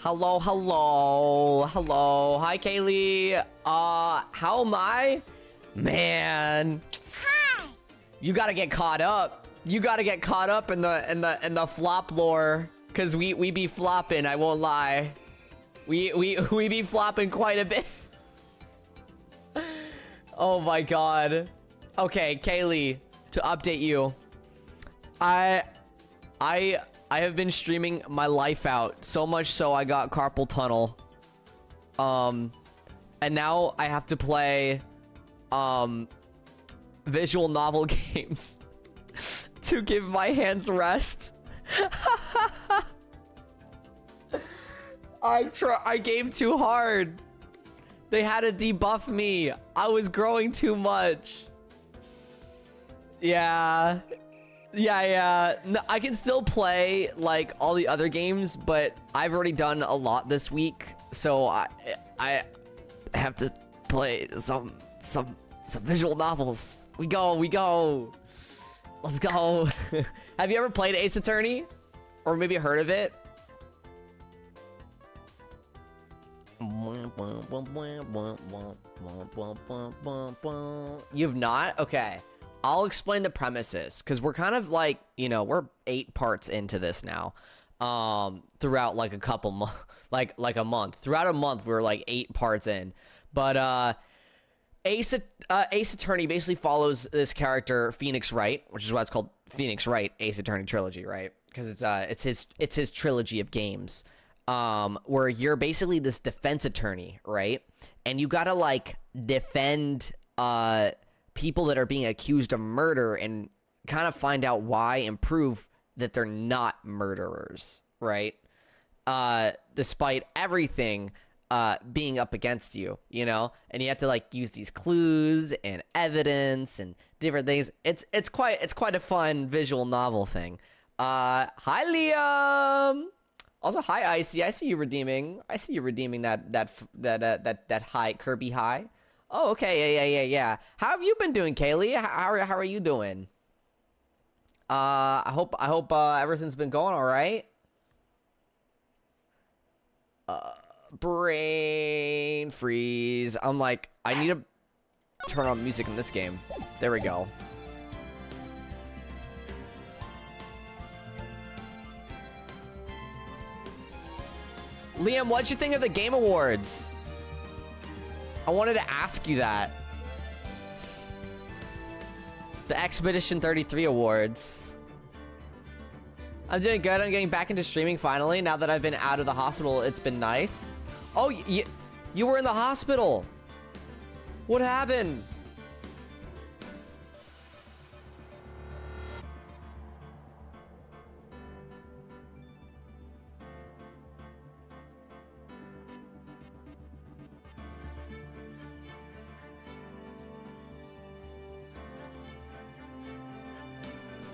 Hello, hello, hello. Hi, Kaylee. How am I? Man. Hi. You gotta get caught up. You gotta get caught up in the flop lore. Cause we be flopping, I won't lie. We be flopping quite a bit. Oh my god. Okay, Kaylee, to update you. I have been streaming my life out, so much so I got carpal tunnel. And now I have to play visual novel games to give my hands rest. I game too hard. They had to debuff me. I was growing too much. Yeah. No, I can still play like all the other games, but I've already done a lot this week, so I have to play some visual novels. We go. Let's go. Have you ever played Ace Attorney? Or maybe heard of it? You've not? Okay. I'll explain the premises, because we're kind of like, you know, we're 8 parts into this now. Throughout like a couple months, like a month. Throughout a month, we were like 8 parts in. But Ace Attorney basically follows this character, Phoenix Wright, which is why it's called Phoenix Wright Ace Attorney Trilogy, right? Because it's his trilogy of games. Where you're basically this defense attorney, right? And you gotta like defend people that are being accused of murder and kind of find out why and prove that they're not murderers, right? Despite everything being up against you, you know? And you have to like use these clues and evidence and different things. It's quite a fun visual novel thing. Hi Liam. Also, hi Icy. I see you redeeming that high Kirby high. Oh, okay. Yeah. How have you been doing, Kaylee? How are you doing? I hope everything's been going all right. Brain freeze. I'm like, I need to turn on music in this game. There we go. Liam, what'd you think of the Game Awards? I wanted to ask you that. The Expedition 33 Awards. I'm doing good. I'm getting back into streaming finally. Now that I've been out of the hospital, it's been nice. Oh, you were in the hospital. What happened?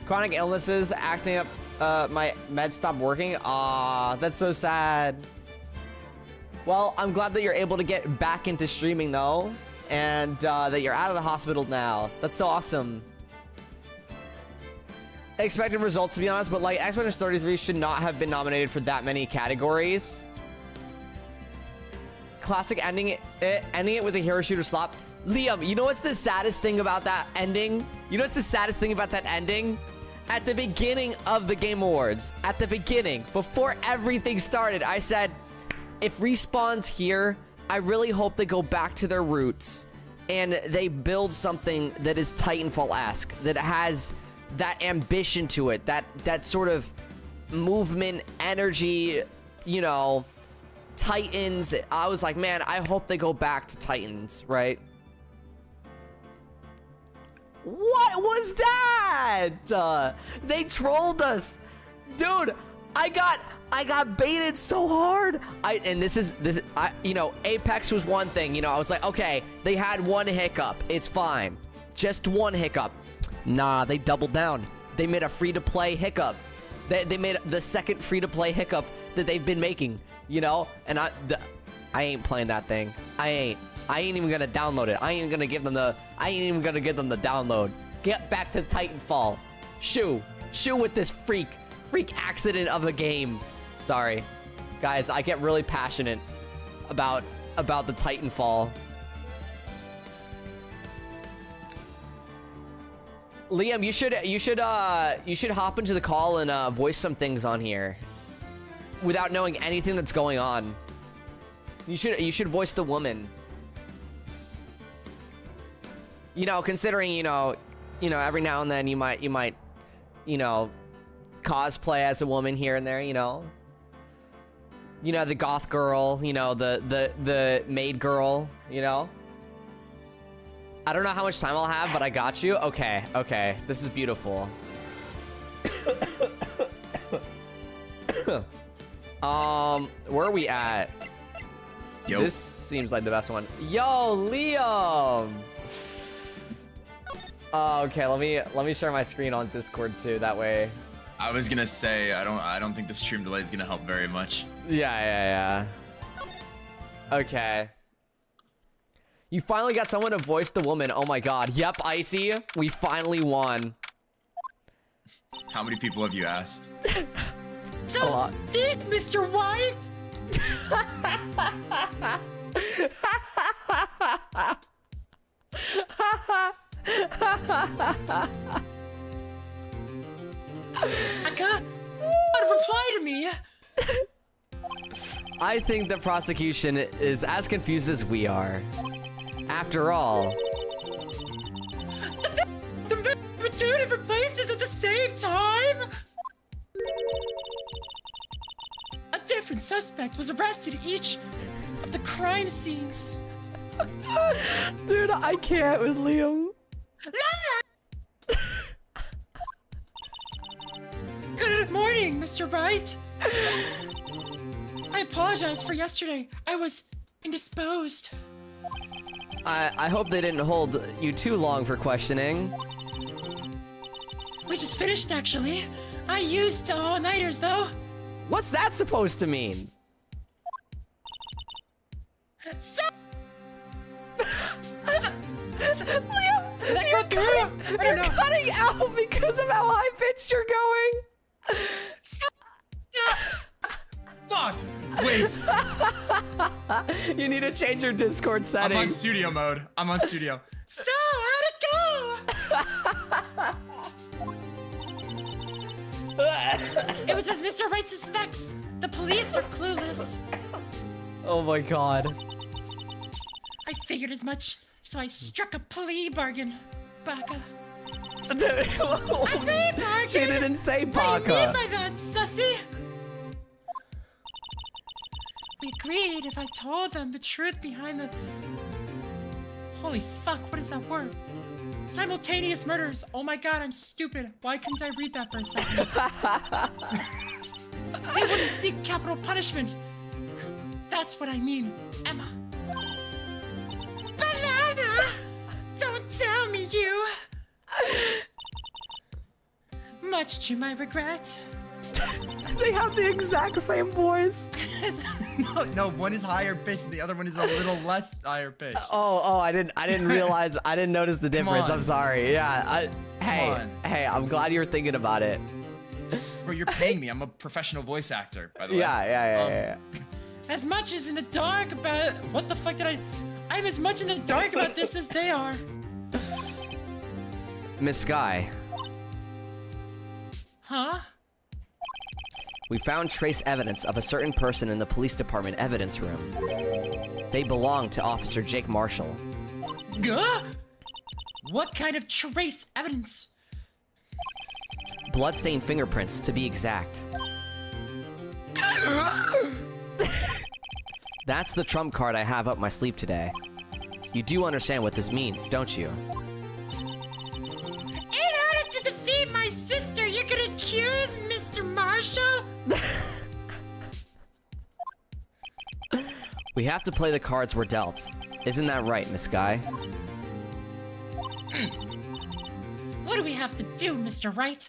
Chronic illnesses acting up. My meds stopped working. Aw, that's so sad. Well, I'm glad that you're able to get back into streaming though, and that you're out of the hospital now. That's so awesome. Expected results, to be honest, but like Expedition 33 should not have been nominated for that many categories. Classic ending it with a hero shooter slap. Liam, you know what's the saddest thing about that ending? You know what's the saddest thing about that ending? At the beginning of the Game Awards, at the beginning, before everything started, I said, if Respawn's here, I really hope they go back to their roots and they build something that is Titanfall-esque, that has that ambition to it, that sort of movement, energy, you know, Titans. I was like, man, I hope they go back to Titans, right? What was that? They trolled us. Dude, I got baited so hard. You know, Apex was one thing, you know, I was like, okay, they had one hiccup. It's fine. Just one hiccup. Nah, they doubled down. They made a free-to-play hiccup. They made the second free-to-play hiccup that they've been making, you know? And I ain't playing that thing. I ain't even gonna download it. I ain't even gonna give them the download. Get back to Titanfall. Shoo with this freak accident of a game. Sorry. Guys, I get really passionate about the Titanfall. Liam, you should hop into the call and voice some things on here without knowing anything that's going on. You should voice the woman. You know, considering, you know, every now and then you might, you know, cosplay as a woman here and there, you know. You know, the goth girl, you know, the maid girl, you know. I don't know how much time I'll have, but I got you. Okay, okay. This is beautiful. Where are we at? Yo. This seems like the best one. Yo, Liam! Oh, okay, let me share my screen on Discord too, that way. I was gonna say, I don't think the stream delay is gonna help very much. Yeah. Okay. You finally got someone to voice the woman. Oh my god. Yep, Icy. We finally won. How many people have you asked? A lot. Big, Mr. White! I got a reply to me. I think the prosecution is as confused as we are. After all, The two different places at the same time. A different suspect was arrested at each of the crime scenes. dude, I can't with Liam. Good morning, Mr. Wright. I apologize for yesterday. I was indisposed. I hope they didn't hold you too long for questioning. We just finished, actually. I used all-nighters, though. What's that supposed to mean? So... Liam, did that go through? I don't know. Cutting out because of how high pitched you're going. Fuck! Wait! You need to change your Discord I'm on settings. studio mode. I'm on studio. So, how'd it go? It was as Mr. Wright suspects. The police are clueless. Oh my god. I figured as much, so I struck a plea bargain. Baka. Dude, plea bargain? she didn't say What do you mean baka. by that, sussy? We agreed if I told them the truth behind the... Holy fuck, what is that word? Simultaneous murders. Oh my god, I'm stupid. Why couldn't I read that for a second? They wouldn't seek capital punishment. That's what I mean, Emma. Banana! Don't tell me you! Much to my regret. They have the exact same voice. No, one is higher pitched, the other one is a little less higher pitched. Oh, I didn't realize, I didn't notice the difference. on. I'm sorry. Yeah, hey, on. I'm glad you're thinking about it. Bro, you're paying me. I'm a professional voice actor, by the way. Yeah. As much as in the dark about... What the fuck did I'm as much in the dark about this as they are. Miss Sky, Huh? we found trace evidence of a certain person in the police department evidence room. They belong to Officer Jake Marshall. Gah? What kind of trace evidence? Bloodstained fingerprints, to be exact. That's the trump card I have up my sleeve today. You do understand what this means, don't you? In order to defeat my sister, you're gonna accuse Mr. Marshall? We have to play the cards we're dealt. Isn't that right, Miss Sky? What do we have to do, Mr. Wright?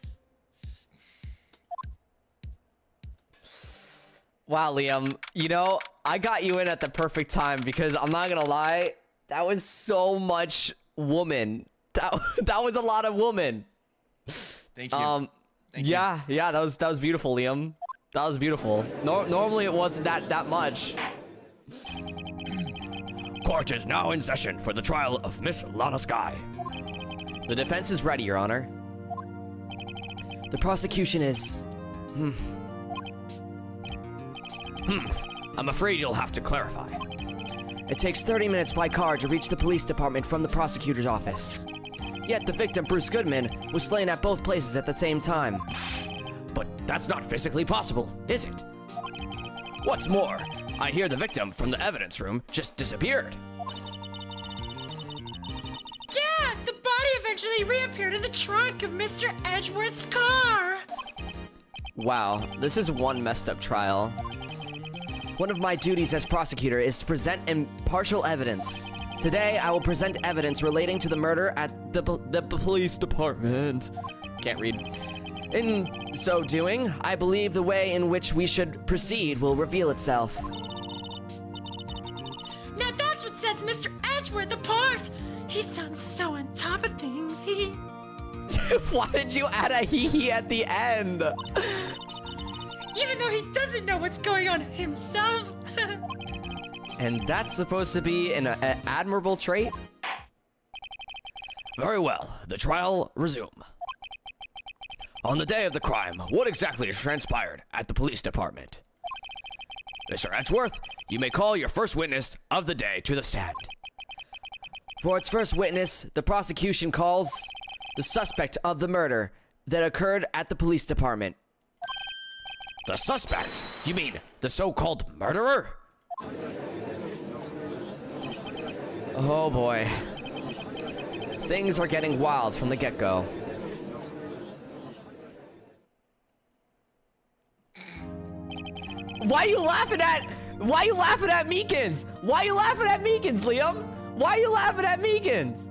Wow, Liam, you know, I got you in at the perfect time because I'm not gonna lie, that was so much woman. That was a lot of woman. Thank you. Thank you. Yeah, that was beautiful, Liam. That was beautiful. Normally it wasn't that much. Court is now in session for the trial of Miss Lana Skye. The defense is ready, Your Honor. The prosecution is... I'm afraid you'll have to clarify. It takes 30 minutes by car to reach the police department from the prosecutor's office. Yet the victim, Bruce Goodman, was slain at both places at the same time. But that's not physically possible, is it? What's more, I hear the victim from the evidence room just disappeared. Yeah, the body eventually reappeared in the trunk of Mr. Edgeworth's car. Wow, this is one messed up trial. One of my duties as prosecutor is to present impartial evidence. Today, I will present evidence relating to the murder at the police department. Can't read. In so doing, I believe the way in which we should proceed will reveal itself. Now that's what sets Mr. Edgeworth apart. He sounds so on top of things. Why did you add a hee-hee at the end? Even though he doesn't know what's going on himself. And that's supposed to be an admirable trait? Very well, the trial resume. On the day of the crime, what exactly transpired at the police department? Mr. Edgeworth, you may call your first witness of the day to the stand. For its first witness, the prosecution calls the suspect of the murder that occurred at the police department. The suspect? You mean the so-called murderer? Oh boy. Things are getting wild from the get-go. Why are you laughing at Meekins? Why are you laughing at Meekins, Liam? Why are you laughing at Meekins?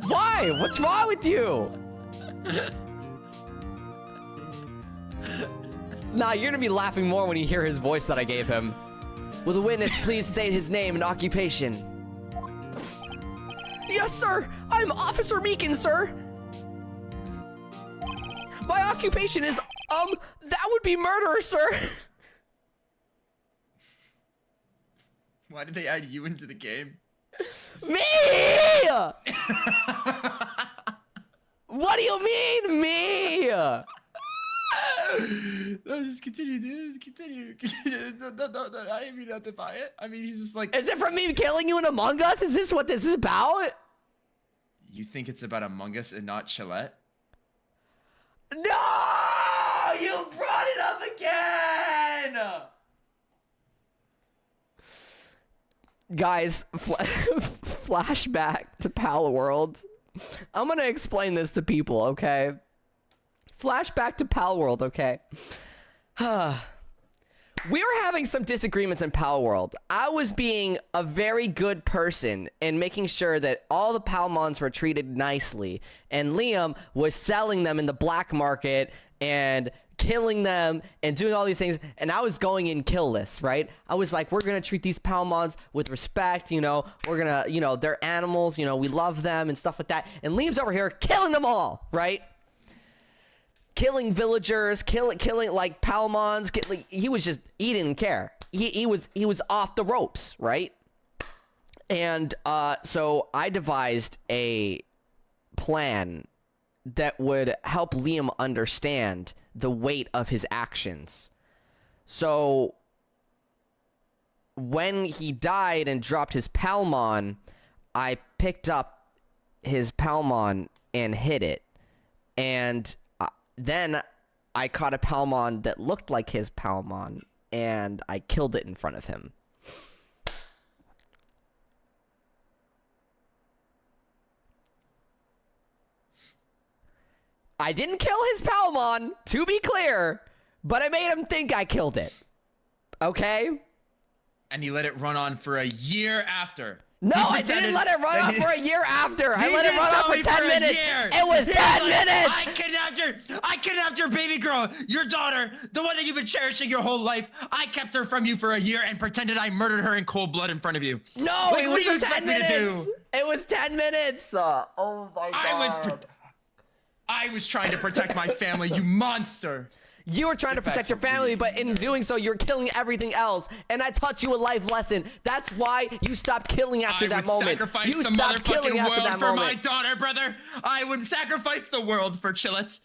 Why? What's wrong with you? Nah, you're gonna be laughing more when you hear his voice that I gave him. Will the witness please state his name and occupation? Yes, sir. I'm Officer Meekins, sir. My occupation is, that would be murderer, sir. Why did they add you into the game? Me! What do you mean, me? No, just continue, dude. Just continue. No, I mean nothing by it. I mean, he's just like... Is it from me killing you in Among Us? Is this what this is about? You think it's about Among Us and not Chillette? No! You brought it up again! Guys, flashback to Pal World. I'm gonna explain this to people, okay? Flashback to Pal World, okay? We were having some disagreements in Pal World. I was being a very good person and making sure that all the Palmons were treated nicely. And Liam was selling them in the black market and killing them and doing all these things. And I was going in kill lists, right? I was like, we're going to treat these Palmons with respect, you know? We're going to, you know, they're animals, you know, we love them and stuff like that. And Liam's over here killing them all, right? Killing villagers, killing like Palmons. He was just, he didn't care. He was off the ropes, right? And so I devised a plan that would help Liam understand the weight of his actions. So when he died and dropped his Palmon, I picked up his Palmon and hid it. And then I caught a Palmon that looked like his Palmon, and I killed it in front of him. I didn't kill his Palmon, to be clear, but I made him think I killed it. Okay? And you let it run on for a year after. No, I didn't let it run on for a year after. I let it run on for 10 minutes. It was 10 minutes. I kidnapped your baby girl, your daughter, the one that you've been cherishing your whole life. I kept her from you for a year and pretended I murdered her in cold blood in front of you. No, Like, it what was do you for 10 expect me to minutes. do? It was 10 minutes. Oh my god. I was trying to protect my family, you monster. You were trying to protect your family, but in doing so, you're killing everything else. And I taught you a life lesson. That's why you stopped killing after that moment. Sacrifice You the stopped killing motherfucking after world that for moment. my daughter, brother. I would sacrifice the world for Chillets.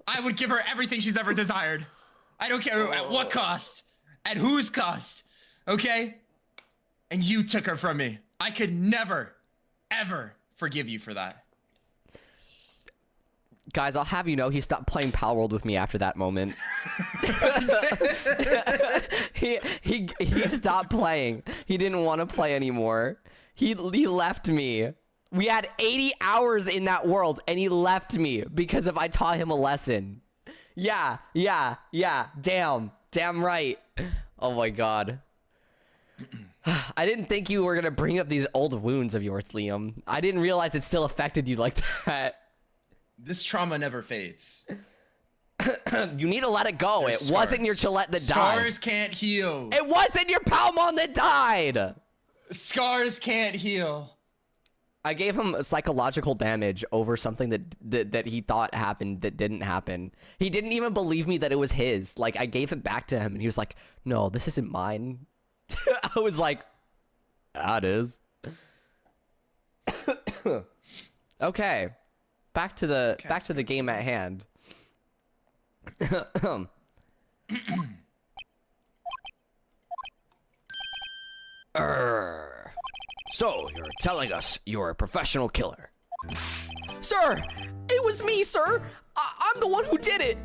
I would give her everything she's ever desired. I don't care at what cost, at whose cost, okay? And you took her from me. I could never, ever forgive you for that. Guys, I'll have you know he stopped playing Pal World with me after that moment. he stopped playing. He didn't want to play anymore. He left me. We had 80 hours in that world, and he left me because of I taught him a lesson. Yeah. Damn right. Oh my god. I didn't think you were gonna bring up these old wounds of yours, Liam. I didn't realize it still affected you like that. This trauma never fades. You need to let it go. There's It wasn't scars. your Chillette that Scars died. can't heal. It wasn't your Palmon that died. Scars can't heal. I gave him psychological damage over something that he thought happened that didn't happen. He didn't even believe me that it was his. Like, I gave it back to him, and he was like, no, this isn't mine. I was like, that is. Okay. Back to the game at hand. So, you're telling us you're a professional killer. Sir, it was me, sir. I'm the one who did it.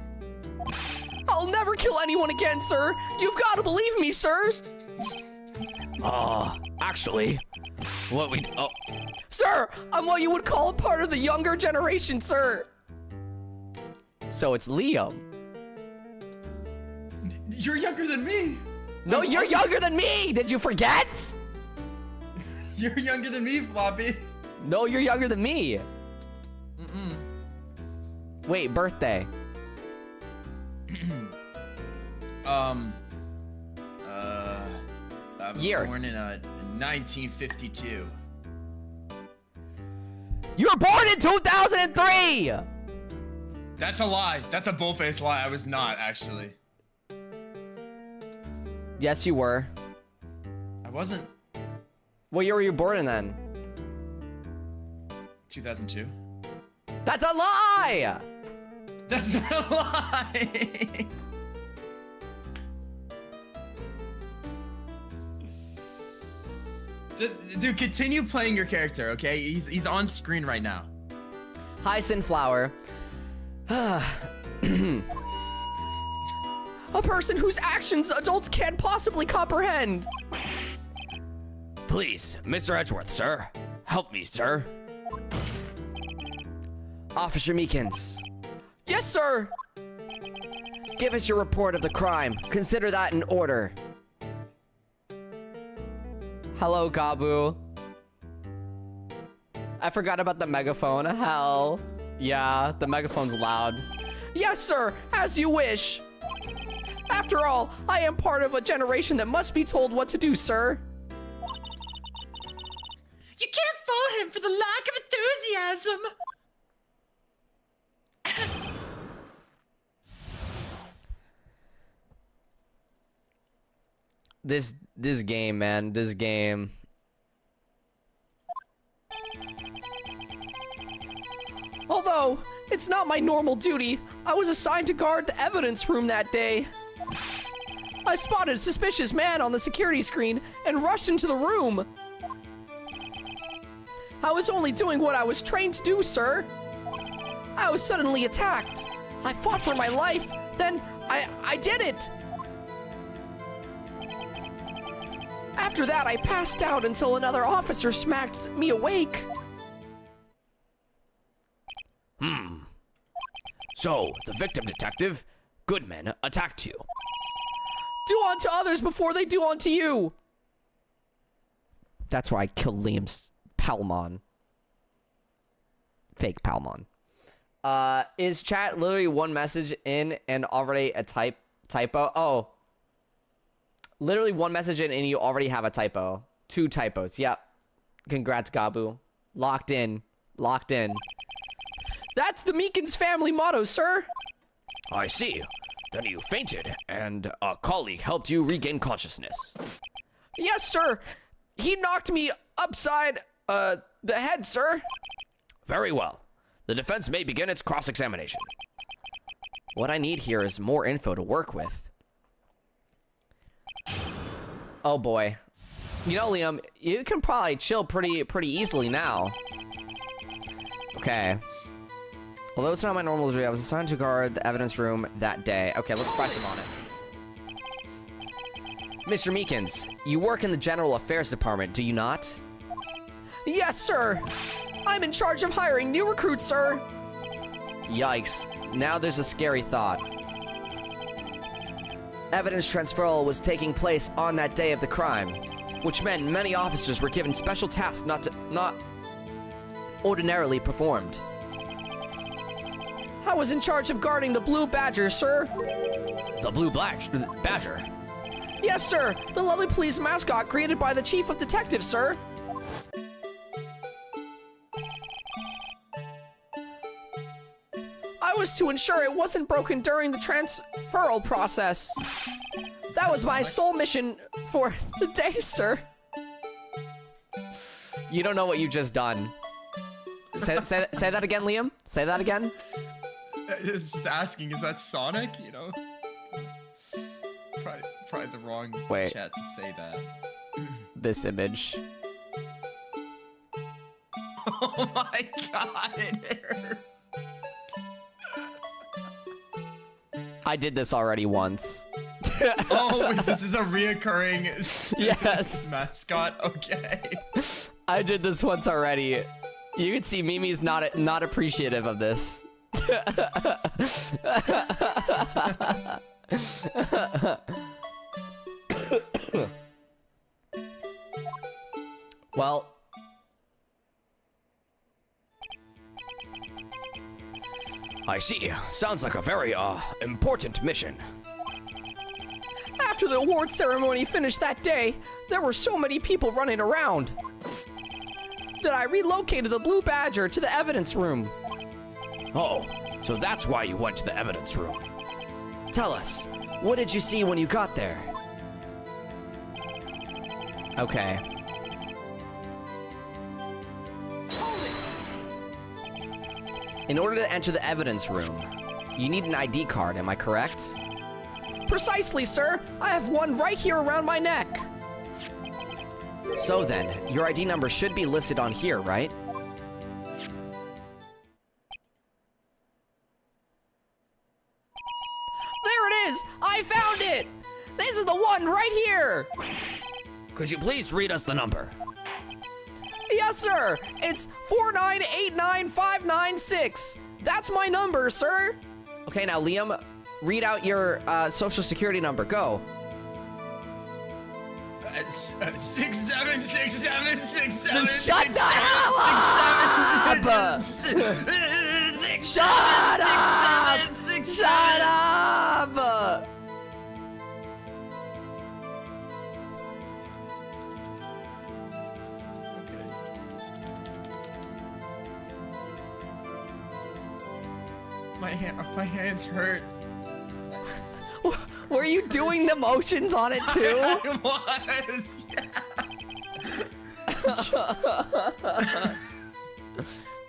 I'll never kill anyone again, sir. You've got to believe me, sir. Actually, oh, Sir, I'm what you would call a part of the younger generation, sir. So it's Liam. You're younger than me. No, you're younger than me. Did you forget? You're younger than me, Floppy. No, you're younger than me. Wait, birthday. I was Year. born in 1952. You were born in 2003. That's a lie. That's a bullface lie. I was not, actually. Yes, you were. I wasn't. What year were you born in then? 2002. That's a lie. That's not a lie. Dude, continue playing your character, okay? He's on screen right now. Hi, Sunflower. A person whose actions adults can't possibly comprehend. please, Mr. Edgeworth, sir. Help me, sir. Officer Meekins. Yes, sir. Give us your report of the crime. Consider that in order. Hello, Gabu. I forgot about the megaphone. Hell. Yeah, the megaphone's loud. Yes, sir. As you wish. After all, I am part of a generation that must be told what to do, sir. You can't fault him for the lack of enthusiasm. This game, man. This game. Although, it's not my normal duty, I was assigned to guard the evidence room that day. I spotted a suspicious man on the security screen and rushed into the room. I was only doing what I was trained to do, sir. I was suddenly attacked. I fought for my life, then I did it. After that, I passed out until another officer smacked me awake. So, the victim detective, Goodman, attacked you. Do unto others before they do unto you. That's why I killed Liam's Palmon. Fake Palmon. Is chat literally one message in and already a typo? Oh. Literally one message in and you already have a typo. 2 typos. Yep. Congrats, Gabu. Locked in. Locked in. That's the Meekins family motto, sir. I see. Then you fainted, and a colleague helped you regain consciousness. Yes, sir. He knocked me upside, the head, sir. Very well. The defense may begin its cross-examination. What I need here is more info to work with. Oh boy. You know, Liam, you can probably chill pretty easily now. Okay. Although it's not my normal duty, I was assigned to guard the evidence room that day. Okay, let's press him on it. Mr. Meekins, you work in the General Affairs Department, do you not? Yes, sir! I'm in charge of hiring new recruits, sir! Yikes. Now there's a scary thought. Evidence transferal was taking place on that day of the crime, which meant many officers were given special tasks not ordinarily performed. I was in charge of guarding the Blue Badger, sir. The Blue Badger? Yes, sir. The lovely police mascot created by the chief of detectives, sir. I was to ensure it wasn't broken during the transferal process. That was my sole mission for the day, sir. You don't know what you just done. Say that again, Liam. Say that again. It's just asking, is that Sonic? You know? Probably the wrong Wait. chat to say that. This image. Oh my god, it hurts. I did this already once. Oh, this is a reoccurring Yes. mascot? Okay. I did this once already. You can see Mimi's not appreciative of this. Well, I see. Sounds like a very, important mission. after the award ceremony finished that day, there were so many people running around that I relocated the Blue Badger to the evidence room. Oh, so that's why you went to the evidence room. Tell us, what did you see when you got there? Okay. In order to enter the evidence room, you need an ID card, am I correct? Precisely, sir! I have one right here around my neck! So then, your ID number should be listed on here, right? There it is! I found it! This is the one right here! Could you please read us the number? Yes, sir! It's 4989596! That's my number, sir! Okay, now, Liam, read out your social security number. Go. 676767. Shut the hell up! Shut up! Shut up! My hands hurt. Were you doing the motions on it too? I was, yeah.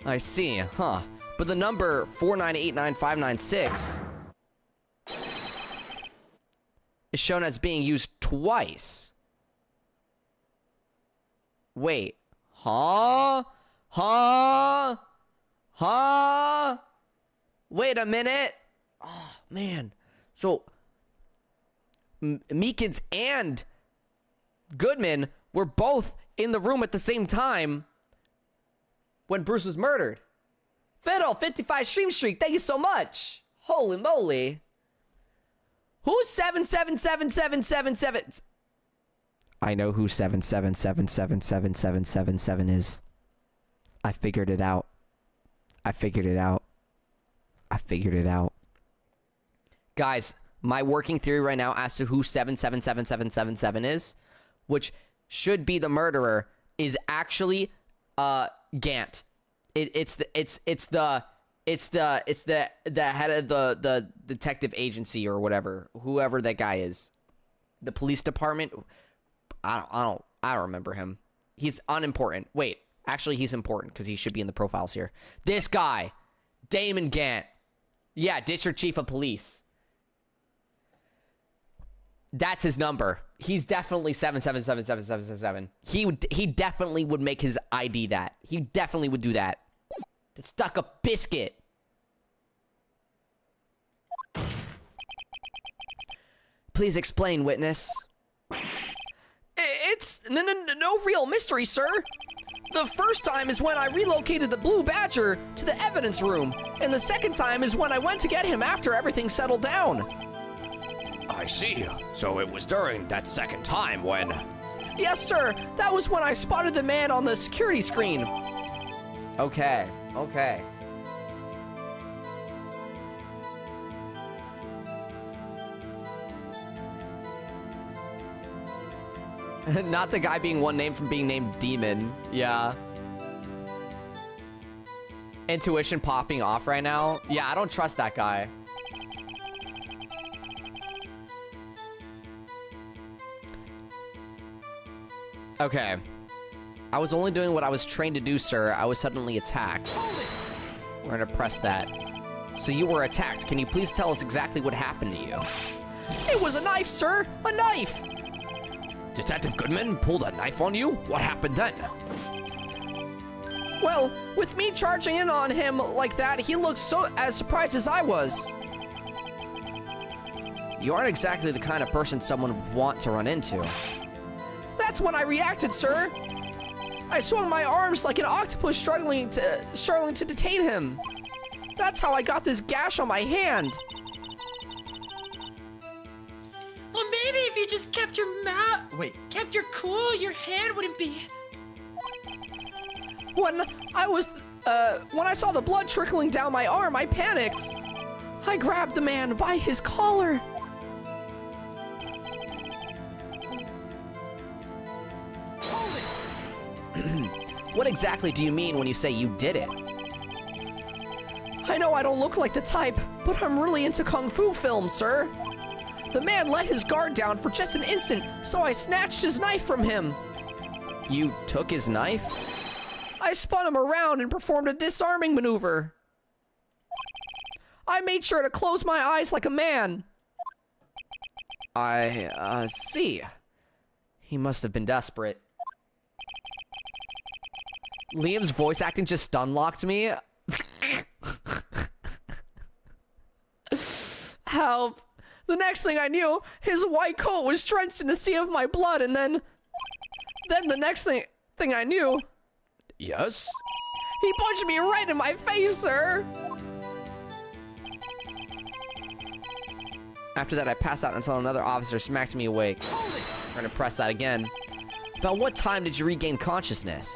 I see, huh? But the number 4989596 is shown as being used twice. Wait, huh? Huh? Huh? Wait a minute. Oh, man. So, Meekins and Goodman were both in the room at the same time when Bruce was murdered. Fiddle, 55 stream streak, thank you so much. Holy moly. Who's 7777777? I know who 777777777 is. I figured it out. I figured it out. I figured it out. Guys, my working theory right now as to who 777777 is, which should be the murderer, is actually Gant. It's the It's the head of the detective agency or whatever, whoever that guy is. The police department. I don't remember him. He's unimportant. Wait, actually he's important because he should be in the profiles here. This guy, Damon Gant. Yeah, District Chief of Police. That's his number. He's definitely 7777777. He definitely would make his ID that. He definitely would do that. That stuck a biscuit. Please explain, witness. It's no real mystery, sir. The first time is when I relocated the Blue Badger to the evidence room, and the second time is when I went to get him after everything settled down. I see. So it was during that second time when... Yes, sir. That was when I spotted the man on the security screen. Okay. Not the guy being one name from being named Demon. Yeah. Intuition popping off right now. Yeah, I don't trust that guy. Okay. I was only doing what I was trained to do, sir. I was suddenly attacked. We're gonna press that. So you were attacked. Can you please tell us exactly what happened to you? It was a knife, sir! A knife! Detective Goodman pulled a knife on you? What happened then? Well, with me charging in on him like that, he looked so as surprised as I was. You aren't exactly the kind of person someone would want to run into. That's when I reacted, sir. I swung my arms like an octopus struggling to detain him. That's how I got this gash on my hand. Well, maybe if you just kept your kept your cool, your hand wouldn't be. When I saw the blood trickling down my arm, I panicked. I grabbed the man by his collar. What exactly do you mean when you say you did it? I know I don't look like the type, but I'm really into Kung Fu films, sir. The man let his guard down for just an instant, so I snatched his knife from him. You took his knife? I spun him around and performed a disarming maneuver. I made sure to close my eyes like a man. I see. He must have been desperate. Liam's voice acting just stun-locked me. Help. The next thing I knew, his white coat was drenched in a sea of my blood, and then the next thing I knew... Yes? He punched me right in my face, sir! After that, I passed out until another officer smacked me awake. We're gonna press that again. About what time did you regain consciousness?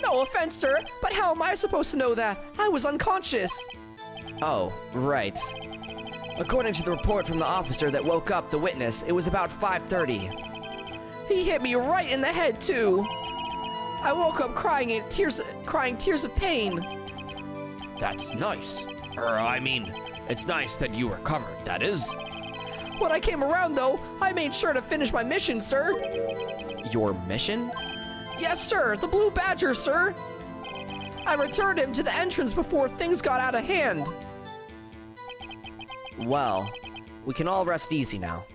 No offense, sir, but how am I supposed to know that? I was unconscious. Oh, right. According to the report from the officer that woke up the witness, it was about 5:30. He hit me right in the head, too. I woke up crying tears of pain. That's nice. It's nice that you recovered, that is. When I came around, though, I made sure to finish my mission, sir. Your mission? Yes, sir, the Blue Badger, sir. I returned him to the entrance before things got out of hand. Well, we can all rest easy now.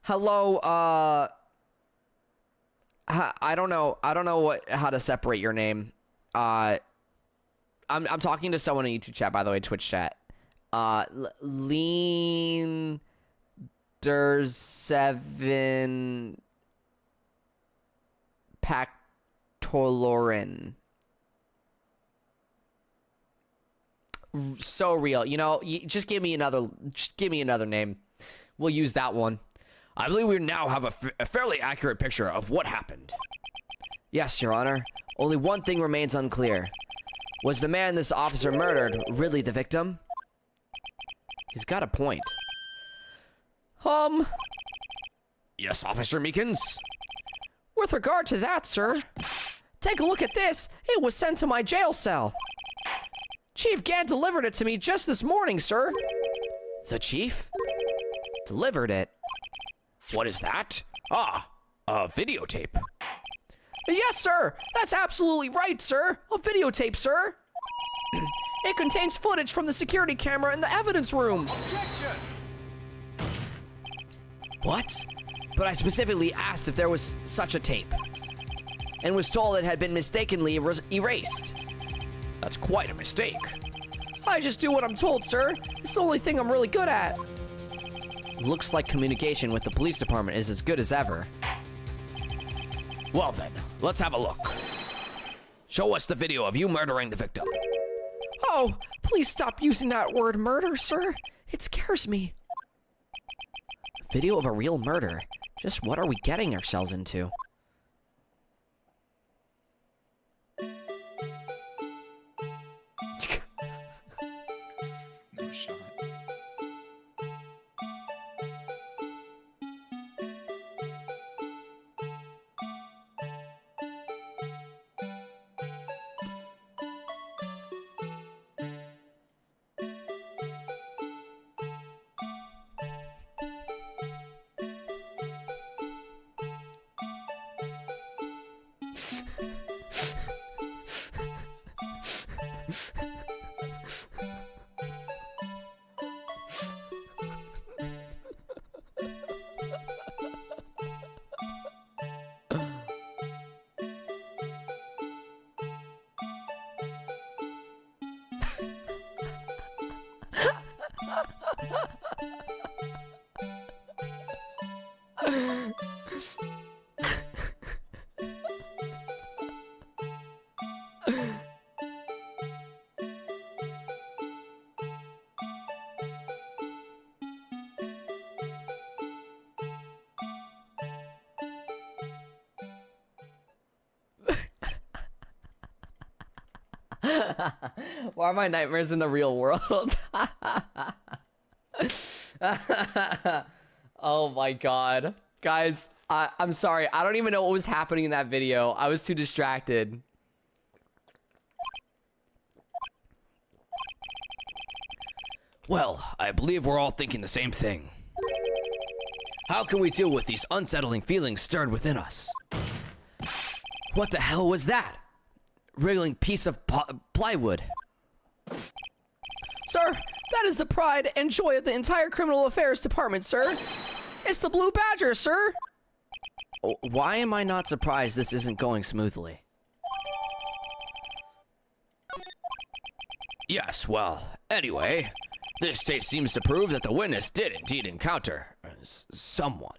Hello, I don't know how to separate your name. I'm talking to someone in YouTube chat, by the way, Twitch chat. Lean there's 7 Pactolorin. So real. You know, just give me another name. We'll use that one. I believe we now have a fairly accurate picture of what happened. Yes, Your Honor. Only one thing remains unclear. Was the man this officer murdered really the victim? He's got a point. Yes, Officer Meekins? With regard to that, sir, take a look at this. It was sent to my jail cell. Chief Gant delivered it to me just this morning, sir. The chief? Delivered it? What is that? Ah, a videotape. Yes, sir. That's absolutely right, sir. A videotape, sir. It contains footage from the security camera in the evidence room. What? But I specifically asked if there was such a tape, and was told it had been mistakenly erased. That's quite a mistake. I just do what I'm told, sir. It's the only thing I'm really good at. Looks like communication with the police department is as good as ever. Well then, let's have a look. Show us the video of you murdering the victim. Oh, please stop using that word murder, sir. It scares me. Video of a real murder. Just what are we getting ourselves into? No shot. Why are my nightmares in the real world? Oh my god. Guys, I'm sorry. I don't even know what was happening in that video. I was too distracted. Well, I believe we're all thinking the same thing. How can we deal with these unsettling feelings stirred within us? What the hell was that? Wriggling piece of plywood. Sir, that is the pride and joy of the entire criminal affairs department, sir. It's the Blue Badger, sir. Why am I not surprised this isn't going smoothly? Yes, well, anyway, this tape seems to prove that the witness did indeed encounter someone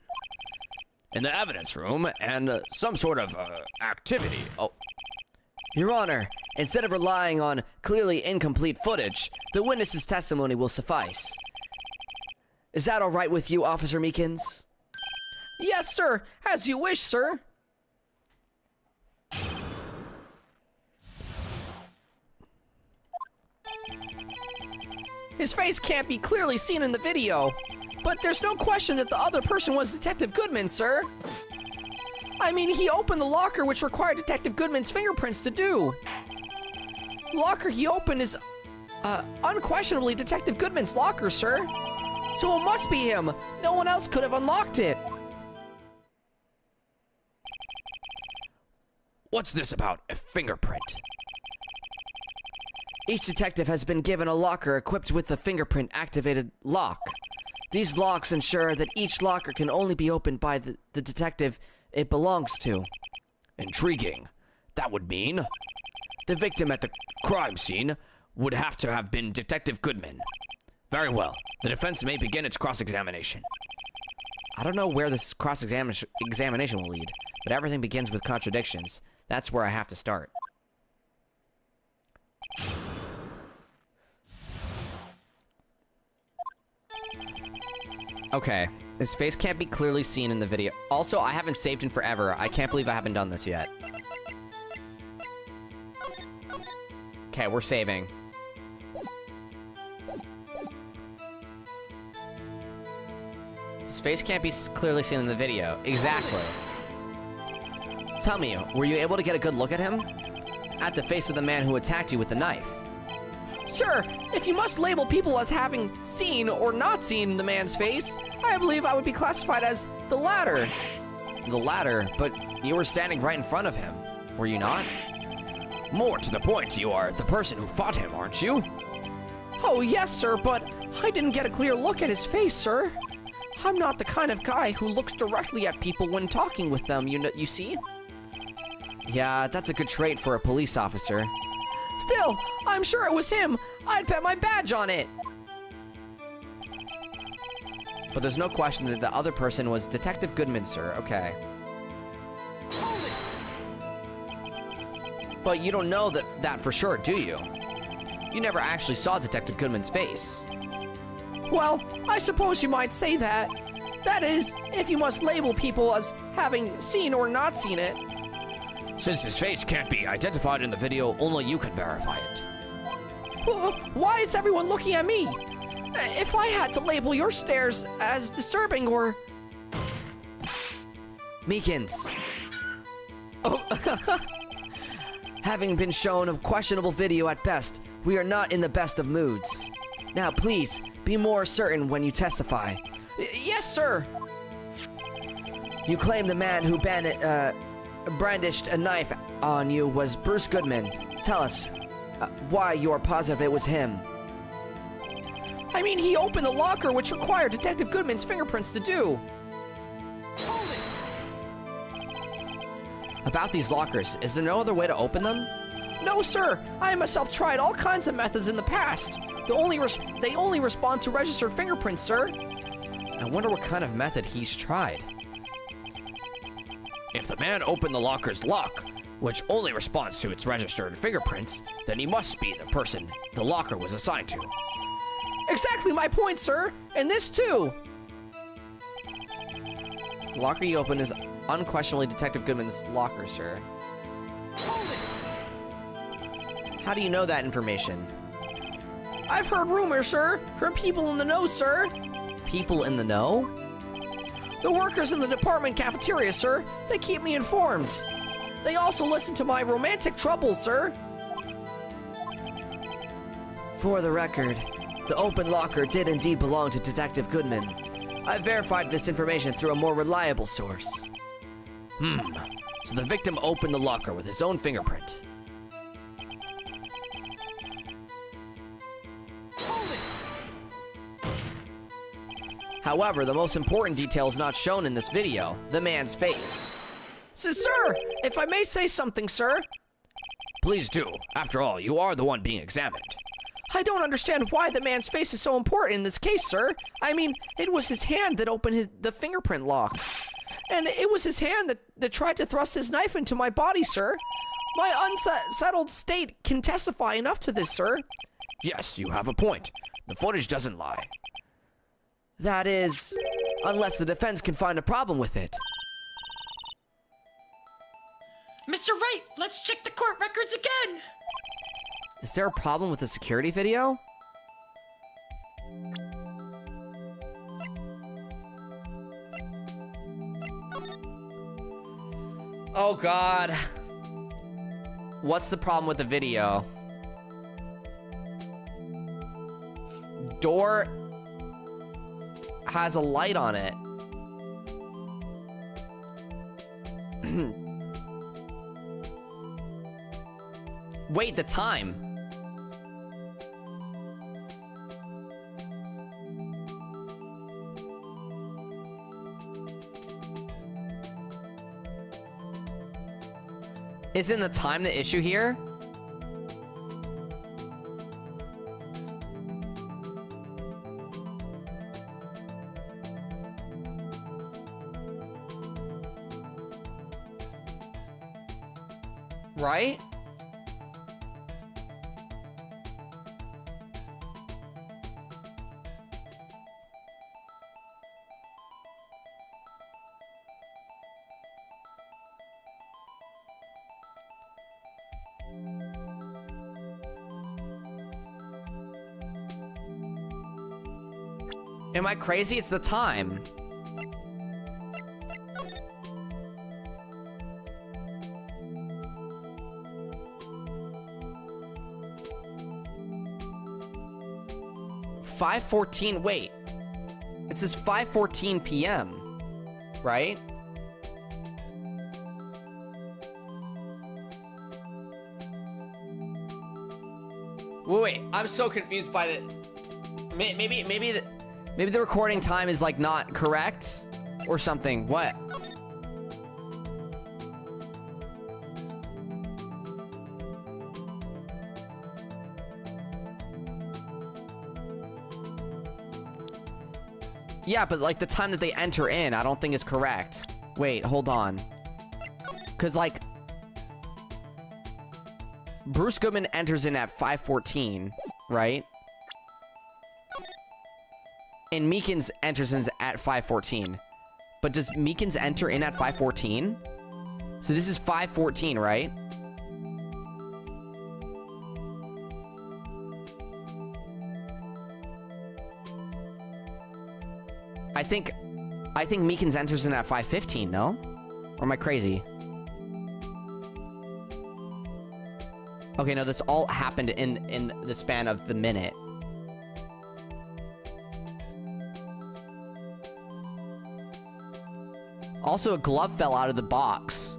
in the evidence room and some sort of activity. Oh, Your Honor, instead of relying on clearly incomplete footage, the witness's testimony will suffice. Is that all right with you, Officer Meekins? Yes, sir. As you wish, sir. His face can't be clearly seen in the video, but there's no question that the other person was Detective Goodman, sir. I mean, he opened the locker which required Detective Goodman's fingerprints to do. The locker he opened is, unquestionably Detective Goodman's locker, sir. So it must be him. No one else could have unlocked it. what's this about a fingerprint? Each detective has been given a locker equipped with the fingerprint-activated lock. These locks ensure that each locker can only be opened by the detective it belongs to. Intriguing. That would mean the victim at the crime scene would have to have been Detective Goodman. Very well. The defense may begin its cross-examination. I don't know where this cross-examination will lead, but everything begins with contradictions. That's where I have to start. Okay, his face can't be clearly seen in the video. Also, I haven't saved in forever. I can't believe I haven't done this yet. Okay, we're saving. His face can't be clearly seen in the video. Exactly. Tell me, were you able to get a good look at him? At the face of the man who attacked you with the knife. Sir, if you must label people as having seen or not seen the man's face, I believe I would be classified as the latter. The latter? But you were standing right in front of him, were you not? More to the point, you are the person who fought him, aren't you? Oh, yes, sir, but I didn't get a clear look at his face, sir. I'm not the kind of guy who looks directly at people when talking with them, you see? Yeah, that's a good trait for a police officer. Still, I'm sure it was him. I'd bet my badge on it. But there's no question that the other person was Detective Goodman, sir. Okay. But you don't know that for sure, do you? You never actually saw Detective Goodman's face. Well, I suppose you might say that. That is, if you must label people as having seen or not seen it. Since his face can't be identified in the video, only you can verify it. Why is everyone looking at me? If I had to label your stares as disturbing or... Meekins. Oh, having been shown a questionable video at best, we are not in the best of moods. Now, please, be more certain when you testify. Yes, sir. You claim the man who brandished a knife on you was Bruce Goodman. Tell us why you are positive it was him. I mean, he opened the locker, which required Detective Goodman's fingerprints to do. About these lockers, is there no other way to open them? No, sir. I myself tried all kinds of methods in the past. They only respond to registered fingerprints, sir. I wonder what kind of method he's tried. If the man opened the locker's lock, which only responds to its registered fingerprints, then he must be the person the locker was assigned to. Exactly my point, sir. And this too. The locker you opened is unquestionably Detective Goodman's locker, sir. How do you know that information? I've heard rumors, sir. From people in the know, sir. People in the know? The workers in the department cafeteria, sir. They keep me informed. They also listen to my romantic troubles, sir. For the record, the open locker did indeed belong to Detective Goodman. I verified this information through a more reliable source. So the victim opened the locker with his own fingerprint. However, the most important detail is not shown in this video, the man's face. Sir, if I may say something, sir. Please do. After all, you are the one being examined. I don't understand why the man's face is so important in this case, sir. I mean, it was his hand that opened the fingerprint lock. And it was his hand that tried to thrust his knife into my body, sir. My unsettled state can testify enough to this, sir. Yes, you have a point. The footage doesn't lie. That is, unless the defense can find a problem with it. Mr. Wright, let's check the court records again. Is there a problem with the security video? Oh God. What's the problem with the video? Door has a light on it. Wait, the time. Isn't the time the issue here? Right? Am I crazy? It's the time. 5:14. Wait. It says 5:14 p.m. Right? Wait, I'm so confused by the. Maybe the recording time is like not correct or something. What? Yeah, but like the time that they enter in, I don't think is correct. Wait, hold on. Cause like Bruce Goodman enters in at 5:14, right? And Meekins enters in at 5:14. But does Meekins enter in at 5:14? So this is 5:14, right? I think Meekins enters in at 5:15, no? Or am I crazy? Okay, no, this all happened in the span of the minute. Also, a glove fell out of the box.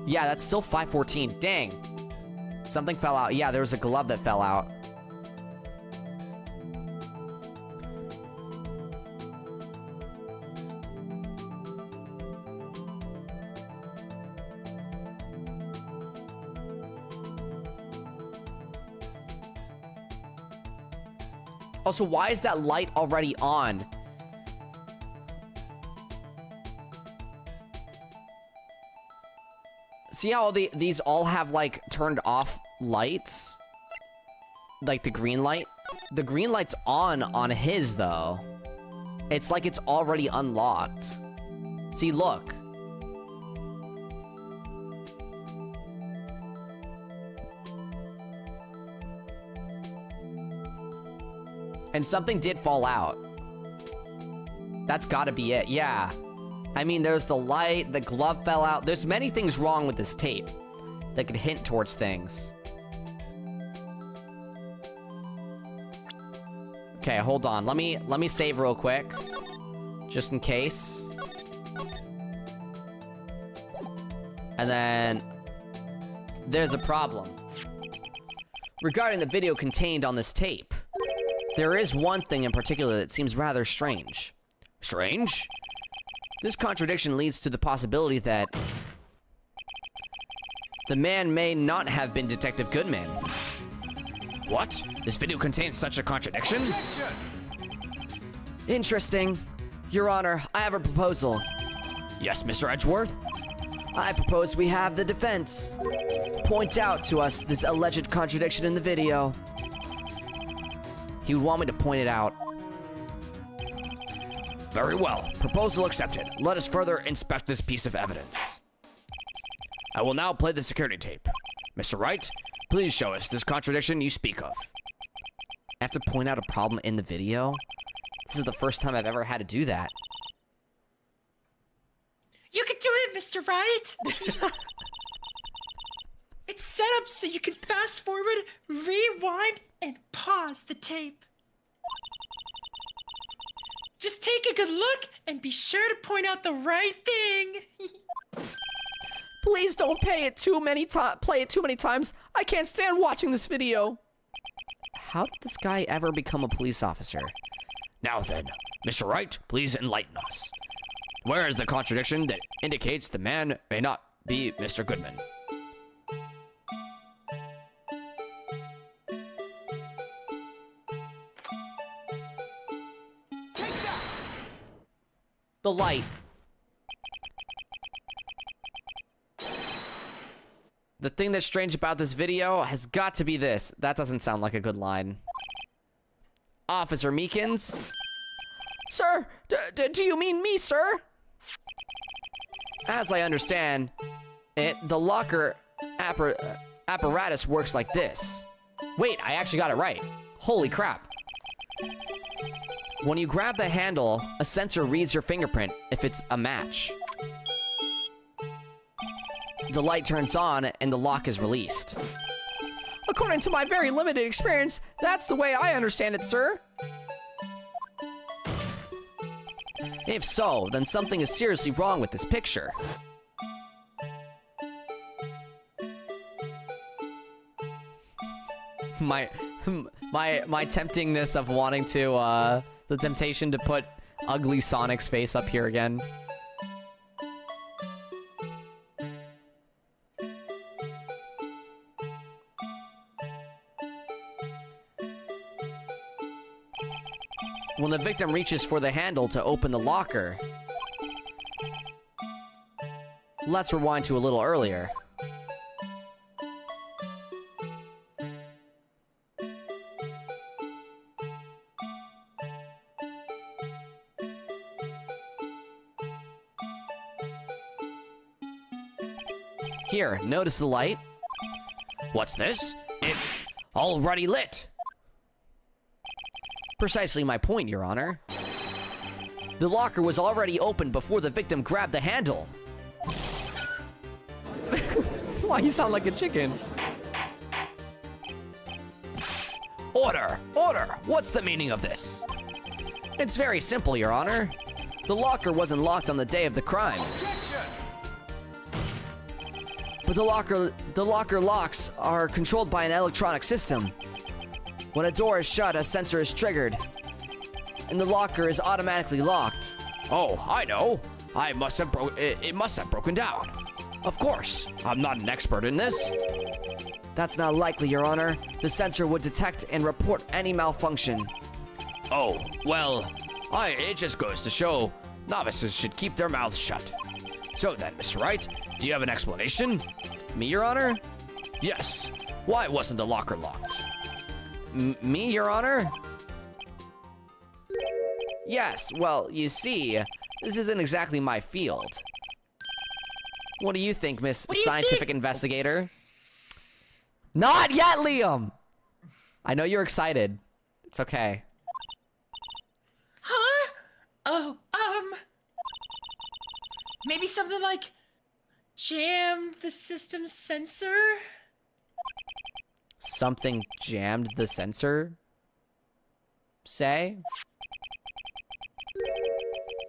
Yeah, that's still 5:14. Dang. Something fell out. Yeah, there was a glove that fell out. Also, why is that light already on? See how these all have, like, turned off lights? Like, the green light? The green light's on his, though. It's like it's already unlocked. See, look. And something did fall out. That's gotta be it, yeah. I mean, there's the light, the glove fell out. There's many things wrong with this tape that could hint towards things. Okay, hold on. Let me save real quick. Just in case. And then there's a problem. Regarding the video contained on this tape, there is one thing in particular that seems rather strange. Strange? This contradiction leads to the possibility that the man may not have been Detective Goodman. What? This video contains such a contradiction? Interesting. Your Honor, I have a proposal. Yes, Mr. Edgeworth? I propose we have the defense point out to us this alleged contradiction in the video. He would want me to point it out. Very well. Proposal accepted. Let us further inspect this piece of evidence. I will now play the security tape. Mr. Wright, please show us this contradiction you speak of. I have to point out a problem in the video? This is the first time I've ever had to do that. You can do it, Mr. Wright! It's set up so you can fast forward, rewind, and pause the tape. Just take a good look and be sure to point out the right thing. Please don't play it too many times. I can't stand watching this video. How did this guy ever become a police officer? Now then, Mr. Wright, please enlighten us. Where is the contradiction that indicates the man may not be Mr. Goodman? The light. The thing that's strange about this video has got to be this. That doesn't sound like a good line. Officer Meekins? Sir, do you mean me, sir? As I understand it, the locker apparatus works like this. Wait, I actually got it right. Holy crap. When you grab the handle, a sensor reads your fingerprint if it's a match. The light turns on and the lock is released. According to my very limited experience, that's the way I understand it, sir. If so, then something is seriously wrong with this picture. My temptingness of wanting to, the temptation to put ugly Sonic's face up here again. When the victim reaches for the handle to open the locker, let's rewind to a little earlier. Here, notice the light? What's this? It's already lit. Precisely my point, Your Honor. The locker was already opened before the victim grabbed the handle. Why you sound like a chicken? Order! Order! What's the meaning of this? It's very simple, Your Honor. The locker wasn't locked on the day of the crime. But the locker locks are controlled by an electronic system. When a door is shut, a sensor is triggered, and the locker is automatically locked. Oh, I know. It must have broken down. Of course, I'm not an expert in this. That's not likely, Your Honor. The sensor would detect and report any malfunction. Oh, well, it just goes to show novices should keep their mouths shut. So then, Mr. Wright, do you have an explanation? Me, Your Honor? Yes. Why wasn't the locker locked? Me, Your Honor? Yes, well, you see, this isn't exactly my field. What do you think, Miss Scientific Investigator? Not yet, Liam! I know you're excited. It's okay. Huh? Oh, maybe something like jam the system sensor? Something jammed the sensor? Say?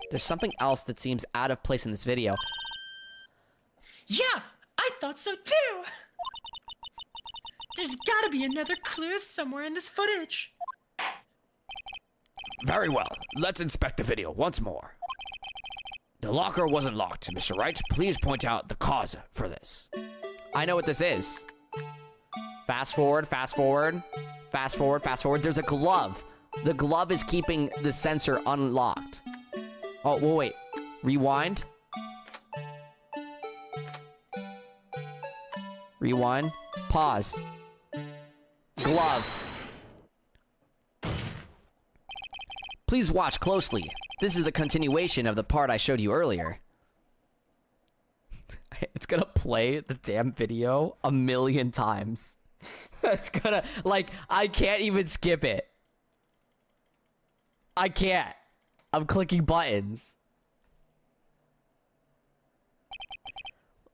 There's something else that seems out of place in this video. Yeah, I thought so too! There's gotta be another clue somewhere in this footage. Very well. Let's inspect the video once more. The locker wasn't locked. Mr. Wright, please point out the cause for this. I know what this is. Fast forward, fast forward, fast forward, fast forward. There's a glove. The glove is keeping the sensor unlocked. Oh, well, wait. Rewind. Rewind. Pause. Glove. Please watch closely. This is the continuation of the part I showed you earlier. It's gonna play the damn video 1,000,000 times. It's gonna, like, I can't even skip it. I can't. I'm clicking buttons.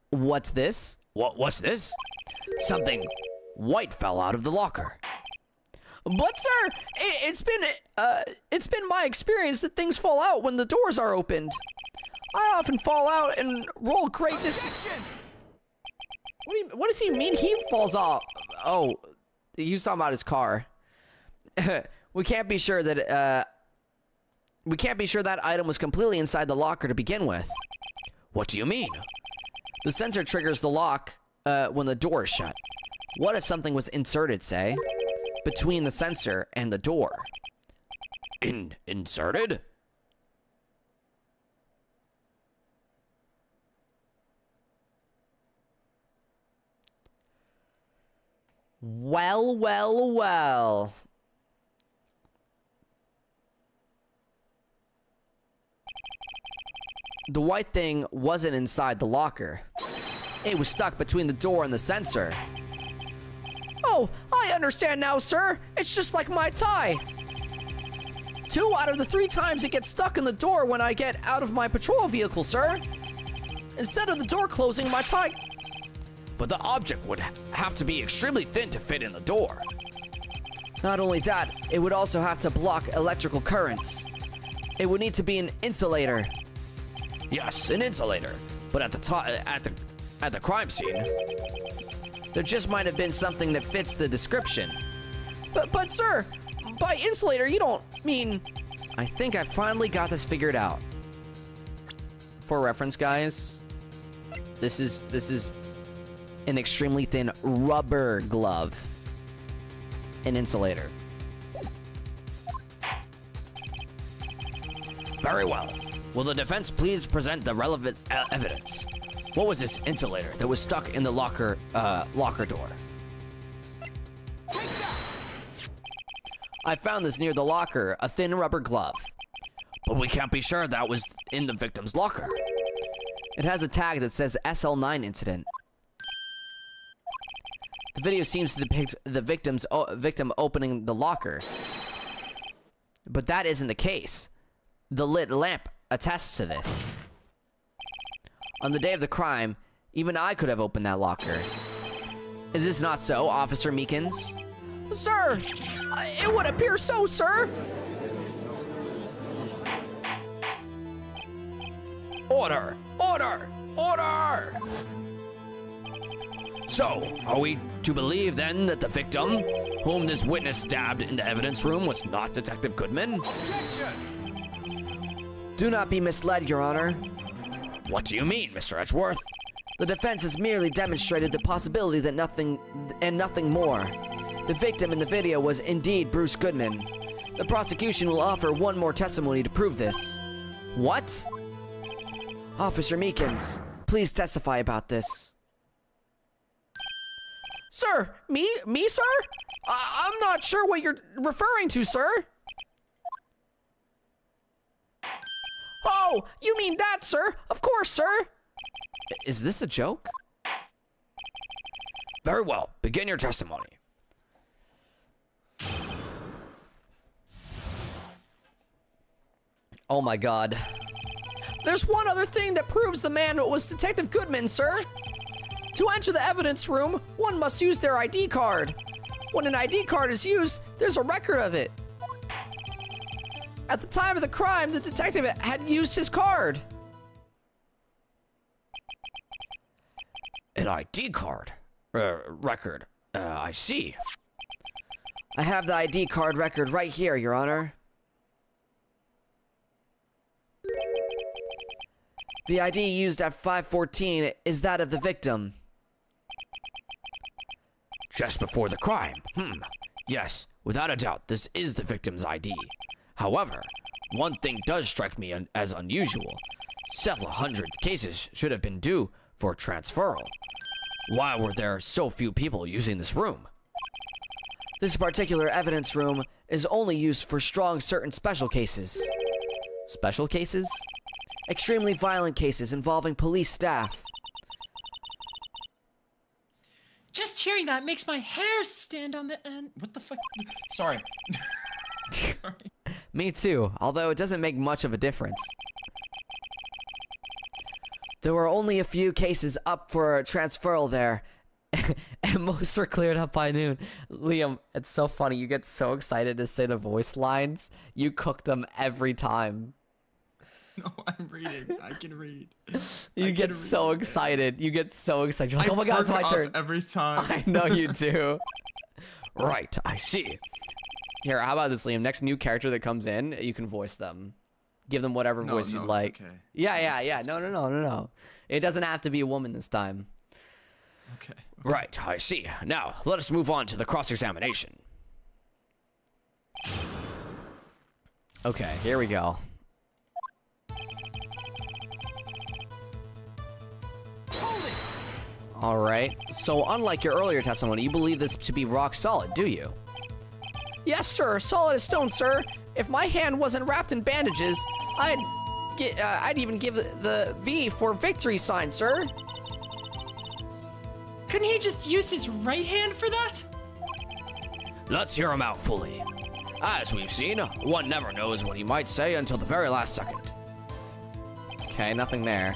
What's this? What's this? Something white fell out of the locker. But sir, it's been my experience that things fall out when the doors are opened. I often fall out and roll great distance. What does he mean he falls off? Oh, he was talking about his car. We can't be sure that item was completely inside the locker to begin with. What do you mean? The sensor triggers the lock when the door is shut. What if something was inserted, say, between the sensor and the door? Inserted? Well, well, well. The white thing wasn't inside the locker. It was stuck between the door and the sensor. Oh, I understand now, sir. It's just like my tie. 2 out of the 3 times it gets stuck in the door when I get out of my patrol vehicle, sir. Instead of the door closing, my tie... But the object would have to be extremely thin to fit in the door. Not only that, it would also have to block electrical currents. It would need to be an insulator. Yes, an insulator. But at the crime scene, There just might have been something that fits the description. but sir, by insulator you don't mean. I think I finally got this figured out. For reference, guys, this is an extremely thin rubber glove. An insulator. Very well. Will the defense please present the relevant evidence? What was this insulator that was stuck in the locker door? I found this near the locker, a thin rubber glove. But we can't be sure that was in the victim's locker. It has a tag that says SL9 incident. The video seems to depict the victim opening the locker. But that isn't the case. The lit lamp attests to this. On the day of the crime, even I could have opened that locker. Is this not so, Officer Meekins? Sir, it would appear so, sir. Order! Order! Order! So, are we to believe then that the victim, whom this witness stabbed in the evidence room, was not Detective Goodman? Do not be misled, Your Honor. What do you mean, Mr. Edgeworth? The defense has merely demonstrated the possibility that nothing more. The victim in the video was indeed Bruce Goodman. The prosecution will offer one more testimony to prove this. What? Officer Meekins, please testify about this. Sir, me, sir? I'm not sure what you're referring to, sir. Oh, you mean that, sir? Of course, sir. Is this a joke? Very well, begin your testimony. Oh my god. There's one other thing that proves the man was Detective Goodman, sir. To enter the evidence room, one must use their ID card. When an ID card is used, there's a record of it. At the time of the crime, the detective had used his card. An ID card? Record. I see. I have the ID card record right here, Your Honor. The ID used at 514 is that of the victim. Just before the crime. Yes, without a doubt, this is the victim's ID. However, one thing does strike me as unusual. Several hundred cases should have been due for transferal. Why were there so few people using this room? This particular evidence room is only used for strong certain special cases. Special cases? Extremely violent cases involving police staff. Just hearing that makes my hair stand on the end. What the fuck? Sorry. Me too, although it doesn't make much of a difference. There were only a few cases up for transferal there, and most were cleared up by noon. Liam, it's so funny. You get so excited to say the voice lines. You cook them every time. No, I'm reading. I can read. You get so excited. You get so excited. You're like, oh my god, it's my turn. Every time. I know you do. Right, I see. Here, how about this, Liam? Next new character that comes in, you can voice them. Give them whatever voice you'd like. Okay. Yeah. No. It doesn't have to be a woman this time. Okay. Right, I see. Now, let us move on to the cross-examination. Okay, here we go. All right. So, unlike your earlier testimony, you believe this to be rock solid, do you? Yes, sir. Solid as stone, sir. If my hand wasn't wrapped in bandages, I'd even give the V for victory sign, sir. Couldn't he just use his right hand for that? Let's hear him out fully. As we've seen, one never knows what he might say until the very last second. Okay, nothing there.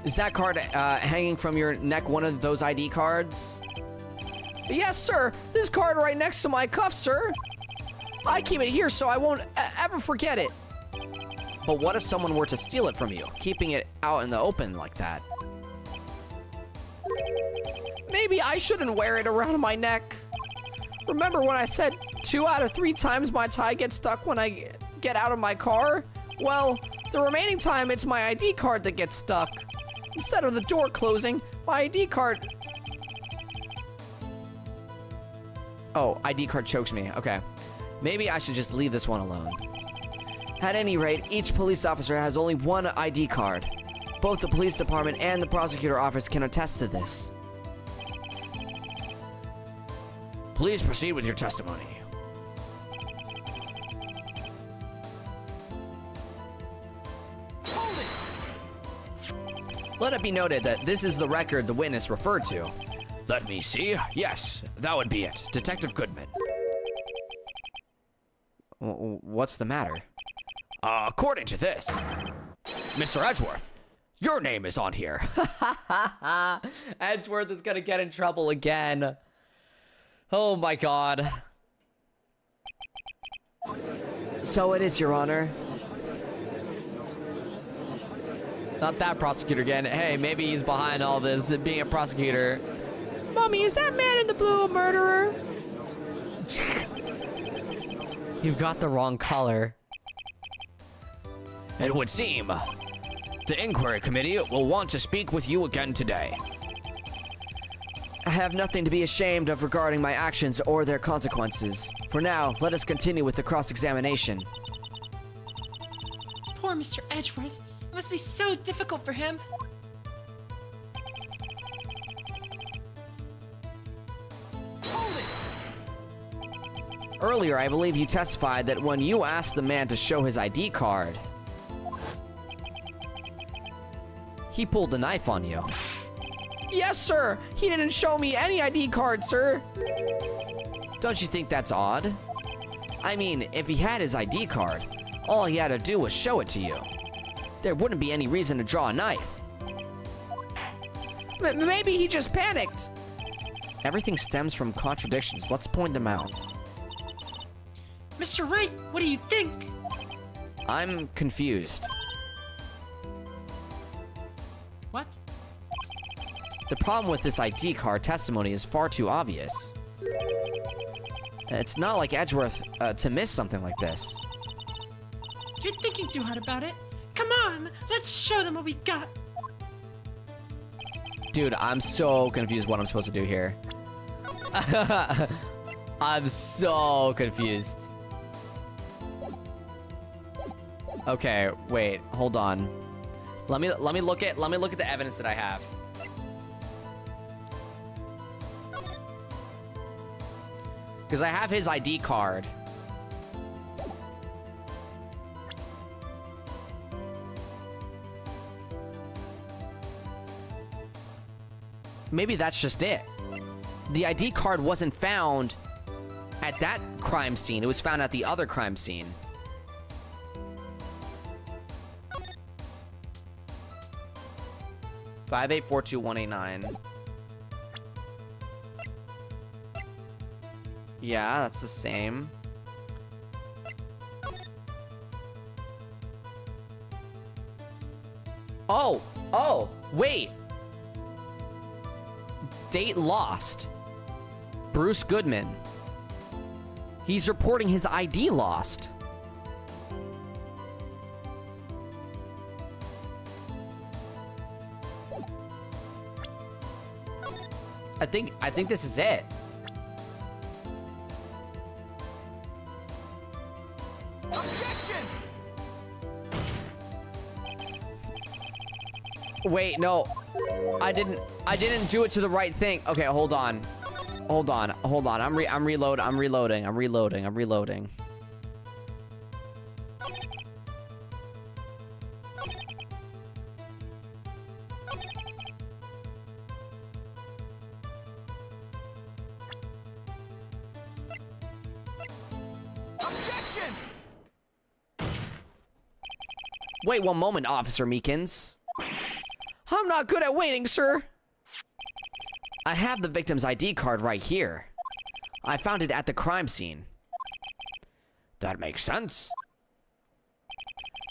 Is that card hanging from your neck one of those ID cards? Yes, sir. This card right next to my cuff, sir. I keep it here so I won't ever forget it. But what if someone were to steal it from you, keeping it out in the open like that? Maybe I shouldn't wear it around my neck. Remember when I said 2 out of 3 times my tie gets stuck when I get out of my car? Well, the remaining time it's my ID card that gets stuck. Instead of the door closing, my ID card... Oh, ID card chokes me. Okay. Maybe I should just leave this one alone. At any rate, each police officer has only one ID card. Both the police department and the prosecutor office can attest to this. Please proceed with your testimony. Let it be noted that this is the record the witness referred to. Let me see. Yes, that would be it. Detective Goodman. What's the matter? According to this, Mr. Edgeworth, your name is on here. Edgeworth is gonna get in trouble again. Oh my god. So it is, Your Honor. Not that prosecutor again. Hey, maybe he's behind all this, being a prosecutor. Mommy, is that man in the blue a murderer? You've got the wrong color. It would seem the inquiry committee will want to speak with you again today. I have nothing to be ashamed of regarding my actions or their consequences. For now, let us continue with the cross-examination. Poor Mr. Edgeworth. It must be so difficult for him. Earlier, I believe you testified that when you asked the man to show his ID card, he pulled a knife on you. Yes, sir. He didn't show me any ID card, sir. Don't you think that's odd? I mean, if he had his ID card, all he had to do was show it to you. There wouldn't be any reason to draw a knife. Maybe he just panicked. Everything stems from contradictions. Let's point them out. Mr. Wright, what do you think? I'm confused. What? The problem with this ID card testimony is far too obvious. It's not like Edgeworth to miss something like this. You're thinking too hard about it. Come on, let's show them what we got. Dude, I'm so confused what I'm supposed to do here. I'm so confused. Okay, wait, hold on. Let me look at the evidence that I have. Because I have his ID card. Maybe that's just it. The ID card wasn't found at that crime scene. It was found at the other crime scene. $5842189. Yeah, that's the same. Oh, wait. Date lost. Bruce Goodman. He's reporting his ID lost. I think this is it. Objection! Wait, no. I didn't do it to the right thing. Okay, hold on. I'm reloading. Objection! Wait one moment, Officer Meekins. I'm not good at waiting, sir. I have the victim's ID card right here. I found it at the crime scene. That makes sense.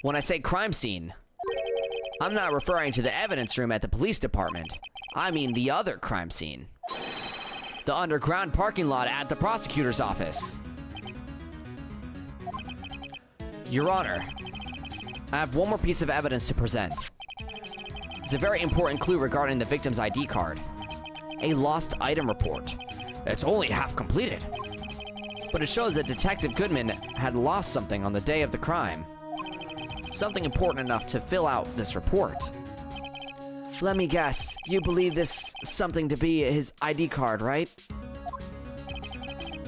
When I say crime scene, I'm not referring to the evidence room at the police department. I mean the other crime scene. The underground parking lot at the prosecutor's office. Your Honor, I have one more piece of evidence to present. It's a very important clue regarding the victim's ID card. A lost item report. It's only half completed. But it shows that Detective Goodman had lost something on the day of the crime. Something important enough to fill out this report. Let me guess, you believe this something to be his ID card, right?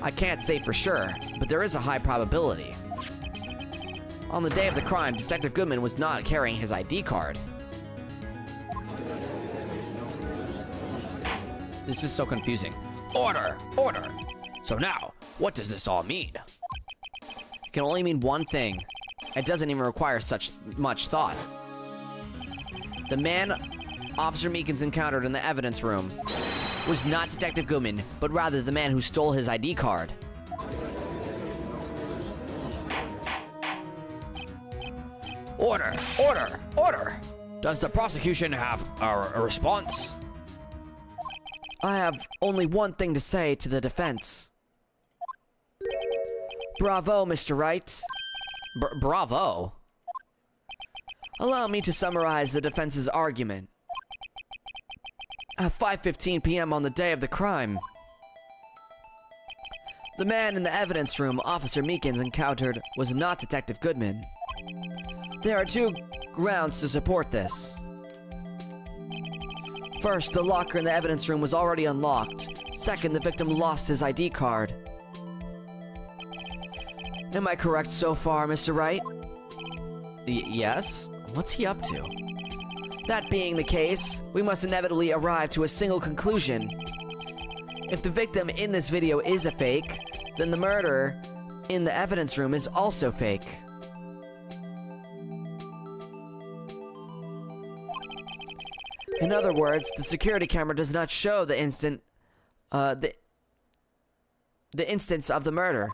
I can't say for sure, but there is a high probability. On the day of the crime, Detective Goodman was not carrying his ID card. This is so confusing. Order! Order! So now, what does this all mean? It can only mean one thing. It doesn't even require such much thought. The man Officer Meekins encountered in the evidence room was not Detective Goodman, but rather the man who stole his ID card. Order! Order! Order! Does the prosecution have a response? I have only one thing to say to the defense. Bravo, Mr. Wright. Bravo? Allow me to summarize the defense's argument. At 5:15 p.m. on the day of the crime, the man in the evidence room Officer Meekins encountered was not Detective Goodman. There are two grounds to support this. First, the locker in the evidence room was already unlocked. Second, the victim lost his ID card. Am I correct so far, Mr. Wright? Yes? What's he up to? That being the case, we must inevitably arrive to a single conclusion. If the victim in this video is a fake, then the murder in the evidence room is also fake. In other words, the security camera does not show the the instance of the murder.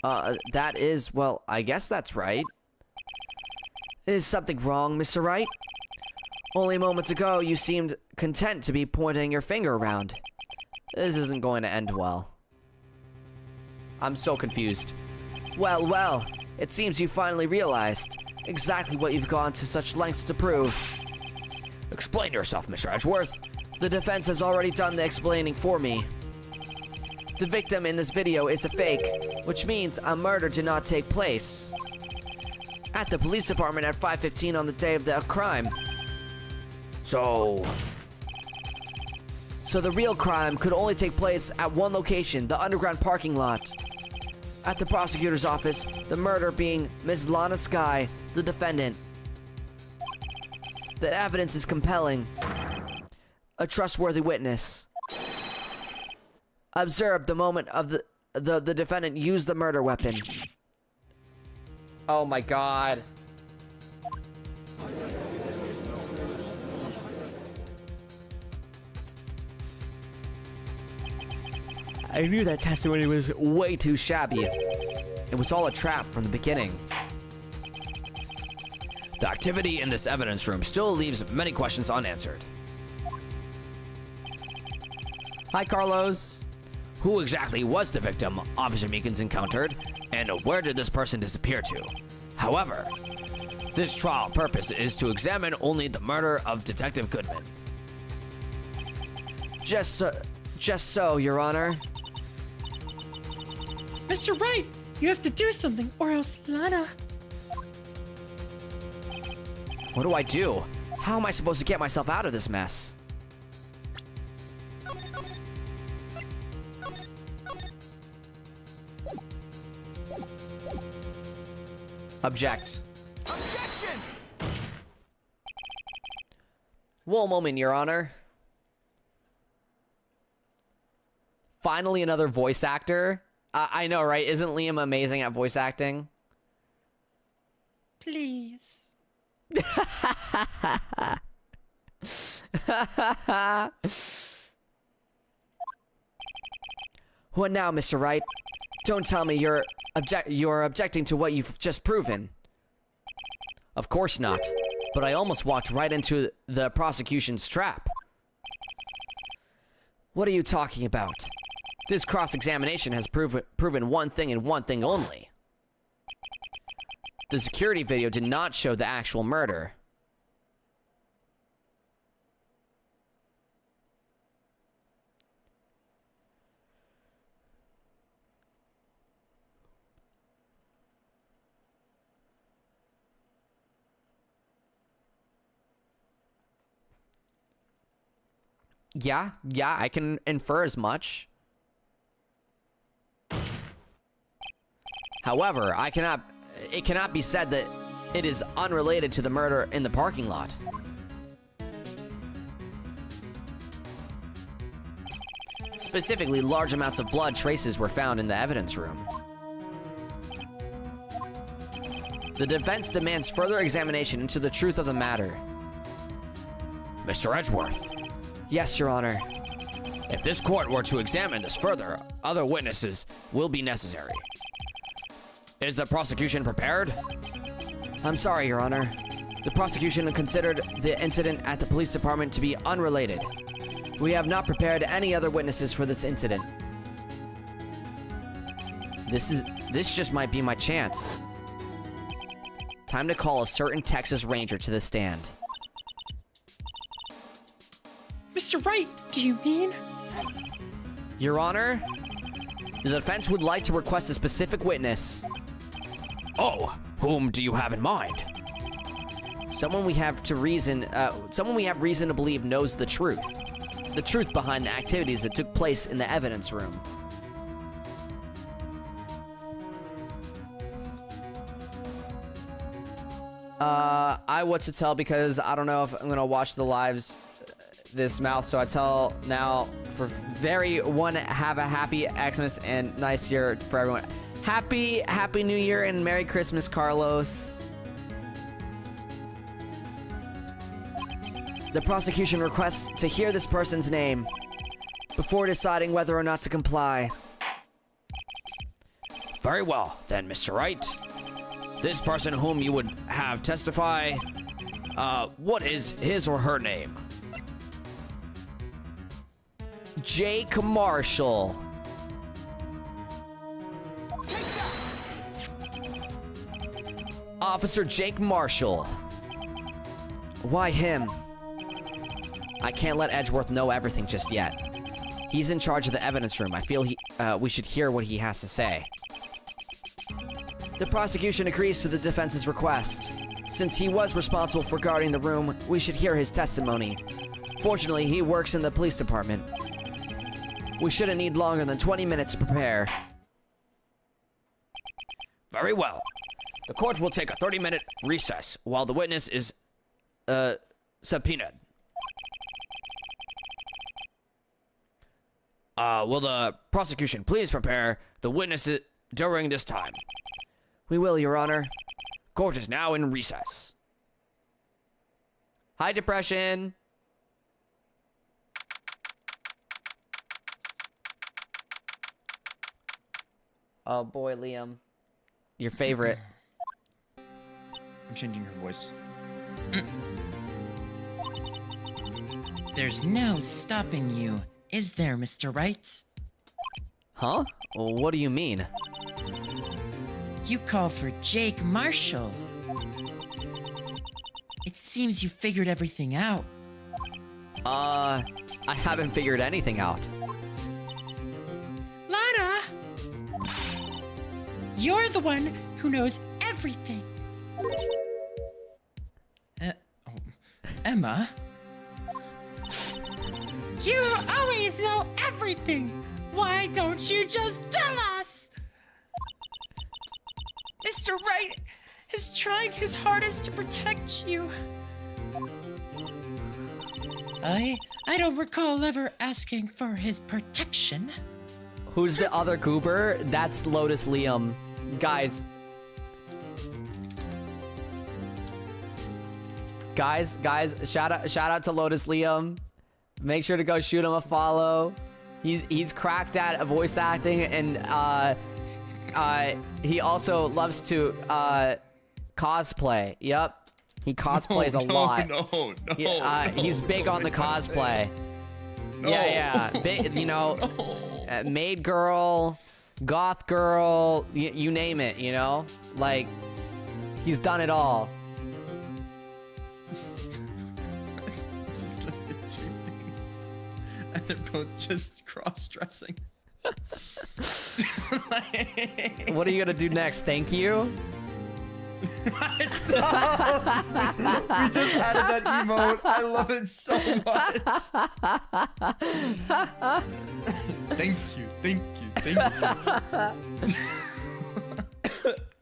That is, well, I guess that's right. Is something wrong, Mr. Wright? Only moments ago, you seemed content to be pointing your finger around. This isn't going to end well. I'm so confused. Well, well, it seems you finally realized exactly what you've gone to such lengths to prove. Explain yourself, Mr. Edgeworth. The defense has already done the explaining for me. The victim in this video is a fake, which means a murder did not take place at the police department at 5:15 on the day of the crime. So the real crime could only take place at one location, the underground parking lot. At the prosecutor's office, the murder being Ms. Lana Skye, the defendant. The evidence is compelling. A trustworthy witness observed the moment of the defendant used the murder weapon. Oh my god. I knew that testimony was way too shabby. It was all a trap from the beginning. the activity in this evidence room still leaves many questions unanswered. Hi, Carlos. Who exactly was the victim Officer Meekins encountered, and where did this person disappear to? However, this trial purpose is to examine only the murder of Detective Goodman. Just so, Your Honor. Mr. Wright, you have to do something, or else Lana. What do I do? How am I supposed to get myself out of this mess? Object. Objection! One moment, Your Honor. Finally, another voice actor. I know, right? Isn't Liam amazing at voice acting? Please. What now, Mr. Wright? Don't tell me you're objecting to what you've just proven. Of course not. But I almost walked right into the prosecution's trap. What are you talking about? This cross-examination has proven one thing and one thing only. The security video did not show the actual murder. Yeah, I can infer as much. However, it cannot be said that it is unrelated to the murder in the parking lot. Specifically, large amounts of blood traces were found in the evidence room. The defense demands further examination into the truth of the matter. Mr. Edgeworth, Yes, Your Honor. if this court were to examine this further, other witnesses will be necessary. Is the prosecution prepared? I'm sorry, Your Honor. The prosecution considered the incident at the police department to be unrelated. We have not prepared any other witnesses for this incident. This just might be my chance. Time to call a certain Texas Ranger to the stand. Mr. Wright, do you mean? Your Honor, the defense would like to request a specific witness. Oh, whom do you have in mind? Someone we have reason to believe knows the truth. The truth behind the activities that took place in the evidence room. I what to tell because I don't know if I'm gonna watch the lives this mouth, so I tell now for have a happy Xmas and nice year for everyone. Happy New Year and Merry Christmas, Carlos. The prosecution requests to hear this person's name before deciding whether or not to comply. Very well, then, Mr. Wright. This person whom you would have testify, what is his or her name? Jake Marshall. Take that! Officer Jake Marshall. Why him? I can't let Edgeworth know everything just yet. He's in charge of the evidence room. I feel we should hear what he has to say. The prosecution agrees to the defense's request. Since he was responsible for guarding the room, we should hear his testimony. Fortunately, he works in the police department. We shouldn't need longer than 20 minutes to prepare. Very well. The court will take a 30-minute recess while the witness is, subpoenaed. Will the prosecution please prepare the witnesses during this time? We will, Your Honor. Court is now in recess. Hi, Depression. Oh boy, Liam. Your favorite. I'm changing her voice. There's no stopping you, is there, Mr. Wright? Huh? What do you mean? You call for Jake Marshall. It seems you figured everything out. I haven't figured anything out. Lana! You're the one who knows everything. Emma? You always know everything! Why don't you just tell us? Mr. Wright is trying his hardest to protect you. I don't recall ever asking for his protection. Who's the other goober? That's Lotus Liam. Guys. Guys, shout out to Lotus Liam. Make sure to go shoot him a follow. He's cracked at voice acting, and he also loves to cosplay. Yep, he cosplays a lot. No. He's big on the cosplay. Yeah. You know, maid girl, goth girl, you name it. You know, like he's done it all. Just listed 2 things, and they're both just cross-dressing. What are you gonna do next? Thank you. Stop! We just added that emote. I love it so much. Thank you.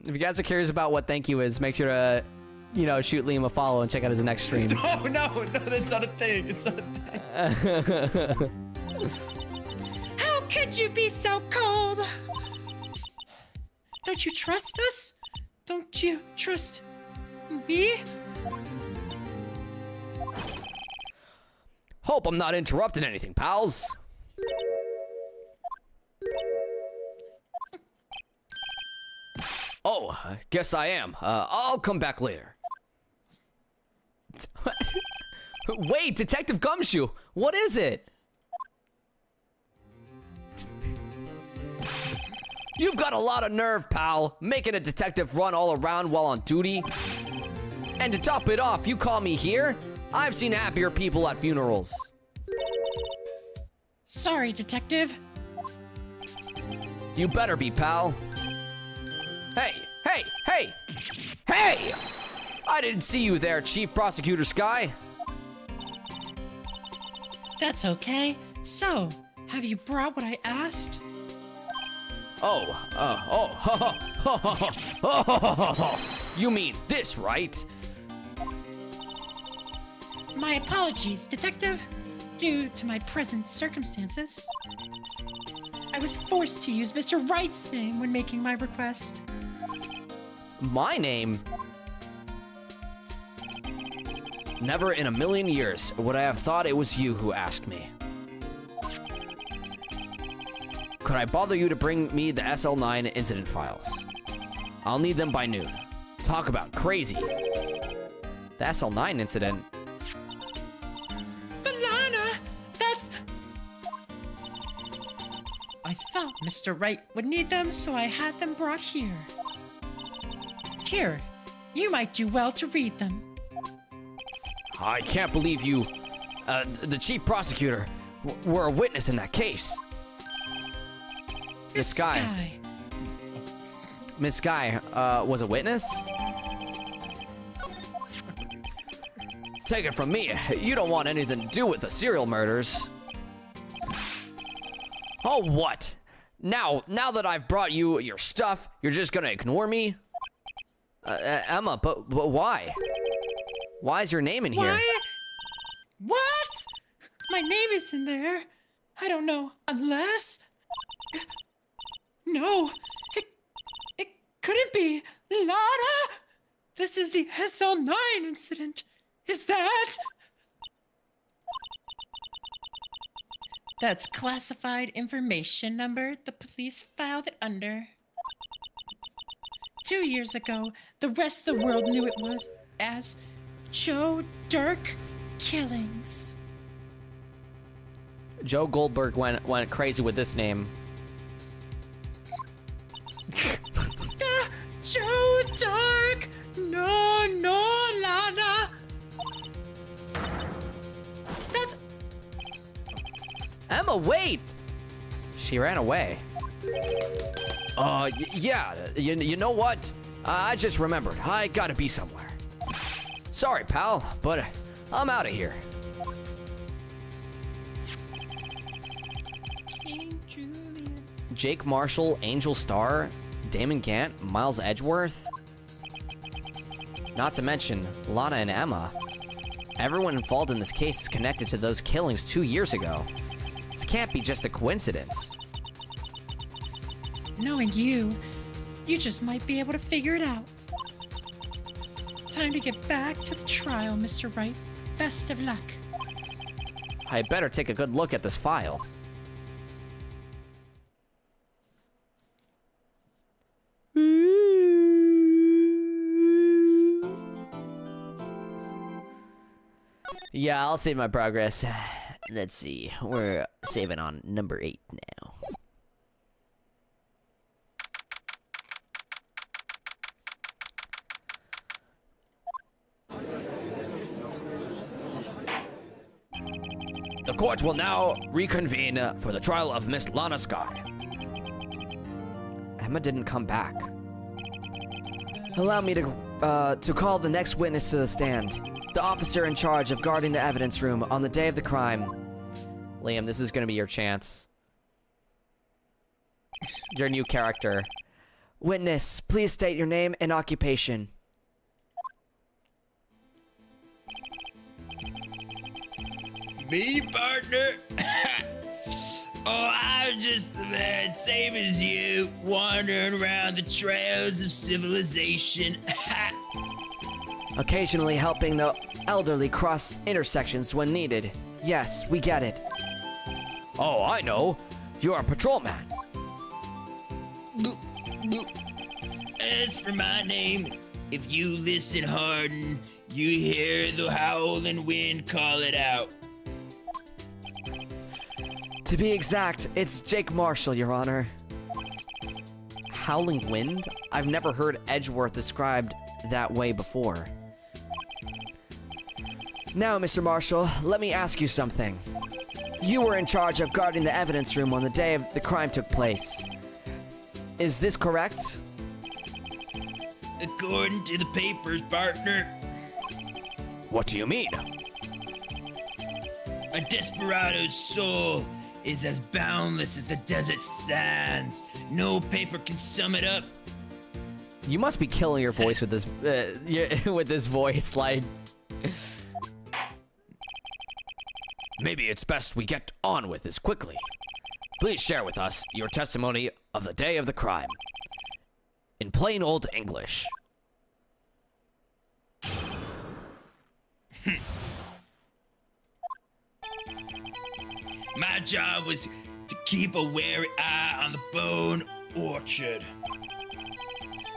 If you guys are curious about what thank you is, make sure to, you know, shoot Liam a follow and check out his next stream. No, that's not a thing. It's not a thing. How could you be so cold? Don't you trust us? Don't you trust me? Hope I'm not interrupting anything, pals. Oh, guess I am. I'll come back later. Wait, Detective Gumshoe, what is it? You've got a lot of nerve, pal, making a detective run all around while on duty. And to top it off, you call me here? I've seen happier people at funerals. Sorry, Detective. You better be, pal. Hey! I didn't see you there, Chief Prosecutor Sky. That's okay. So, have you brought what I asked? You mean this, right? My apologies, Detective. Due to my present circumstances, I was forced to use Mr. Wright's name when making my request. My name? Never in a million years would I have thought it was you who asked me. Could I bother you to bring me the SL9 incident files? I'll need them by noon. Talk about crazy. The SL9 incident? But Lana, that's... I thought Mr. Wright would need them, so I had them brought here. Here, you might do well to read them. I can't believe you, the chief prosecutor, were a witness in that case. Miss Sky. Miss Sky, was a witness? Take it from me, you don't want anything to do with the serial murders. Oh, what? Now that I've brought you your stuff, you're just gonna ignore me? Emma, but why? Why is your name in here? Why? What? My name is in there. I don't know, unless... No, it couldn't be. Lana! This is the SL9 incident. Is that? That's classified information number. The police filed it under. 2 years ago, the rest of the world knew it was as Joe Dirk Killings. Joe Goldberg went crazy with this name. Joe Dirk! No, Lana! That's... Emma, wait! She ran away. Yeah, you know what? I just remembered, I gotta be somewhere. Sorry, pal, but I'm out of here. King Julian. Jake Marshall, Angel Starr, Damon Gant, Miles Edgeworth. Not to mention Lana and Emma. Everyone involved in this case is connected to those killings 2 years ago. This can't be just a coincidence. Knowing you just might be able to figure it out. time to get back to the trial, Mr. Wright. Best of luck. I better take a good look at this file. Yeah, I'll save my progress. Let's see. We're saving on number 8 now. The court will now reconvene for the trial of Miss Lana Sky. Emma didn't come back. Allow me to call the next witness to the stand. The officer in charge of guarding the evidence room on the day of the crime. Liam, this is gonna be your chance. Your new character. Witness, please state your name and occupation. Me, partner? Oh, I'm just the man, same as you, wandering around the trails of civilization. Occasionally helping the elderly cross intersections when needed. Yes, we get it. Oh, I know. You're a patrolman. As for my name, if you listen hard and you hear the howling wind call it out. To be exact, it's Jake Marshall, Your Honor. Howling wind? I've never heard Edgeworth described that way before. Now, Mr. Marshall, let me ask you something. You were in charge of guarding the evidence room on the day the crime took place. Is this correct? According to the papers, partner, What do you mean? a desperado's soul is as boundless as the desert sands. No paper can sum it up. You must be killing your voice with this, with this voice, like. Maybe it's best we get on with this quickly. Please share with us your testimony of the day of the crime. In plain old English. My job was to keep a wary eye on the Bone Orchard.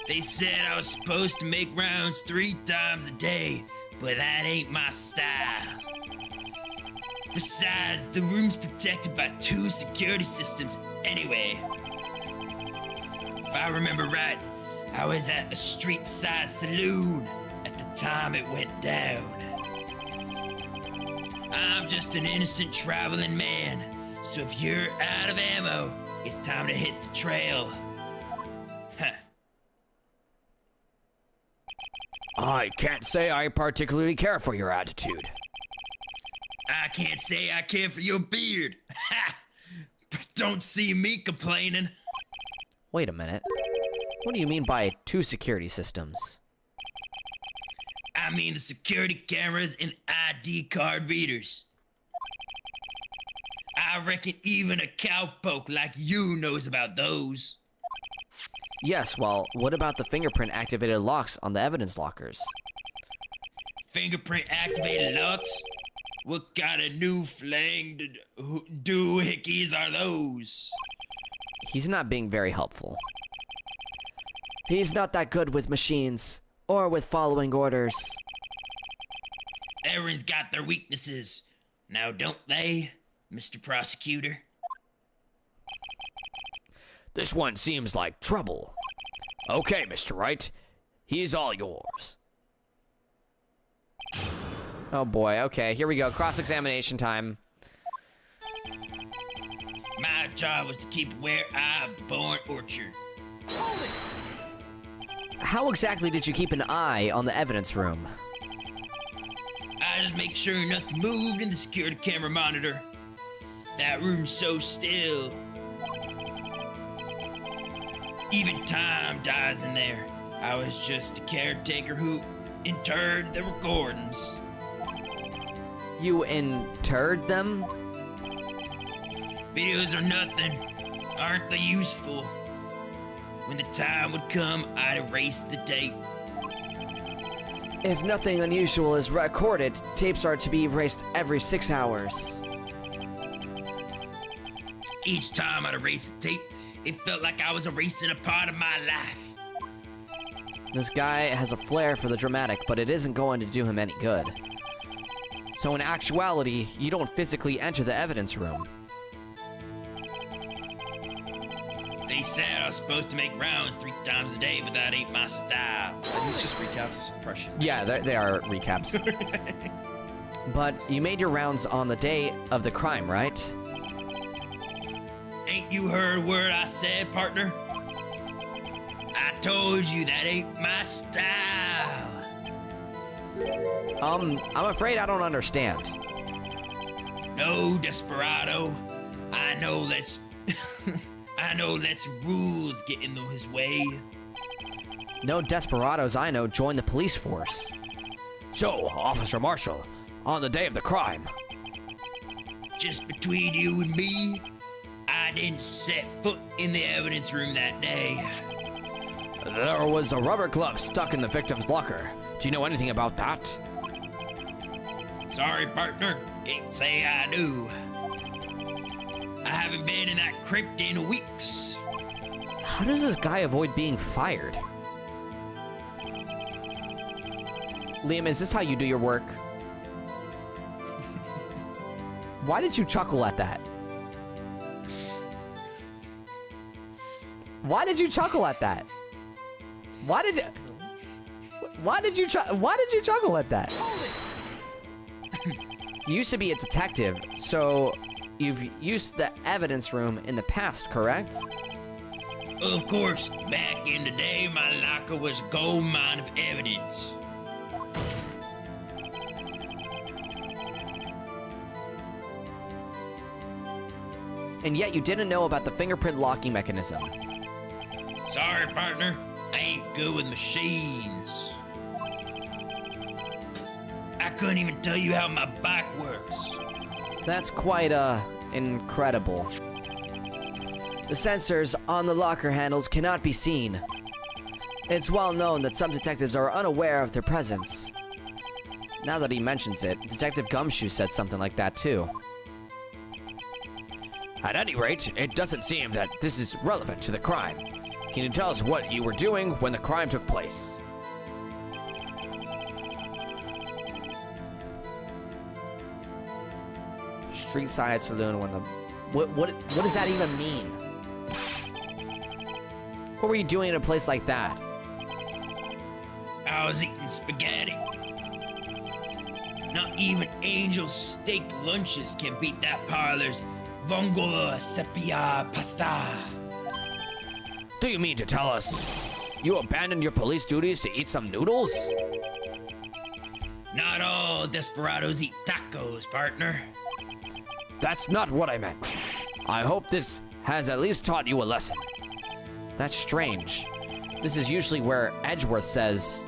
They said I was supposed to make rounds 3 times a day, but that ain't my style. Besides, the room's protected by 2 security systems anyway. If I remember right, I was at the street side saloon at the time it went down. I'm just an innocent traveling man, so if you're out of ammo, it's time to hit the trail. Huh. I can't say I particularly care for your attitude. I can't say I care for your beard. Ha! But don't see me complaining. Wait a minute. What do you mean by 2 security systems? I mean the security cameras and ID card readers. I reckon even a cowpoke like you knows about those. Yes, well, what about the fingerprint activated locks on the evidence lockers? Fingerprint activated locks? What kind of new flanged doohickeys are those? He's not being very helpful. He's not that good with machines, or with following orders. Everyone's got their weaknesses. Now don't they, Mr. Prosecutor? This one seems like trouble. Okay, Mr. Wright. He's all yours. Oh boy, okay, here we go. Cross-examination time. My job was to keep a wary eye of the Bone Orchard. Hold it! How exactly did you keep an eye on the evidence room? I just make sure nothing moved in the security camera monitor. That room's so still. Even time dies in there. I was just a caretaker who interred the recordings. You interred them? Videos are nothing. Aren't they useful? When the time would come, I'd erase the tape. If nothing unusual is recorded, tapes are to be erased every 6 hours. Each time I'd erase a tape, it felt like I was erasing a part of my life. This guy has a flair for the dramatic, but it isn't going to do him any good. So in actuality, you don't physically enter the evidence room. They said I was supposed to make rounds 3 times a day, but that ain't my style. These just recaps impression. Yeah, they are recaps. But you made your rounds on the day of the crime, right? Ain't you heard a word I said, partner? I told you that ain't my style. I'm afraid I don't understand. No, Desperado. I know that's rules get in his way. No desperados I know join the police force. So, Officer Marshall, on the day of the crime, Just between you and me, I didn't set foot in the evidence room that day. there was a rubber glove stuck in the victim's locker. Do you know anything about that? Sorry, partner. Can't say I do. I haven't been in that crypt in weeks. How does this guy avoid being fired? Liam, is this how you do your work? Why did you chuckle at that? Why did you chuckle at that? Why did you chuckle at that? You used to be a detective, so you've used the evidence room in the past, correct? Of course, back in the day, my locker was a gold mine of evidence. And yet you didn't know about the fingerprint locking mechanism. Sorry, partner. I ain't good with machines. I couldn't even tell you how my bike works. That's quite, incredible. The sensors on the locker handles cannot be seen. It's well known that some detectives are unaware of their presence. Now that he mentions it, Detective Gumshoe said something like that too. At any rate, it doesn't seem that this is relevant to the crime. Can you tell us what you were doing when the crime took place? Street side saloon when the... What does that even mean? What were you doing in a place like that? I was eating spaghetti. Not even Angel steak lunches can beat that parlor's Vongola sepia pasta. Do you mean to tell us you abandoned your police duties to eat some noodles? Not all desperados eat tacos, partner. That's not what I meant. I hope this has at least taught you a lesson. That's strange. This is usually where Edgeworth says...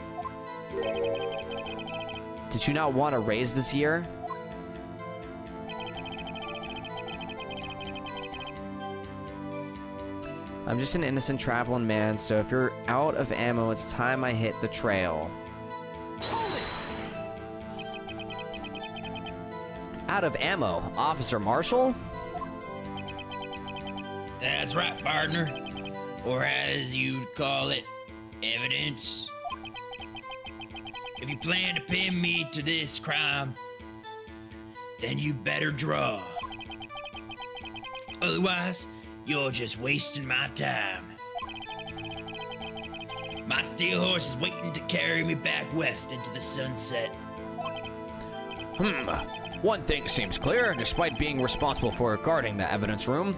Did you not want a raise this year? I'm just an innocent traveling man, so if you're out of ammo, it's time I hit the trail. Out of ammo, Officer Marshall? That's right, partner. Or as you'd call it, evidence. If you plan to pin me to this crime, then you better draw. Otherwise, you're just wasting my time. My steel horse is waiting to carry me back west into the sunset. One thing seems clear, despite being responsible for guarding the evidence room.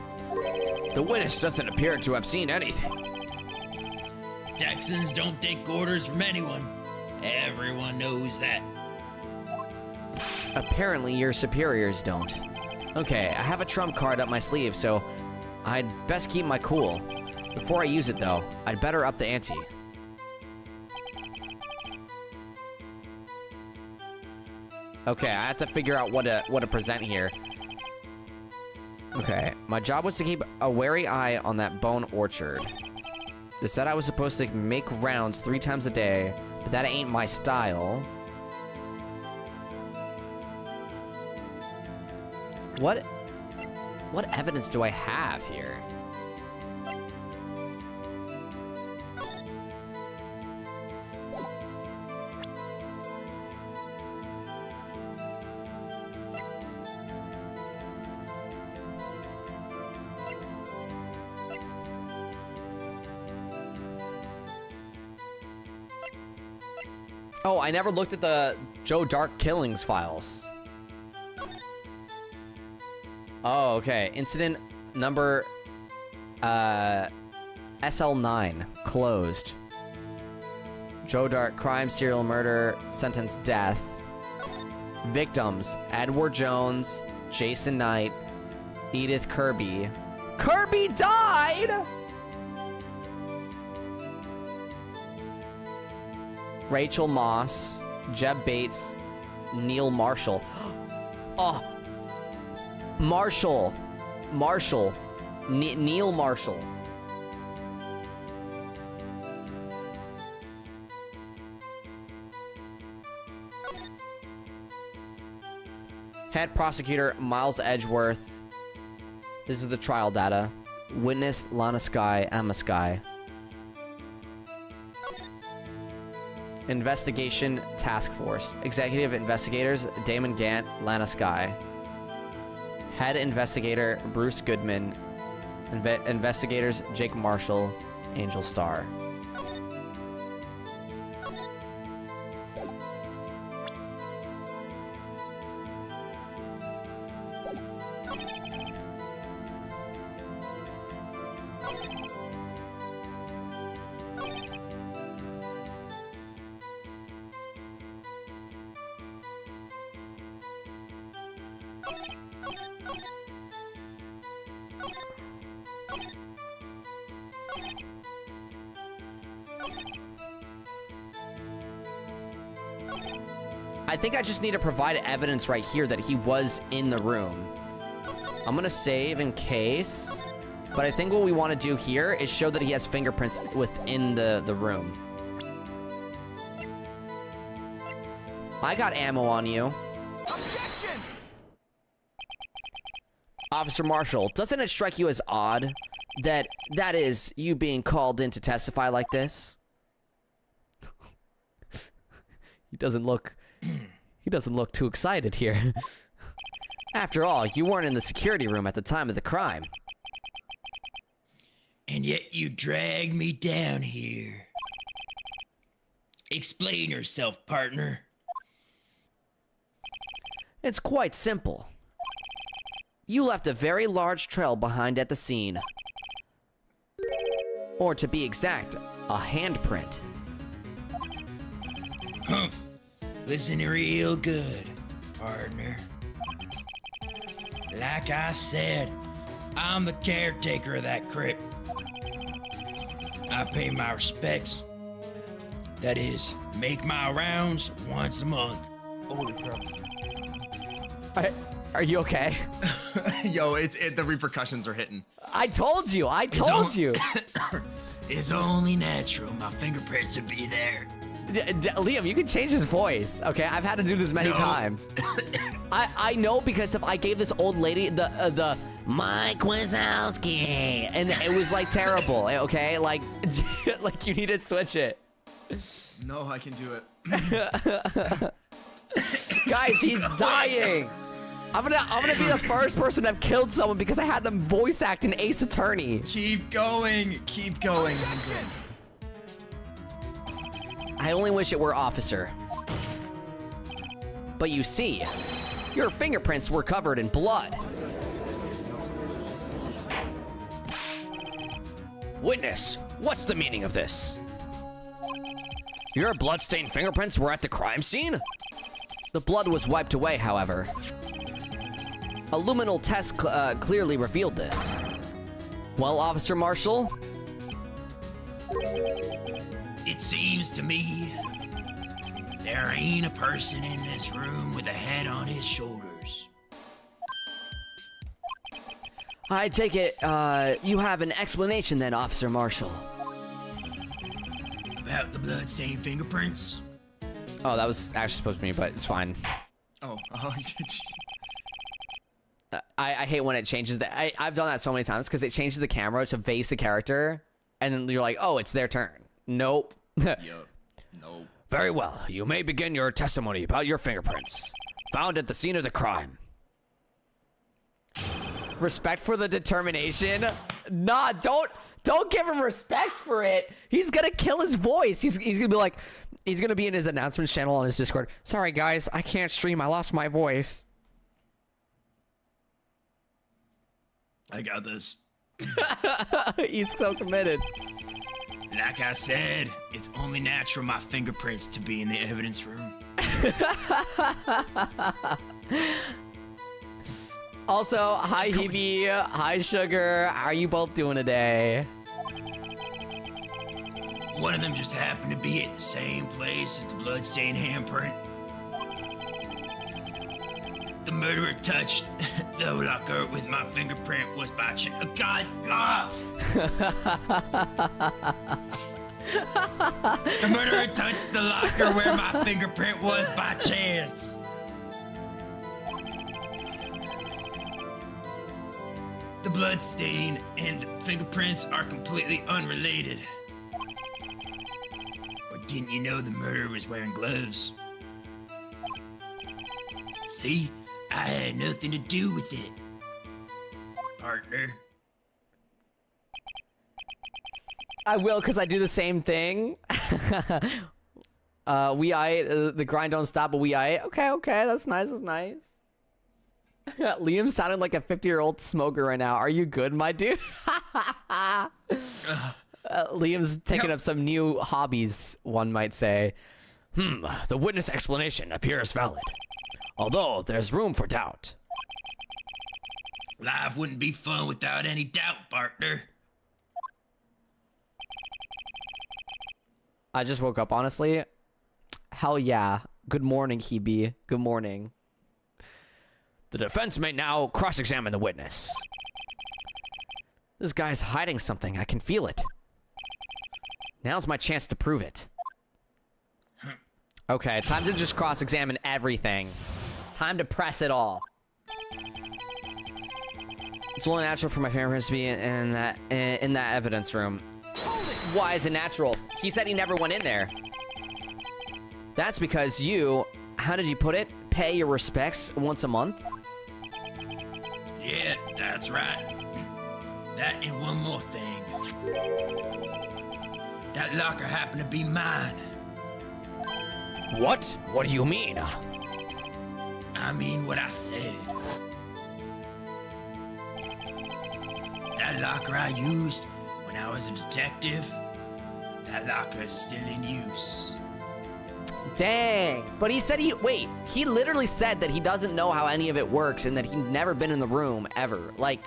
The witness doesn't appear to have seen anything. Texans don't take orders from anyone. Everyone knows that. Apparently your superiors don't. Okay, I have a trump card up my sleeve, so I'd best keep my cool. Before I use it though, I'd better up the ante. Okay, I have to figure out what to present here. Okay, my job was to keep a wary eye on that bone orchard. They said I was supposed to make rounds 3 times a day, That ain't my style. What evidence do I have here? Oh, I never looked at the Joe Dark killings files. Oh, okay. Incident number SL9 closed. Joe Dark crime, serial murder, sentence death. Victims: Edward Jones, Jason Knight, Edith Kirby. Kirby died! Rachel Moss, Jeb Bates, Neil Marshall. Oh, Marshall, Neil Marshall. Head prosecutor Miles Edgeworth. This is the trial data. Witness Lana Skye, Emma Skye. Investigation Task Force. Executive investigators Damon Gant, Lana Skye. Head investigator Bruce Goodman. Investigators Jake Marshall, Angel Starr. I think I just need to provide evidence right here that he was in the room. I'm gonna save in case, but I think what we want to do here is show that he has fingerprints within the room. I got ammo on you. Objection! Officer Marshall, doesn't it strike you as odd that is you being called in to testify like this? He doesn't look too excited here. After all, you weren't in the security room at the time of the crime. And yet you dragged me down here. Explain yourself, partner. It's quite simple. You left a very large trail behind at the scene. Or to be exact, a handprint. Humph. Listen real good, partner. Like I said, I'm the caretaker of that crypt. I pay my respects. That is, make my rounds once a month. Holy crap. Are you okay? Yo, the repercussions are hitting. I told you. It's only natural my fingerprints would be there. Liam, you can change his voice, okay? I've had to do this many times. I know because if I gave this old lady the Mike Wazowski, and it was like terrible, okay? Like you need to switch it. No, I can do it. Guys, he's dying. I'm gonna be the first person to have killed someone because I had them voice act in Ace Attorney. Keep going. Keep going. I only wish it were Officer. But you see, your fingerprints were covered in blood. Witness, what's the meaning of this? Your bloodstained fingerprints were at the crime scene? The blood was wiped away, however. A luminal test clearly revealed this. Well, Officer Marshall? It seems to me there ain't a person in this room with a head on his shoulders. I take it, you have an explanation then, Officer Marshall. about the bloodstained fingerprints? Oh, that was actually supposed to be me, but it's fine. Oh, jeez. I hate when it changes that. I've done that so many times because it changes the camera to face the character, and then you're like, oh, it's their turn. Nope. Yup. No. Very well. You may begin your testimony about your fingerprints found at the scene of the crime. Respect for the determination. Nah, don't give him respect for it. He's gonna kill his voice. He's gonna be like, he's gonna be in his announcements channel on his Discord. Sorry guys, I can't stream. I lost my voice. I got this. He's so committed. Like I said, it's only natural my fingerprints to be in the evidence room. Also, hi Hebe, hi Sugar. How are you both doing today? One of them just happened to be at the same place as the bloodstained handprint. The murderer touched the locker with my fingerprint was by chance. God. The murderer touched the locker where my fingerprint was by chance. The blood stain and the fingerprints are completely unrelated. Or didn't you know the murderer was wearing gloves? See? I had nothing to do with it, partner. I will, because I do the same thing. The grind don't stop, but okay, that's nice, Liam sounded like a 50-year-old smoker right now. Are you good, my dude? Liam's taking up some new hobbies, one might say. The witness explanation appears valid, although there's room for doubt. Life wouldn't be fun without any doubt, partner. I just woke up, honestly. Hell yeah. Good morning, Hebe. Good morning. The defense may now cross-examine the witness. This guy's hiding something. I can feel it. Now's my chance to prove it. Okay, time to just cross-examine everything. Time to press it all. It's only natural for my fingerprints to be in that evidence room. Why is it natural? He said he never went in there. That's because you, how did you put it? Pay your respects once a month? Yeah, that's right. That and one more thing. That locker happened to be mine. What? What do you mean? I mean what I said. That locker I used when I was a detective, that locker is still in use. Dang. But he said he literally said that he doesn't know how any of it works and that he's never been in the room ever. Like,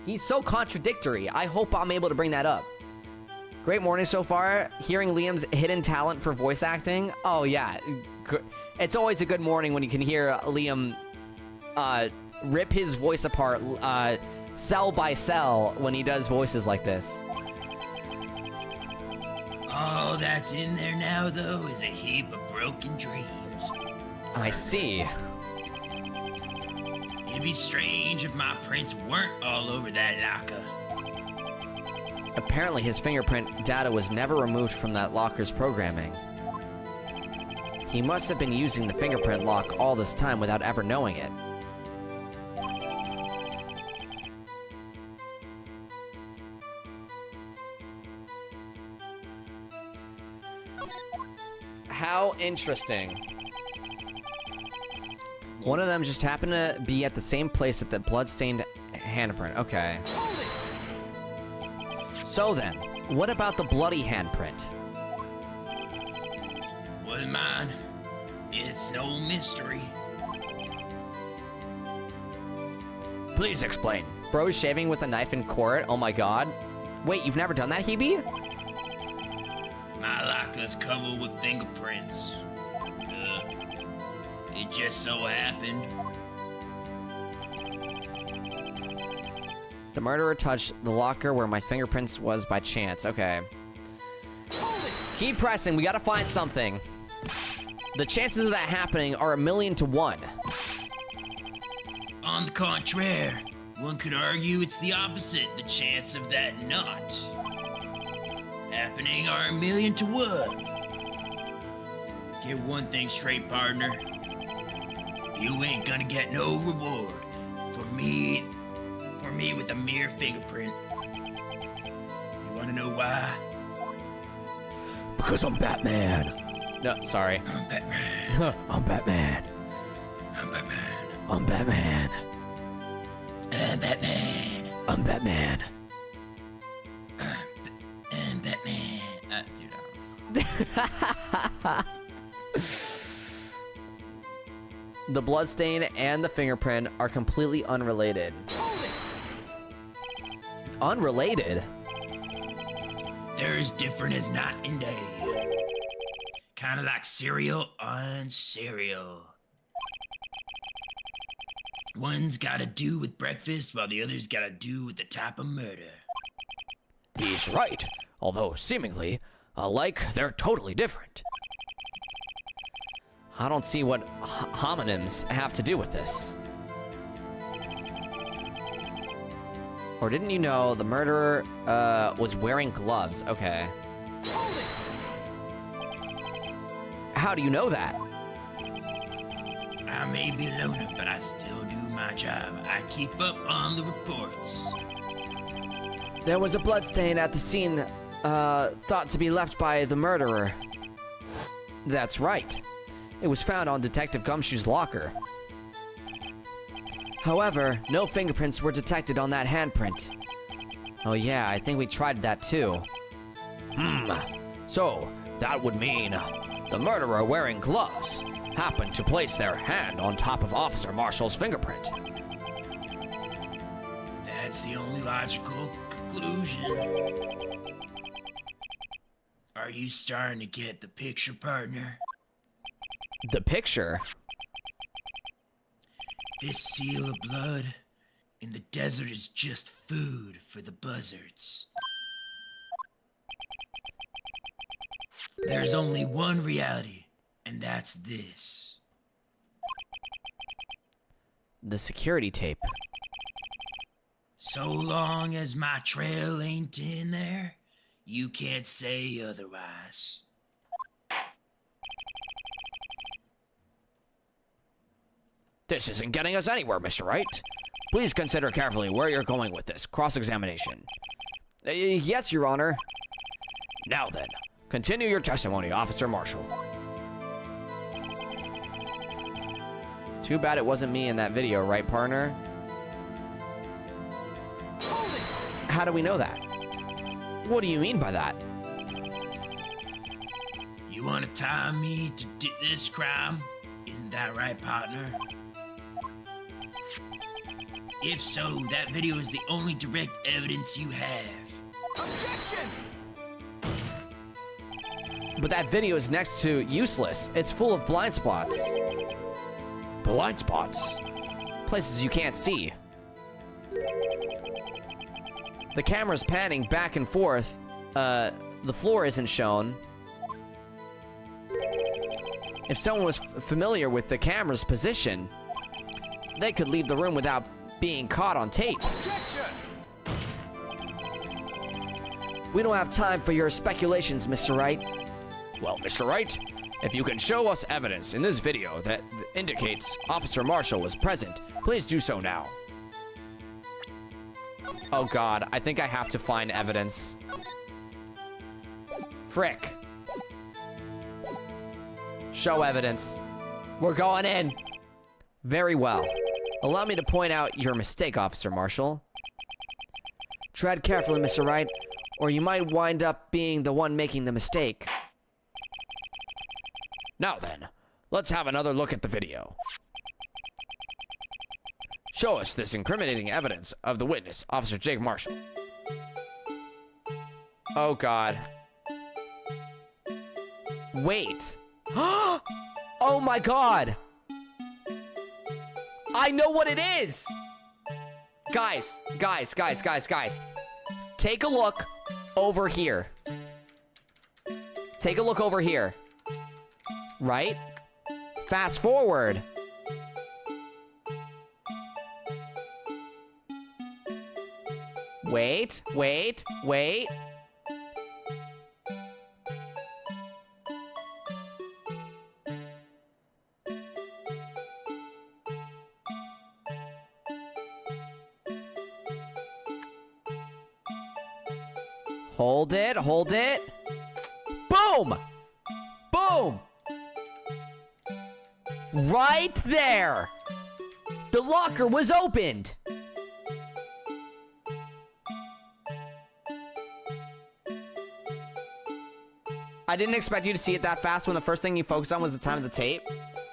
he's so contradictory. I hope I'm able to bring that up. Great morning so far. Hearing Liam's hidden talent for voice acting. Oh, yeah. It's always a good morning when you can hear Liam rip his voice apart cell by cell when he does voices like this. All that's in there now, though, is a heap of broken dreams. I see. It'd be strange if my prints weren't all over that locker. Apparently his fingerprint data was never removed from that locker's programming. He must have been using the fingerprint lock all this time without ever knowing it. How interesting. One of them just happened to be at the same place at the bloodstained handprint. Okay. So then, what about the bloody handprint? Wasn't mine. It's no mystery. Please explain. Bro shaving with a knife in court? Oh my god. Wait, you've never done that, Hebe? My locker's covered with fingerprints. It just so happened. The murderer touched the locker where my fingerprints was by chance. Okay. Keep pressing. We gotta find something. The chances of that happening are 1,000,000 to 1. On the contrary, one could argue it's the opposite. The chance of that not happening are 1,000,000 to 1. Get one thing straight, partner. You ain't gonna get no reward for me with a mere fingerprint. You wanna know why? Because I'm Batman. No, sorry. I'm Batman. I'm Batman. I'm Batman. I'm Batman. I'm Batman. I'm Batman. I'm Batman. Dude, The bloodstain and the fingerprint are completely unrelated. Unrelated? They're as different as night and day. Kind of like cereal on cereal. One's gotta do with breakfast while the other's gotta do with the type of murder. He's right. Although seemingly alike, they're totally different. I don't see what homonyms have to do with this. Or didn't you know the murderer was wearing gloves? Okay. How do you know that? I may be a loner, but I still do my job. I keep up on the reports. There was a bloodstain at the scene thought to be left by the murderer. That's right. It was found on Detective Gumshoe's locker. However, no fingerprints were detected on that handprint. Oh yeah, I think we tried that too. So that would mean the murderer wearing gloves happened to place their hand on top of Officer Marshall's fingerprint. That's the only logical conclusion. Are you starting to get the picture, partner? The picture? This seal of blood in the desert is just food for the buzzards. There's only one reality, and that's this. The security tape. So long as my trail ain't in there, you can't say otherwise. This isn't getting us anywhere, Mr. Wright. Please consider carefully where you're going with this cross-examination. Yes, Your Honor. Now then, continue your testimony, Officer Marshall. Too bad it wasn't me in that video, right, partner? How do we know that? What do you mean by that? You want to tie me to this crime? Isn't that right, partner? If so, that video is the only direct evidence you have. Objection! But that video is next to useless. It's full of blind spots. Blind spots. Places you can't see. The camera's panning back and forth. The floor isn't shown. If someone was familiar with the camera's position, they could leave the room without being caught on tape. Objection! We don't have time for your speculations, Mr. Wright. Well, Mr. Wright, if you can show us evidence in this video that indicates Officer Marshall was present, please do so now. Oh god, I think I have to find evidence. Frick. Show evidence. We're going in. Very well. Allow me to point out your mistake, Officer Marshall. Tread carefully, Mr. Wright, or you might wind up being the one making the mistake. Now then, let's have another look at the video. Show us this incriminating evidence of the witness, Officer Jake Marshall. Oh god. Wait. Oh my god. I know what it is. Guys. Take a look over here. take a look over here. Right? Fast forward. Wait. Hold it. Boom! Boom! Right there! The locker was opened! I didn't expect you to see it that fast when the first thing you focused on was the time of the tape.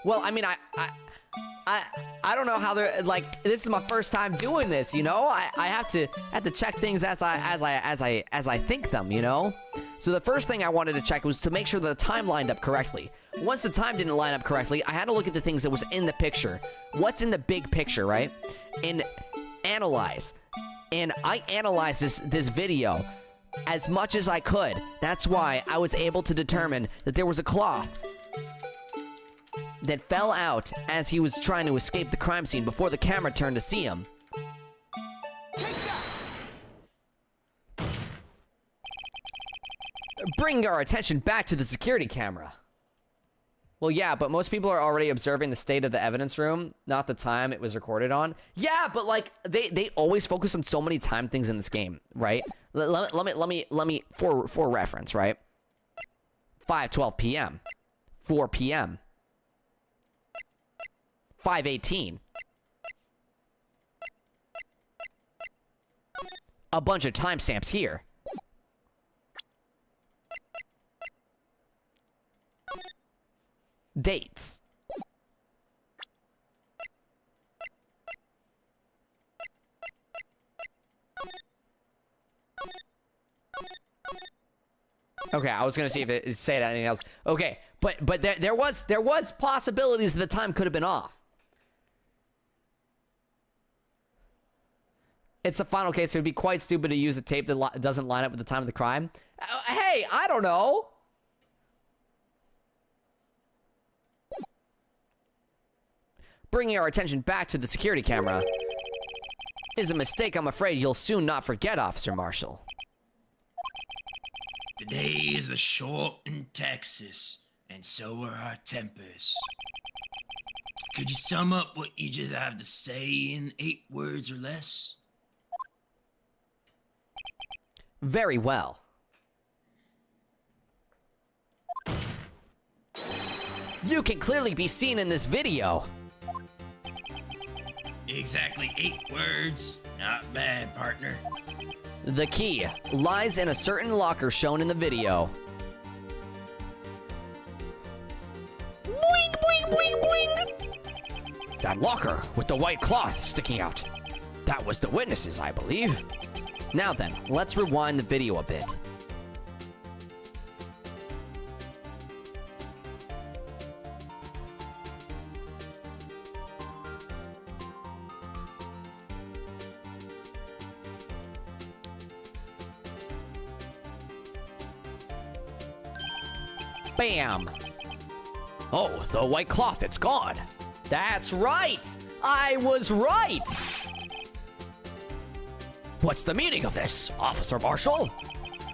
Well, I mean, I don't know how they're like. This is my first time doing this, you know. I have to check things as I think them, you know. So the first thing I wanted to check was to make sure that the time lined up correctly. Once the time didn't line up correctly, I had to look at the things that was in the picture. What's in the big picture, right? And analyze. And I analyzed this video as much as I could. That's why I was able to determine that there was a cloth that fell out as he was trying to escape the crime scene before the camera turned to see him. Bringing our attention back to the security camera. Well, yeah, but most people are already observing the state of the evidence room, not the time it was recorded on. Yeah, but like they always focus on so many time things in this game, right? Let me for reference, right? 5:12 p.m., 4 p.m., 5:18. A bunch of timestamps here. Dates. Okay, I was gonna see if it said anything else. Okay, but there was possibilities that the time could have been off. It's the final case. It would be quite stupid to use a tape that doesn't line up with the time of the crime. Hey, I don't know. Bringing our attention back to the security camera is a mistake I'm afraid you'll soon not forget, Officer Marshall. The days are short in Texas, and so are our tempers. Could you sum up what you just have to say in 8 words or less? Very well. You can clearly be seen in this video. Exactly 8 words. Not bad, partner. The key lies in a certain locker shown in the video. Boing, boing, boing, boing. That locker with the white cloth sticking out. That was the witnesses, I believe. Now then, let's rewind the video a bit. Bam! Oh, the white cloth, it's gone. That's right! I was right! What's the meaning of this, Officer Marshall?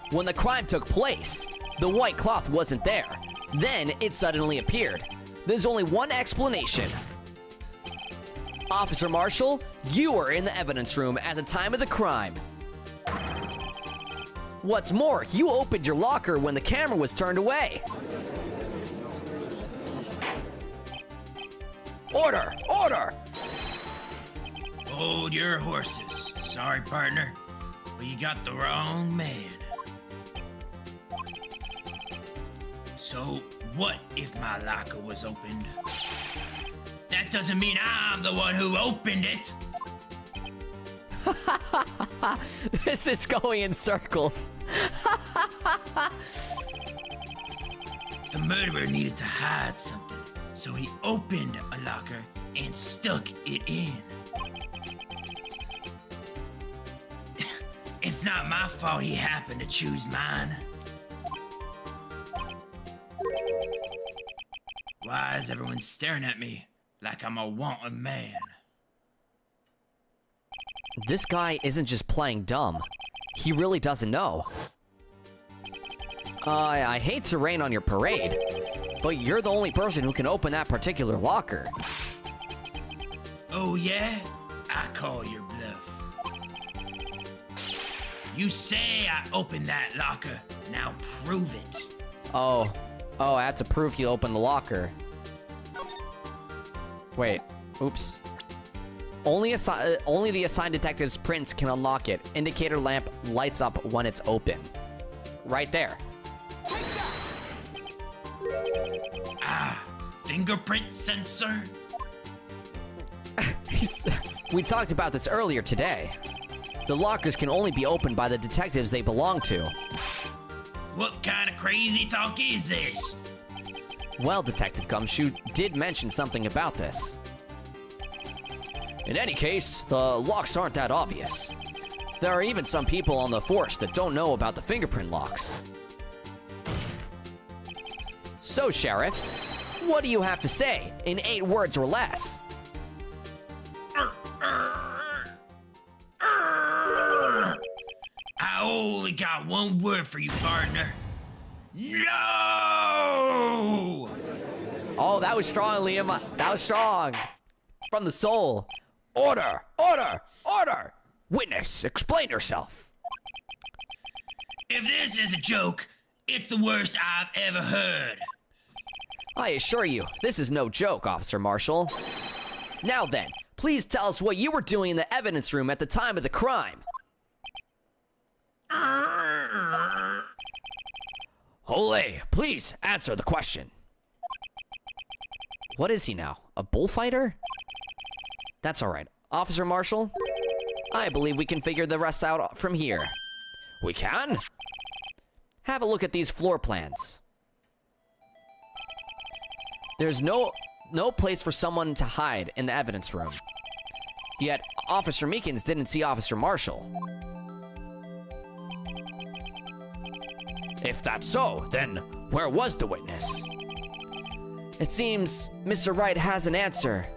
When the crime took place, the white cloth wasn't there. Then it suddenly appeared. There's only one explanation. Officer Marshall, you were in the evidence room at the time of the crime. What's more, you opened your locker when the camera was turned away. Order! Order! Hold your horses. Sorry, partner, but you got the wrong man. So, what if my locker was opened? That doesn't mean I'm the one who opened it. This is going in circles. The murderer needed to hide something, so he opened a locker and stuck it in. It's not my fault he happened to choose mine. Why is everyone staring at me like I'm a wanted man? This guy isn't just playing dumb. He really doesn't know. I hate to rain on your parade, but you're the only person who can open that particular locker. Oh yeah? I call your bluff. You say I opened that locker. Now prove it. Oh, that's a proof you opened the locker. Wait, oops. Only the assigned detective's prints can unlock it. Indicator lamp lights up when it's open. Right there. Fingerprint sensor? We talked about this earlier today. The lockers can only be opened by the detectives they belong to. What kind of crazy talk is this? Well, Detective Gumshoe did mention something about this. In any case, the locks aren't that obvious. There are even some people on the force that don't know about the fingerprint locks. So, Sheriff, what do you have to say in 8 words or less? I only got one word for you, partner. No! Oh, that was strong, Liam. That was strong. From the soul. Order! Order! Order! Witness, explain yourself. If this is a joke, it's the worst I've ever heard. I assure you, this is no joke, Officer Marshall. Now then, please tell us what you were doing in the evidence room at the time of the crime. Ole, please answer the question. What is he now? A bullfighter? That's all right. Officer Marshall, I believe we can figure the rest out from here. We can? Have a look at these floor plans. There's no place for someone to hide in the evidence room. Yet, Officer Meekins didn't see Officer Marshall. If that's so, then where was the witness? It seems Mr. Wright has an answer.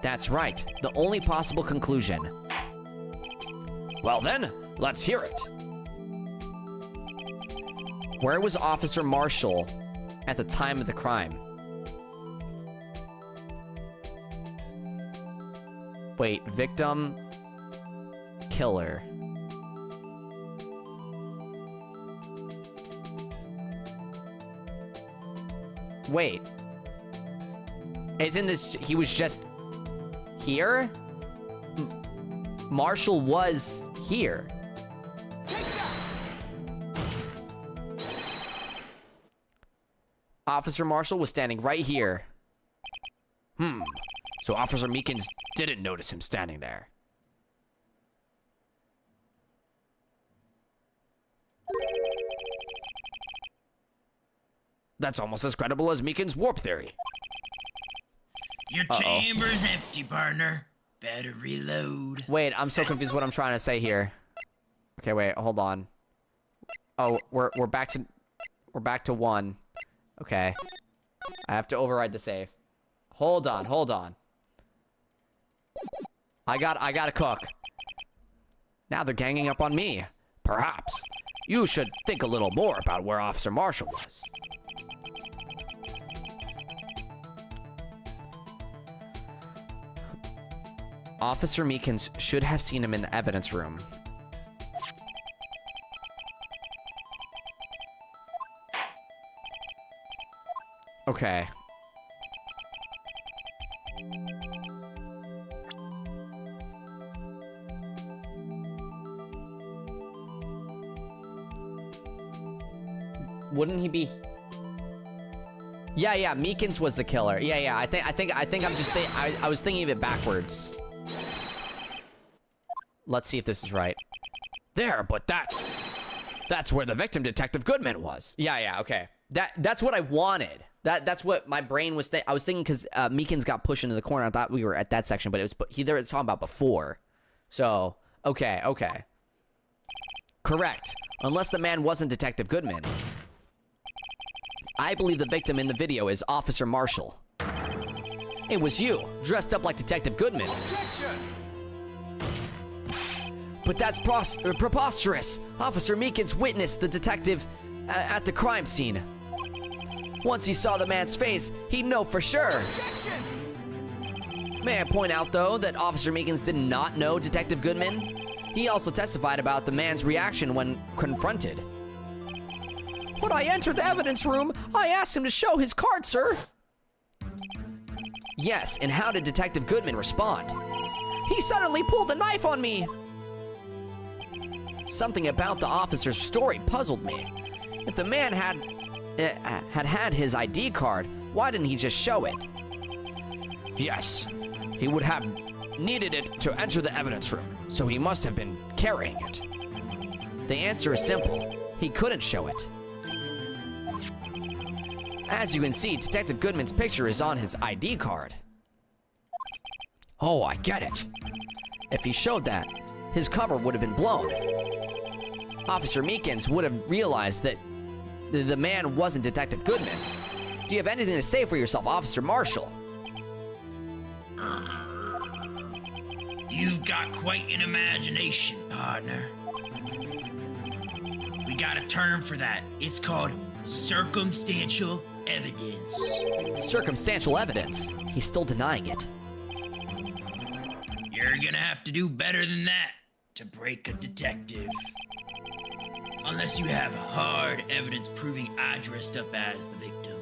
That's right, the only possible conclusion. Well then, let's hear it. Where was Officer Marshall at the time of the crime? Wait, victim, killer. Wait. Isn't this, he was just here? Marshall was here. Officer Marshall was standing right here. So Officer Meekins didn't notice him standing there. That's almost as credible as Meekins' warp theory. Your chamber's empty, partner. Better reload. Wait, I'm so confused what I'm trying to say here. Okay, wait, hold on. Oh, we're back to 1. Okay. I have to override the save. Hold on. I gotta cook. Now they're ganging up on me. Perhaps you should think a little more about where Officer Marshall was. Officer Meekins should have seen him in the evidence room. Okay. Wouldn't he be? Yeah, Meekins was the killer. Yeah, I think I'm just I was thinking of it backwards. Let's see if this is right. There, but that's where the victim, Detective Goodman, was. Yeah, okay. That's what I wanted. That's what my brain was I was thinking because Meekins got pushed into the corner. I thought we were at that section, but they were talking about before. So, okay. Correct. Unless the man wasn't Detective Goodman. I believe the victim in the video is Officer Marshall. It was you, dressed up like Detective Goodman. But that's preposterous. Officer Meekins witnessed the detective at the crime scene. Once he saw the man's face, he'd know for sure. May I point out, though, that Officer Meekins did not know Detective Goodman? He also testified about the man's reaction when confronted. When I entered the evidence room, I asked him to show his card, sir. Yes, and how did Detective Goodman respond? He suddenly pulled a knife on me. Something about the officer's story puzzled me. If the man had his ID card, why didn't he just show it? Yes, he would have needed it to enter the evidence room, so he must have been carrying it. The answer is simple. He couldn't show it. As you can see, Detective Goodman's picture is on his ID card. Oh, I get it. If he showed that, his cover would have been blown. Officer Meekins would have realized that the man wasn't Detective Goodman. Do you have anything to say for yourself, Officer Marshall? You've got quite an imagination, partner. We got a term for that. It's called circumstantial evidence. Circumstantial evidence. He's still denying it. You're gonna have to do better than that to break a detective. Unless you have hard evidence proving I dressed up as the victim.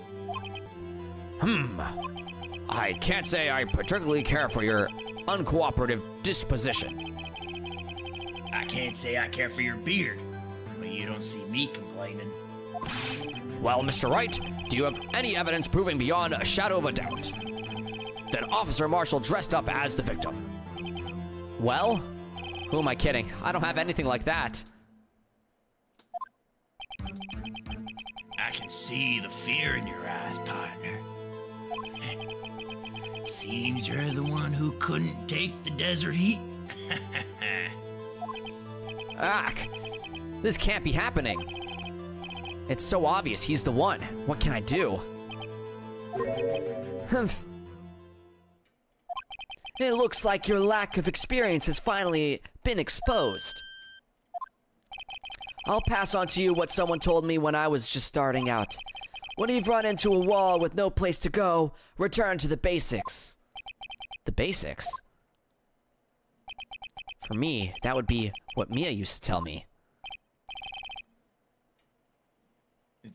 I can't say I particularly care for your uncooperative disposition. I can't say I care for your beard, but you don't see me complaining. Well, Mr. Wright, do you have any evidence proving beyond a shadow of a doubt that Officer Marshall dressed up as the victim? Well, who am I kidding? I don't have anything like that. I can see the fear in your eyes, partner. Seems you're the one who couldn't take the desert heat. This can't be happening. It's so obvious he's the one. What can I do? It looks like your lack of experience has finally been exposed. I'll pass on to you what someone told me when I was just starting out. When you've run into a wall with no place to go, return to the basics. The basics? For me, that would be what Mia used to tell me.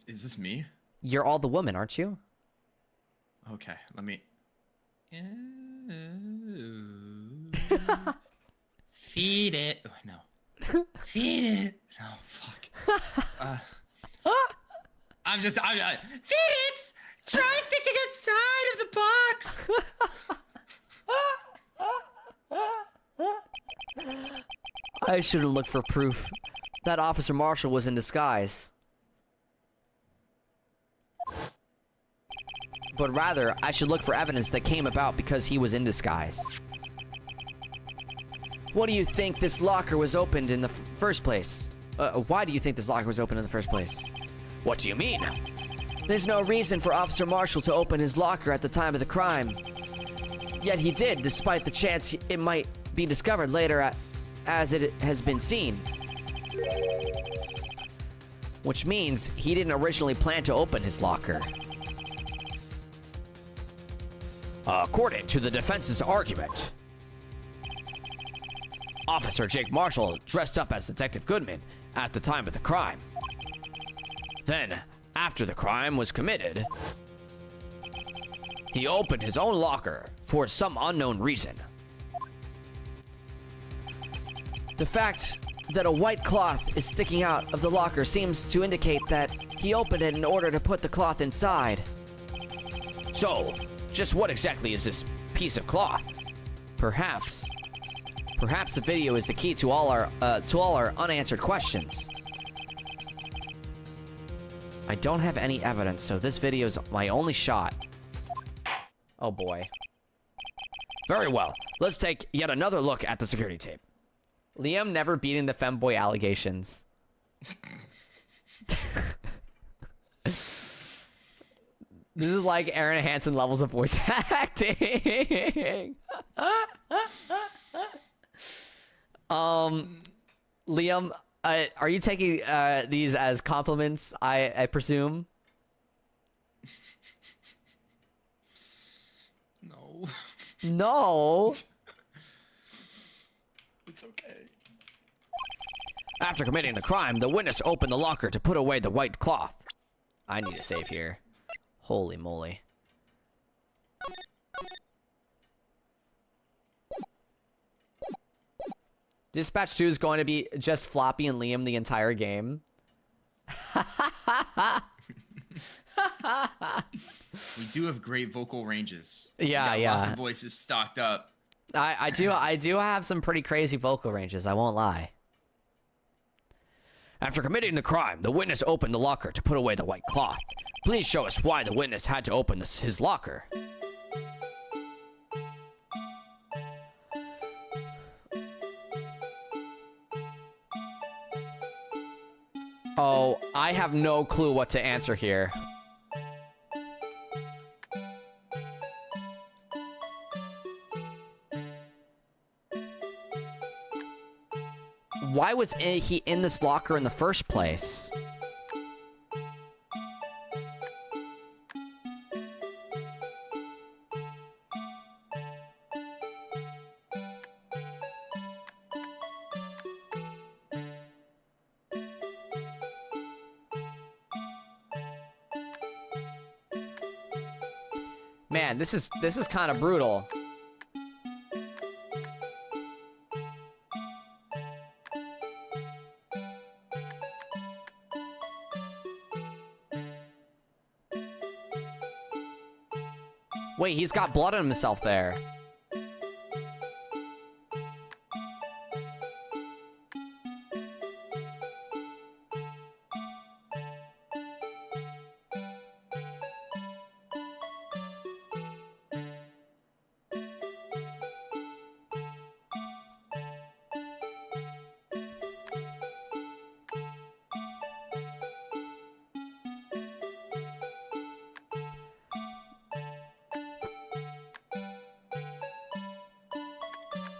Is this me? You're all the woman, aren't you? Okay, let me. Feed it. Oh, no. Feed it. Oh fuck. Phoenix, try thinking outside of the box. I should have looked for proof that Officer Marshall was in disguise. But rather, I should look for evidence that came about because he was in disguise. What do you think this locker was opened in the first place? Why do you think this locker was opened in the first place? What do you mean? There's no reason for Officer Marshall to open his locker at the time of the crime. Yet he did, despite the chance it might be discovered later as it has been seen. Which means he didn't originally plan to open his locker. According to the defense's argument, Officer Jake Marshall dressed up as Detective Goodman at the time of the crime. Then, after the crime was committed, he opened his own locker for some unknown reason. The fact that a white cloth is sticking out of the locker seems to indicate that he opened it in order to put the cloth inside. So, just what exactly is this piece of cloth? Perhaps the video is the key to all our unanswered questions. I don't have any evidence, so this video is my only shot. Oh boy. Very well. Let's take yet another look at the security tape. Liam never beating the femboy allegations. This is like Aaron Hansen levels of voice acting. Liam, are you taking these as compliments? I presume. No, No. it's okay. After committing the crime, the witness opened the locker to put away the white cloth. I need a save here. Holy moly. Dispatch 2 is going to be just Floppy and Liam the entire game. We do have great vocal ranges. Yeah, we got Lots yeah. of voices stocked up. I do have some pretty crazy vocal ranges, I won't lie. After committing the crime, the witness opened the locker to put away the white cloth. Please show us why the witness had to open his locker. Oh, I have no clue what to answer here. Why was he in this locker in the first place? Man, this is kind of brutal. Wait, he's got blood on himself there.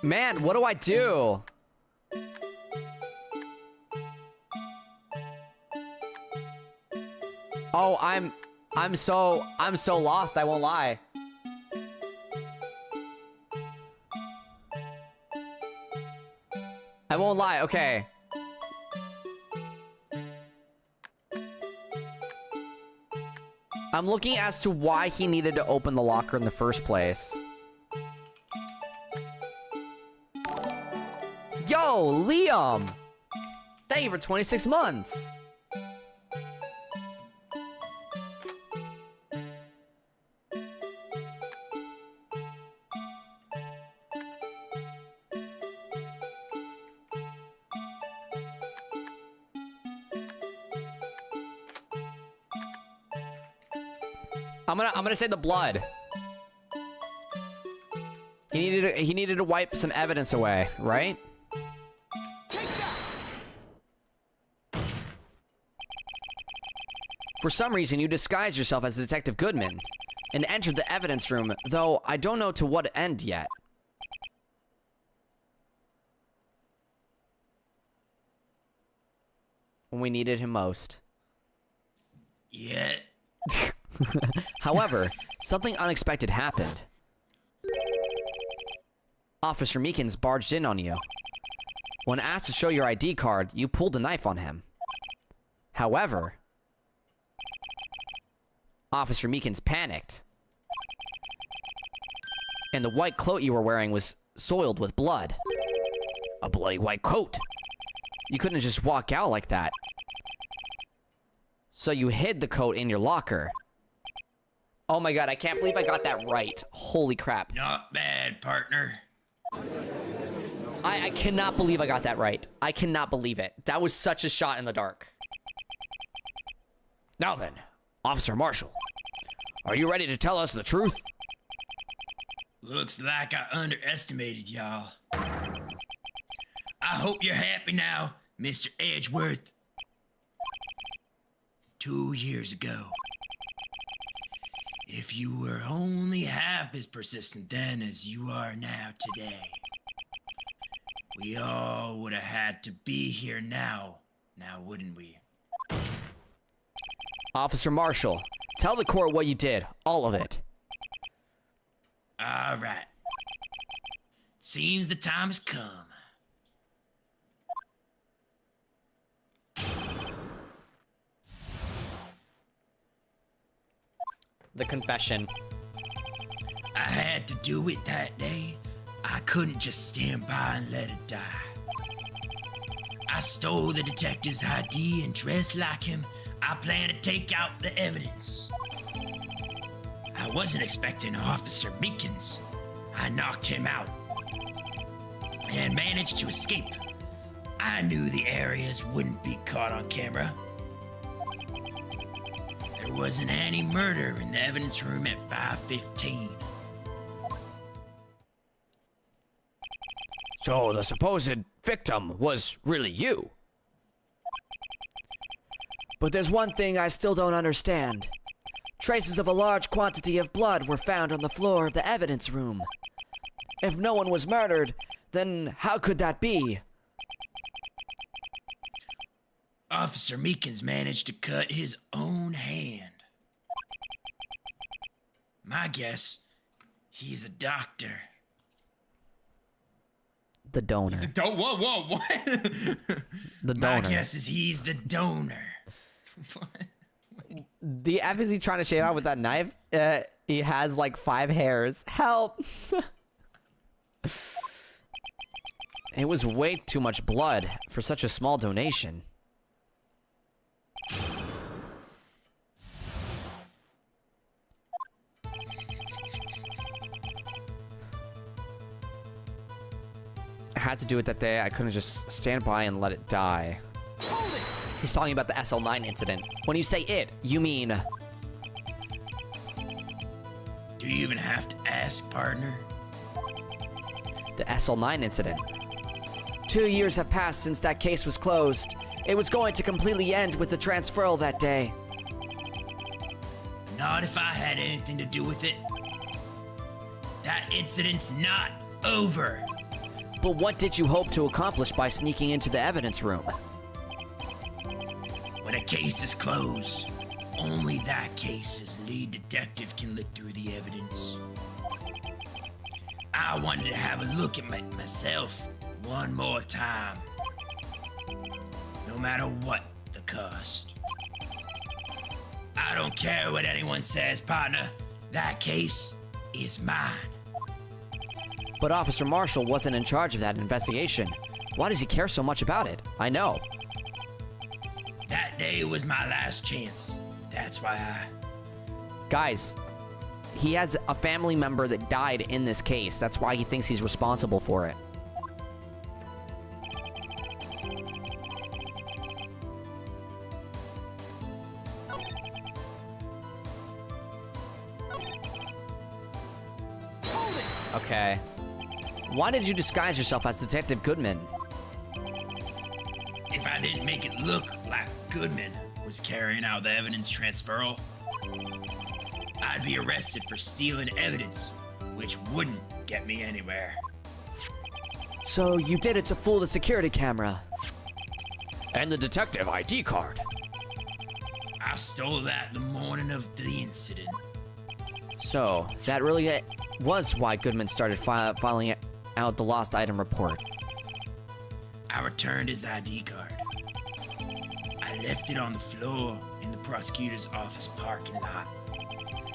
Man, what do I do? Oh, I'm so lost, I won't lie. I won't lie, okay. I'm looking as to why he needed to open the locker in the first place. Yo, Liam! Thank you for 26 months! I'm gonna say the blood. He needed to wipe some evidence away, right? For some reason, you disguised yourself as Detective Goodman and entered the evidence room, though I don't know to what end yet. When we needed him most. Yeah. However, something unexpected happened. Officer Meekins barged in on you. When asked to show your ID card, you pulled a knife on him. However, Officer Meekins panicked, and the white coat you were wearing was soiled with blood. A bloody white coat. You couldn't just walk out like that. So you hid the coat in your locker. Oh my god, I can't believe I got that right. Holy crap. Not bad, partner. I cannot believe I got that right. I cannot believe it. That was such a shot in the dark. Now then, Officer Marshall, are you ready to tell us the truth? Looks like I underestimated y'all. I hope you're happy now, Mr. Edgeworth. 2 years ago, If you were only half as persistent then as you are now today, we all would have had to be here now, wouldn't we? Officer Marshall, tell the court what you did. All of it. All right. Seems the time has come. The confession. I had to do it that day. I couldn't just stand by and let it die. I stole the detective's ID and dressed like him. I planned to take out the evidence. I wasn't expecting Officer Meekins. I knocked him out and managed to escape. I knew the areas wouldn't be caught on camera. There wasn't any murder in the evidence room at 5:15. So the supposed victim was really you? But there's one thing I still don't understand. Traces of a large quantity of blood were found on the floor of the evidence room. If no one was murdered, then how could that be? Officer Meekins managed to cut his own hand. My guess, he's a doctor. The donor. Whoa, what? The My donor. guess is he's the donor. The F is he trying to shave out with that knife? He has like 5 hairs. Help! It was way too much blood for such a small donation. I had to do it that day. I couldn't just stand by and let it die. He's talking about the SL9 incident. When you say it, you mean... Do you even have to ask, partner? the SL9 incident. 2 years have passed since that case was closed. It was going to completely end with the transferal that day. Not if I had anything to do with it. That incident's not over. But what did you hope to accomplish by sneaking into the evidence room? When a case is closed, only that case's lead detective can look through the evidence. I wanted to have a look at myself one more time. No matter what the cost. I don't care what anyone says, partner. That case is mine. But Officer Marshall wasn't in charge of that investigation. Why does he care so much about it? I know. That day was my last chance. That's why Guys, he has a family member that died in this case. That's why he thinks he's responsible for it. Okay. Why did you disguise yourself as Detective Goodman? If I didn't make it look like Goodman was carrying out the evidence transferal, I'd be arrested for stealing evidence, which wouldn't get me anywhere. So you did it to fool the security camera. And the detective ID card. I stole that the morning of the incident. So that really was why Goodman started filing out the lost item report. I returned his ID card. I left it on the floor in the prosecutor's office parking lot.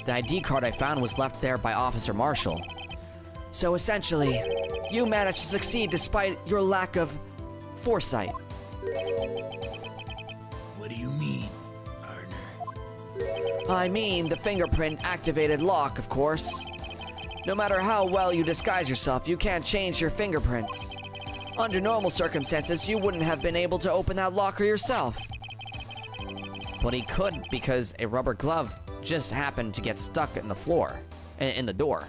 The ID card I found was left there by Officer Marshall. So essentially, you managed to succeed despite your lack of foresight. What do you mean, partner? I mean the fingerprint activated lock, of course. No matter how well you disguise yourself, you can't change your fingerprints. Under normal circumstances, you wouldn't have been able to open that locker yourself. But he could because a rubber glove just happened to get stuck in the floor, in the door.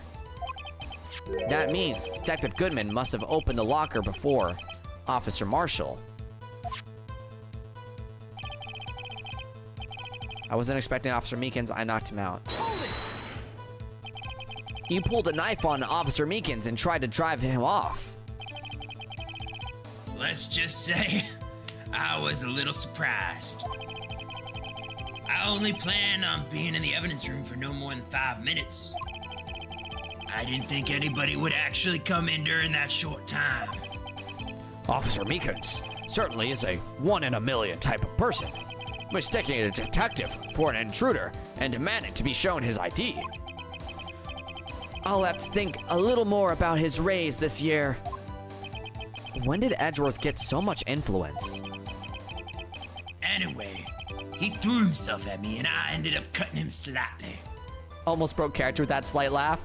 That means Detective Goodman must have opened the locker before Officer Marshall. I wasn't expecting Officer Meekins. I knocked him out. You pulled a knife on Officer Meekins and tried to drive him off. Let's just say I was a little surprised. I only planned on being in the evidence room for no more than 5 minutes. I didn't think anybody would actually come in during that short time. Officer Meekins certainly is a one-in-a-million type of person, mistaking a detective for an intruder and demanding to be shown his ID. I'll have to think a little more about his raise this year. When did Edgeworth get so much influence? Anyway, he threw himself at me and I ended up cutting him slightly. Almost broke character with that slight laugh.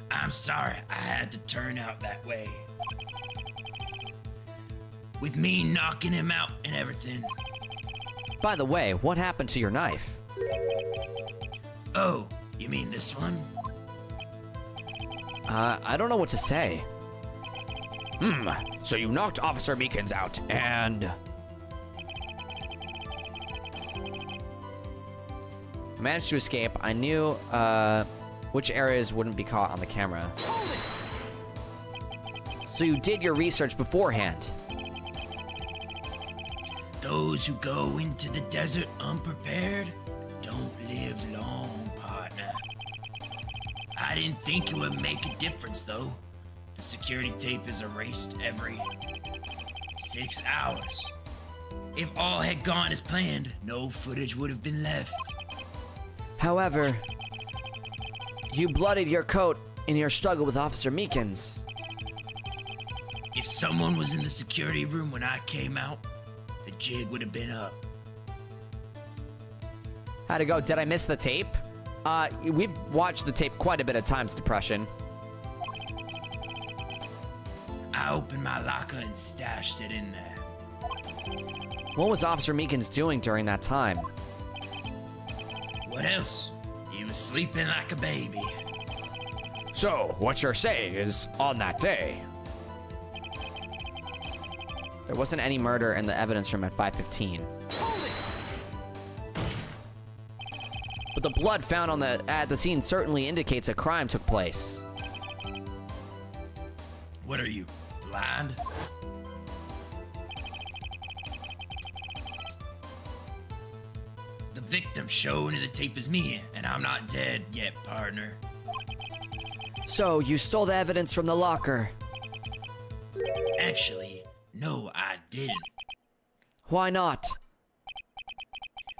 I'm sorry I had to turn out that way. With me knocking him out and everything. By the way, what happened to your knife? Oh, you mean this one? I don't know what to say. So you knocked Officer Meekins out and... I managed to escape. I knew which areas wouldn't be caught on the camera. So you did your research beforehand. Those who go into the desert unprepared don't live long, partner. I didn't think it would make a difference, though. The security tape is erased every 6 hours. If all had gone as planned, no footage would have been left. However, you bloodied your coat in your struggle with Officer Meekins. If someone was in the security room when I came out, the jig would have been up. How'd it go? Did I miss the tape? We've watched the tape quite a bit of times, Depression. I opened my locker and stashed it in there. What was Officer Meekins doing during that time? What else? He was sleeping like a baby. So, what you're saying is, on that day, There wasn't any murder in the evidence room at 5:15. But the blood found at the scene certainly indicates a crime took place. What are you, blind? The victim shown in the tape is me, and I'm not dead yet, partner. So, you stole the evidence from the locker. Actually, no, I didn't. Why not?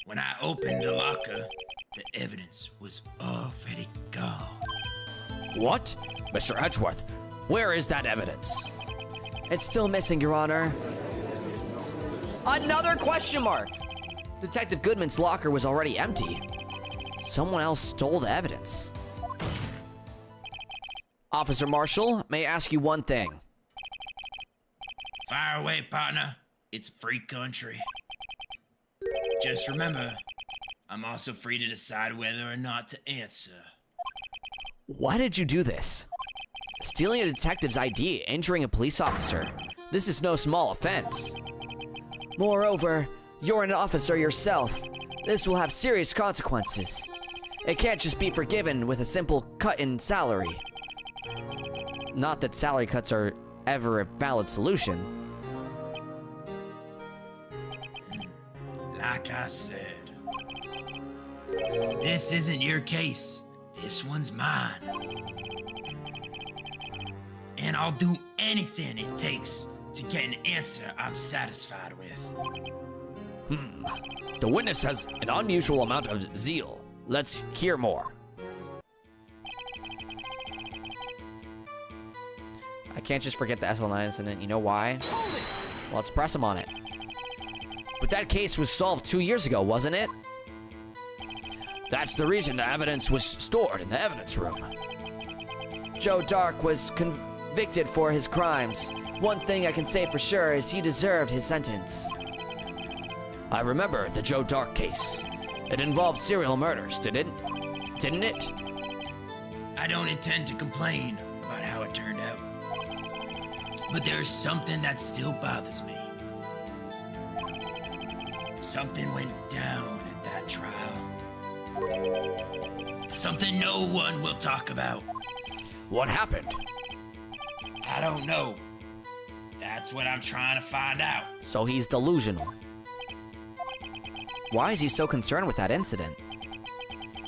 When I opened the locker, the evidence was already gone. what? Mr. Edgeworth, where is that evidence? It's still missing, Your Honor. Another question mark! Detective Goodman's locker was already empty. Someone else stole the evidence. Officer Marshall, may I ask you one thing? Fire away, partner. It's free country. Just remember, I'm also free to decide whether or not to answer. Why did you do this? Stealing a detective's ID, injuring a police officer. This is no small offense. Moreover, you're an officer yourself. This will have serious consequences. It can't just be forgiven with a simple cut in salary. Not that salary cuts are ever a valid solution. Like I said, this isn't your case. This one's mine. And I'll do anything it takes to get an answer I'm satisfied with. The witness has an unusual amount of zeal. Let's hear more. I can't just forget the SL9 incident. You know why? Well, let's press him on it. But that case was solved 2 years ago, wasn't it? That's the reason the evidence was stored in the evidence room. Joe Dark was convicted for his crimes. One thing I can say for sure is he deserved his sentence. I remember the Joe Dark case. It involved serial murders, didn't it? I don't intend to complain about how it turned out. But there's something that still bothers me. Something went down at that trial. Something no one will talk about. What happened? I don't know. That's what I'm trying to find out. So he's delusional. Why is he so concerned with that incident?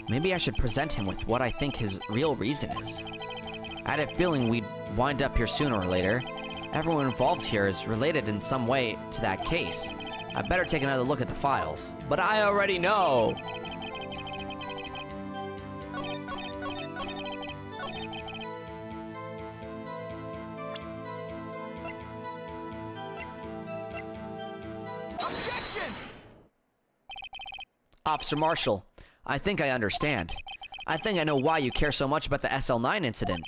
Maybe I should present him with what I think his real reason is. I had a feeling we'd wind up here sooner or later. Everyone involved here is related in some way to that case. I better take another look at the files. But I already know! Objection! Officer Marshall, I think I understand. I think I know why you care so much about the SL9 incident.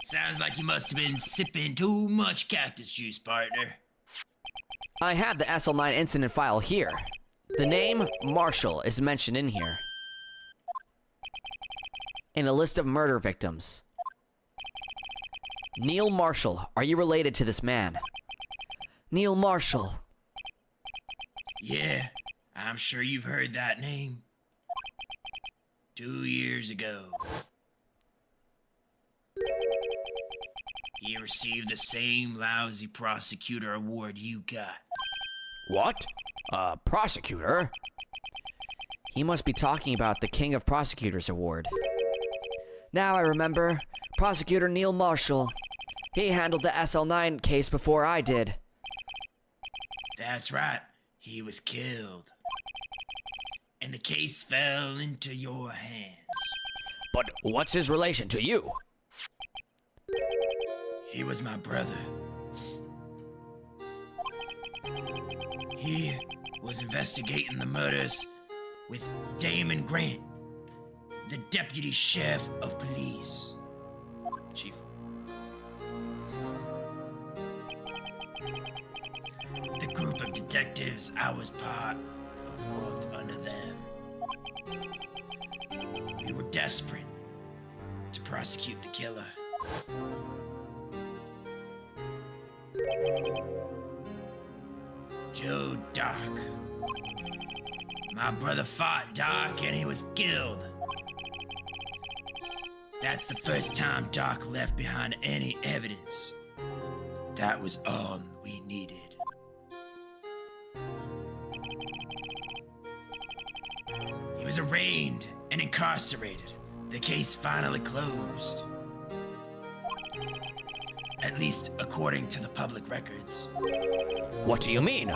Sounds like you must have been sipping too much cactus juice, partner. I had the SL9 incident file here. The name Marshall is mentioned in here. In a list of murder victims. Neil Marshall, are you related to this man? Neil Marshall. Yeah, I'm sure you've heard that name. 2 years ago, he received the same lousy prosecutor award you got. What? Prosecutor? He must be talking about the King of Prosecutors Award. Now I remember. Prosecutor Neil Marshall. He handled the SL9 case before I did. That's right, he was killed. And the case fell into your hands. But what's his relation to you? He was my brother. He was investigating the murders with Damon Grant, the deputy sheriff of police. Chief. The group of detectives I was part of worked under them. We were desperate to prosecute the killer. Joe Doc. My brother fought Doc and he was killed. That's the first time Doc left behind any evidence. That was all we needed. He was arraigned and incarcerated. The case finally closed. At least according to the public records. What do you mean?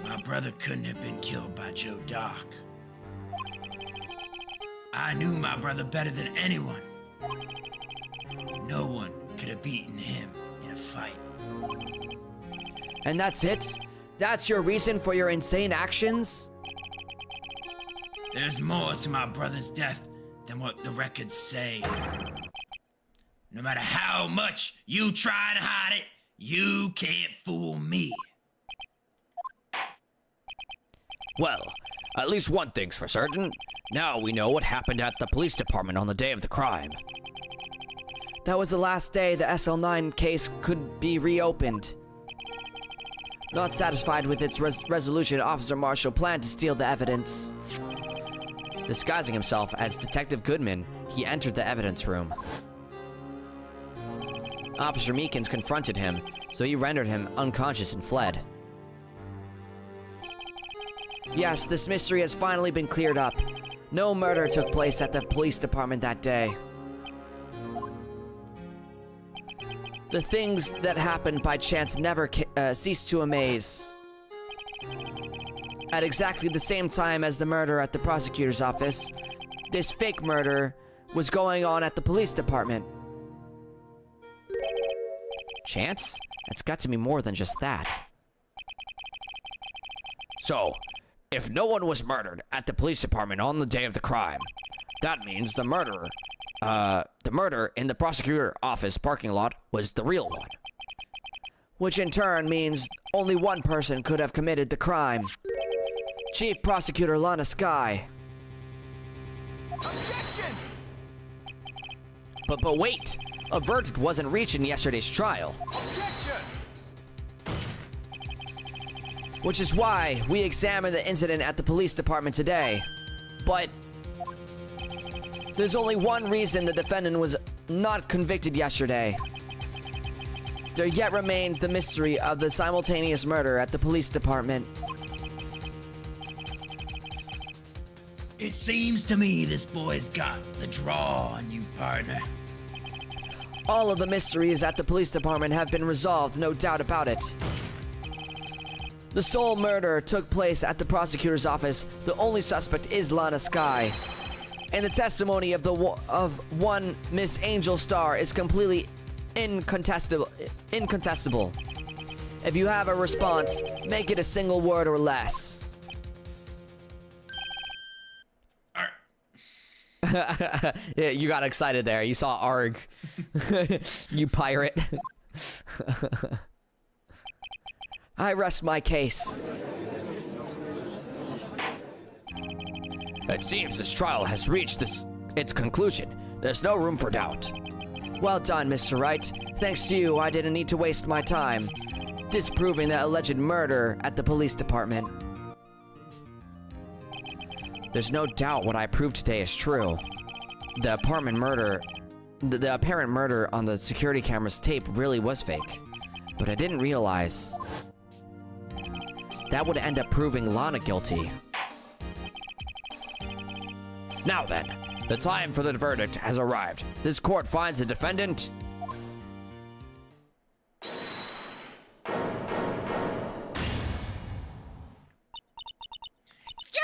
My brother couldn't have been killed by Joe Doc. I knew my brother better than anyone. No one could have beaten him in a fight. And that's it? That's your reason for your insane actions? There's more to my brother's death than what the records say. No matter how much you try to hide it, you can't fool me. Well, at least one thing's for certain. Now we know what happened at the police department on the day of the crime. That was the last day the SL9 case could be reopened. Not satisfied with its resolution, Officer Marshall planned to steal the evidence. Disguising himself as Detective Goodman, he entered the evidence room. Officer Meekins confronted him, so he rendered him unconscious and fled. Yes, this mystery has finally been cleared up. No murder took place at the police department that day. The things that happened by chance never cease to amaze. At exactly the same time as the murder at the prosecutor's office, this fake murder was going on at the police department. Chance? It's got to be more than just that. So, if no one was murdered at the police department on the day of the crime, that means the murder in the prosecutor office parking lot was the real one. Which in turn means only one person could have committed the crime. Chief Prosecutor Lana Skye. Objection! But wait! A verdict wasn't reached in yesterday's trial. Objection! Which is why we examined the incident at the police department today. but there's only one reason the defendant was not convicted yesterday. There yet remained the mystery of the simultaneous murder at the police department. It seems to me this boy's got the draw on you, partner. All of the mysteries at the police department have been resolved, no doubt about it. The sole murder took place at the prosecutor's office. The only suspect is Lana Skye. And the testimony of one Miss Angel Star is completely incontestable. If you have a response, make it a single word or less. Yeah, you got excited there. You saw ARG. You pirate. I rest my case. It seems this trial has reached its conclusion. There's no room for doubt. Well done, Mr. Wright. Thanks to you, I didn't need to waste my time disproving the alleged murder at the police department. There's no doubt what I proved today is true. The apparent murder on the security camera's tape really was fake. But I didn't realize that would end up proving Lana guilty. Now then, the time for the verdict has arrived. This court finds the defendant Your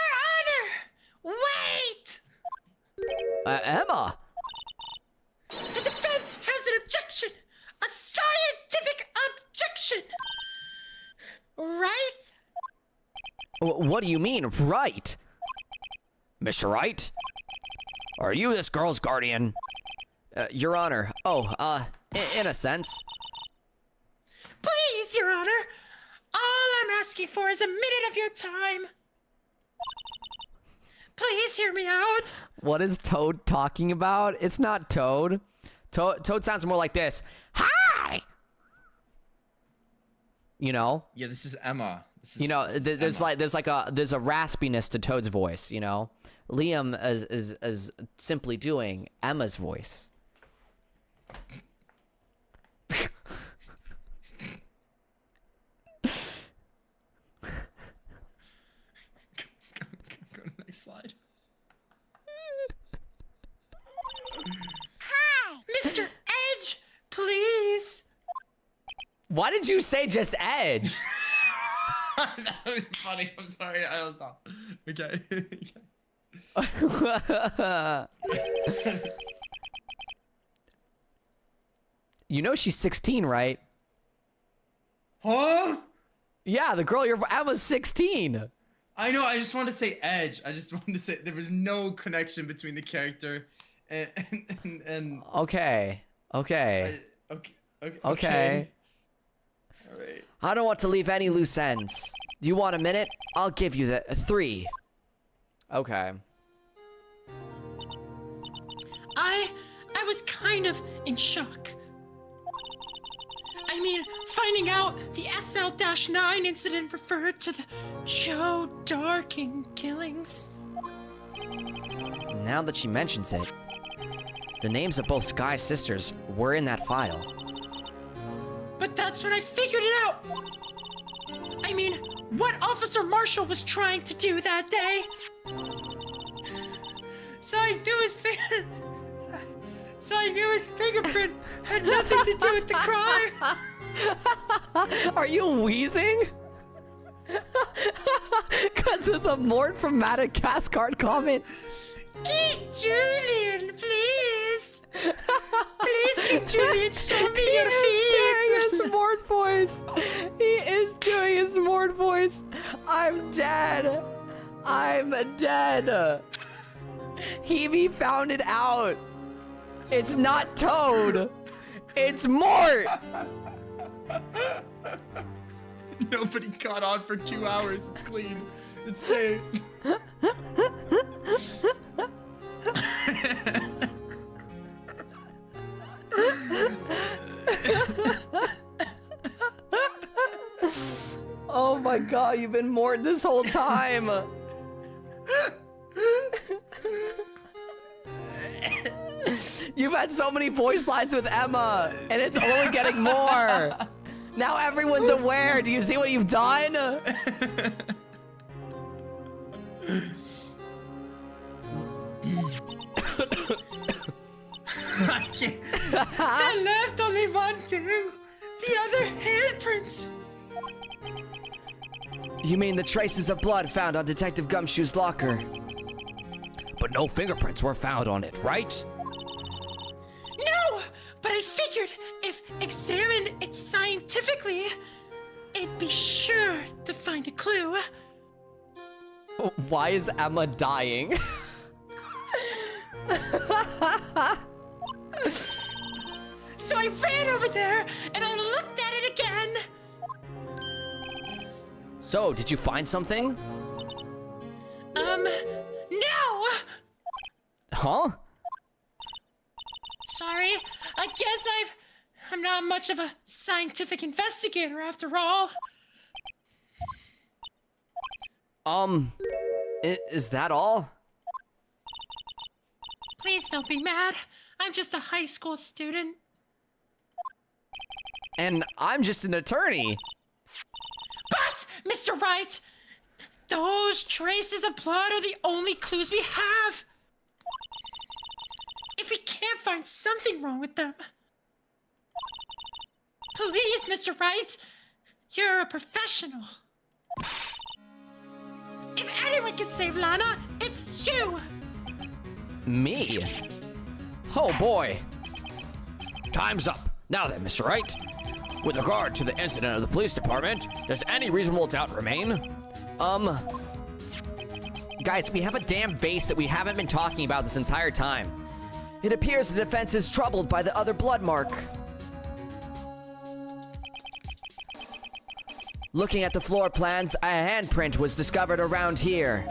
Honor! Wait! Emma! The defense has an objection! A scientific objection! Right? What do you mean, right? Mr. Wright? Are you this girl's guardian? Your Honor. In a sense. Please, Your Honor! All I'm asking for is a minute of your time. Please hear me out. What is Toad talking about? It's not Toad. Toad sounds more like this. Hi! You know? Yeah, this is Emma. This is, You know, this is there's Emma. there's a raspiness to Toad's voice, you know? Liam is simply doing Emma's voice. Go to the next slide. Hi! Mr. Edge, please. Why did you say just Edge? That would be funny. I'm sorry. I was off. Okay. You know she's 16, right? Huh? Yeah, the girl Emma's 16. I know. I just wanted to say Edge. I just wanted to say there was no connection between the character and Okay. okay. Okay. All right. I don't want to leave any loose ends. Do you want a minute? I'll give you the 3. Okay. I was kind of in shock. I mean, finding out the SL-9 incident referred to the Joe Darking killings. Now that she mentions it, the names of both Skye's sisters were in that file. But that's when I figured it out. I mean, what Officer Marshall was trying to do that day. So I knew his fingerprint had nothing to do with the crime. Are you wheezing? Because of the Mort from Madagascar comment? Eat Julian, please. Please keep Julian, show me your He is doing feet. his Mort voice. He is doing his Mort voice. I'm dead. I'm dead. Hebe found it out. It's not Toad. It's Mort. Nobody caught on for 2 hours. It's clean. It's safe. Oh my god, you've been Mort this whole time. You've had so many voice lines with Emma, and it's only getting more. Now everyone's aware. Do you see what you've done? I can't. I left only one thing. The other handprint. You mean the traces of blood found on Detective Gumshoe's locker? But no fingerprints were found on it, right? No, but I figured if examined it scientifically, it'd be sure to find a clue. Why is Emma dying? So I ran over there and I looked at it again. So, did you find something? No. Huh? Sorry. I guess I'm not much of a scientific investigator after all. Is that all? Please don't be mad. I'm just a high school student. And I'm just an attorney. But, Mr. Wright, those traces of blood are the only clues we have. If we can't find something wrong with them. Please, Mr. Wright, you're a professional. If anyone can save Lana, it's you. Me? Oh boy. Time's up. Now then, Mr. Wright. With regard to the incident of the police department, does any reasonable doubt remain? Guys, we have a damn vase that we haven't been talking about this entire time. It appears the defense is troubled by the other blood mark. Looking at the floor plans, a handprint was discovered around here.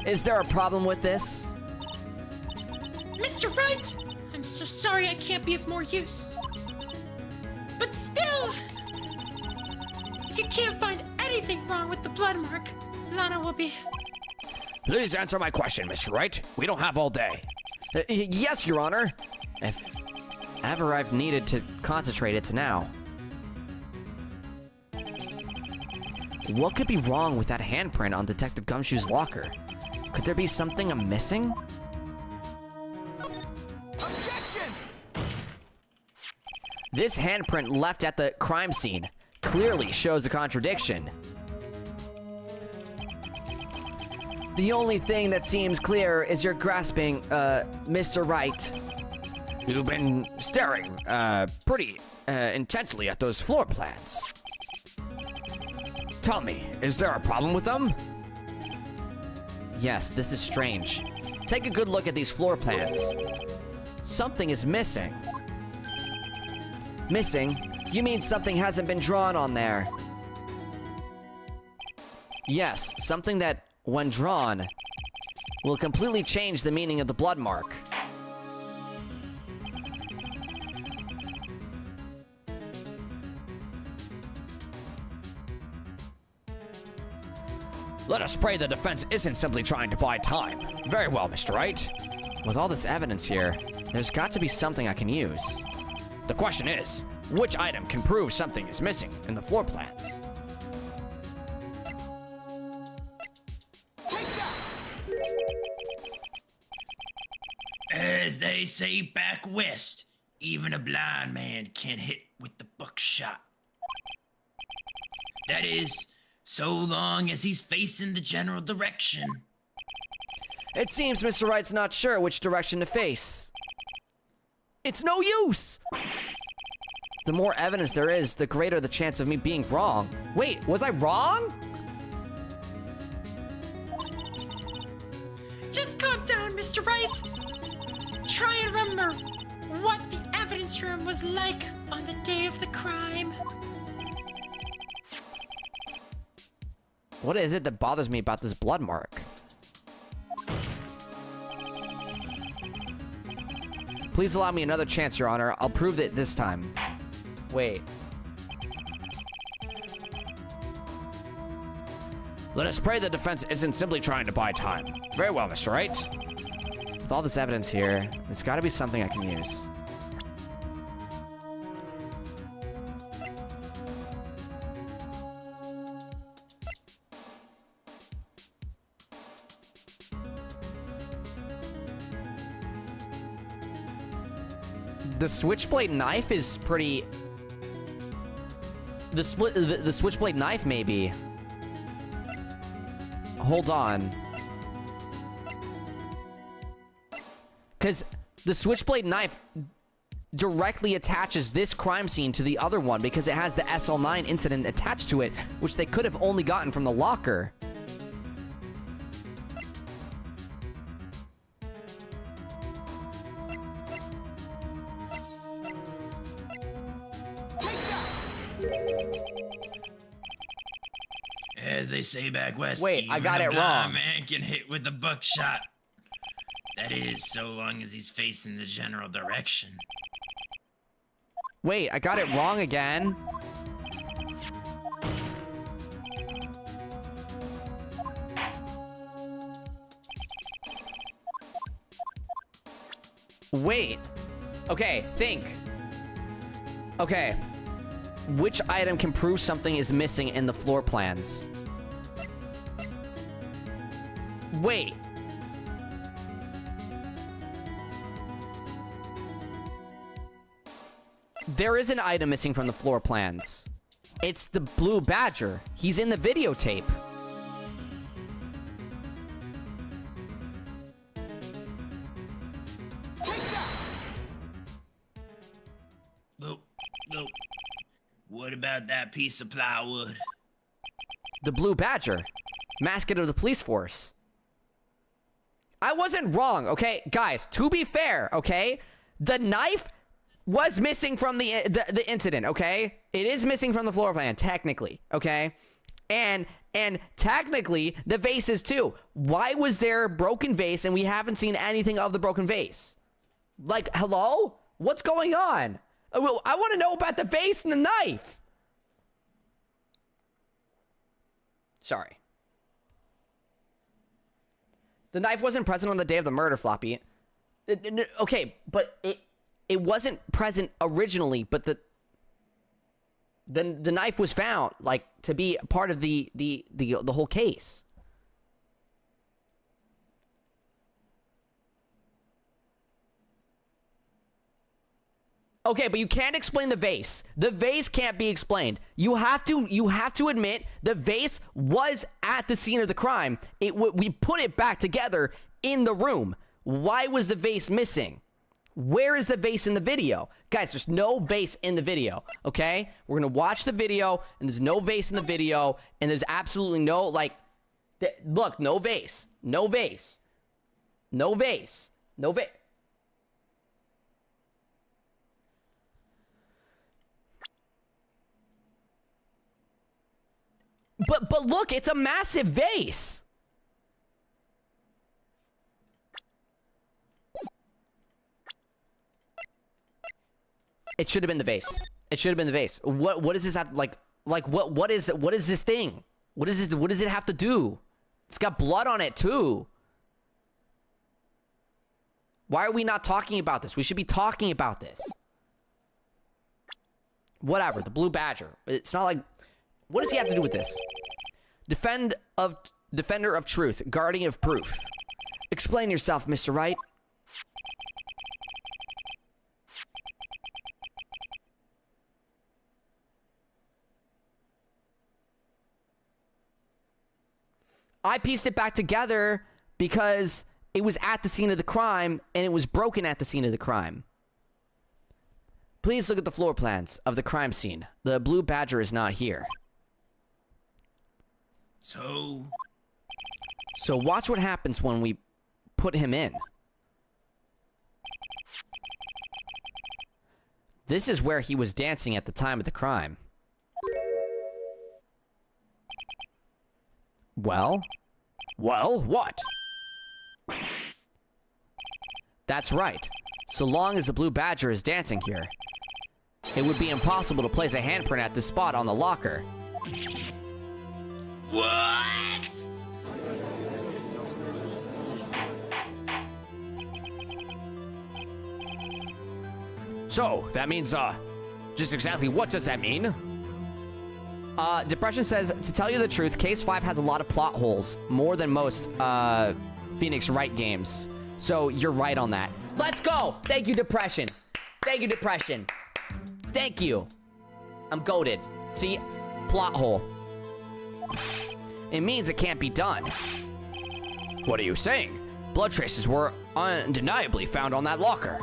Is there a problem with this? Mr. Wright, I'm so sorry I can't be of more use. But still, if you can't find anything wrong with the blood mark, Lana will be... Please answer my question, Mr. Wright. We don't have all day. Yes, Your Honor. If ever I've needed to concentrate, it's now. What could be wrong with that handprint on Detective Gumshoe's locker? Could there be something I'm missing? Objection! This handprint left at the crime scene clearly shows a contradiction. The only thing that seems clear is you're grasping, Mr. Wright. You've been staring, pretty, intently at those floor plans. Tell me, is there a problem with them? Yes, this is strange. Take a good look at these floor plans. Something is missing. Missing? You mean something hasn't been drawn on there? Yes, something that, when drawn, will completely change the meaning of the blood mark. Let us pray the defense isn't simply trying to buy time. Very well, Mr. Wright. With all this evidence here, there's got to be something I can use. The question is, which item can prove something is missing in the floor plans? Take that! As they say back west, even a blind man can hit with the buckshot. That is, so long as he's facing the general direction. It seems Mr. Wright's not sure which direction to face. It's no use! The more evidence there is, the greater the chance of me being wrong. Wait, was I wrong? Just calm down, Mr. Wright. Try and remember what the evidence room was like on the day of the crime. What is it that bothers me about this blood mark? Please allow me another chance, Your Honor. I'll prove it this time. Wait. Let us pray the defense isn't simply trying to buy time. Very well, Mr. Wright. With with all this evidence here, there's got to be something I can use. The switchblade knife is pretty... The switchblade knife, maybe. Hold on. Because the switchblade knife directly attaches this crime scene to the other one because it has the SL9 incident attached to it, which they could have only gotten from the locker. As they say back west, Wait, I even got a it blind wrong. Man can hit with a buckshot. That is, so long as he's facing the general direction. Wait, I got it wrong again. Wait. Okay, think. Okay. Which item can prove something is missing in the floor plans? Wait. There is an item missing from the floor plans. It's the blue badger. He's in the videotape. Look. What about that piece of plywood? The blue badger. Mascot of the police force. I wasn't wrong, okay? Guys, to be fair, okay? The knife was missing from the incident, okay? It is missing from the floor plan, technically, okay? And technically, the vase is too. Why was there a broken vase and we haven't seen anything of the broken vase? Like, hello? What's going on? I want to know about the vase and the knife. Sorry. The knife wasn't present on the day of the murder, Floppy. Okay, but it wasn't present originally, but the knife was found, like, to be part of the whole case. Okay, but you can't explain the vase. The vase can't be explained. You have to admit the vase was at the scene of the crime. We put it back together in the room. Why was the vase missing? Where is the vase in the video? Guys, there's no vase in the video, okay? We're going to watch the video, and there's no vase in the video, and there's absolutely no, like, look, no vase. No vase. No vase. No vase. But look, it's a massive vase. It should have been the vase. It should have been the vase. What is this like what is this thing? What does it have to do? It's got blood on it too. Why are we not talking about this? We should be talking about this. Whatever, the blue badger. It's not like, what does he have to do with this? Defender of truth, guardian of proof. Explain yourself, Mr. Wright. I pieced it back together because it was at the scene of the crime and it was broken at the scene of the crime. Please look at the floor plans of the crime scene. The blue badger is not here. So watch what happens when we put him in. This is where he was dancing at the time of the crime. Well, what? That's right. So long as the blue badger is dancing here, it would be impossible to place a handprint at this spot on the locker. what? So, that means, just exactly what does that mean? Depression says, to tell you the truth, Case 5 has a lot of plot holes, more than most, Phoenix Wright games. So, you're right on that. Let's go! Thank you, Depression. Thank you, Depression. Thank you. I'm goated. See? Plot hole. It means it can't be done. What are you saying? Blood traces were undeniably found on that locker.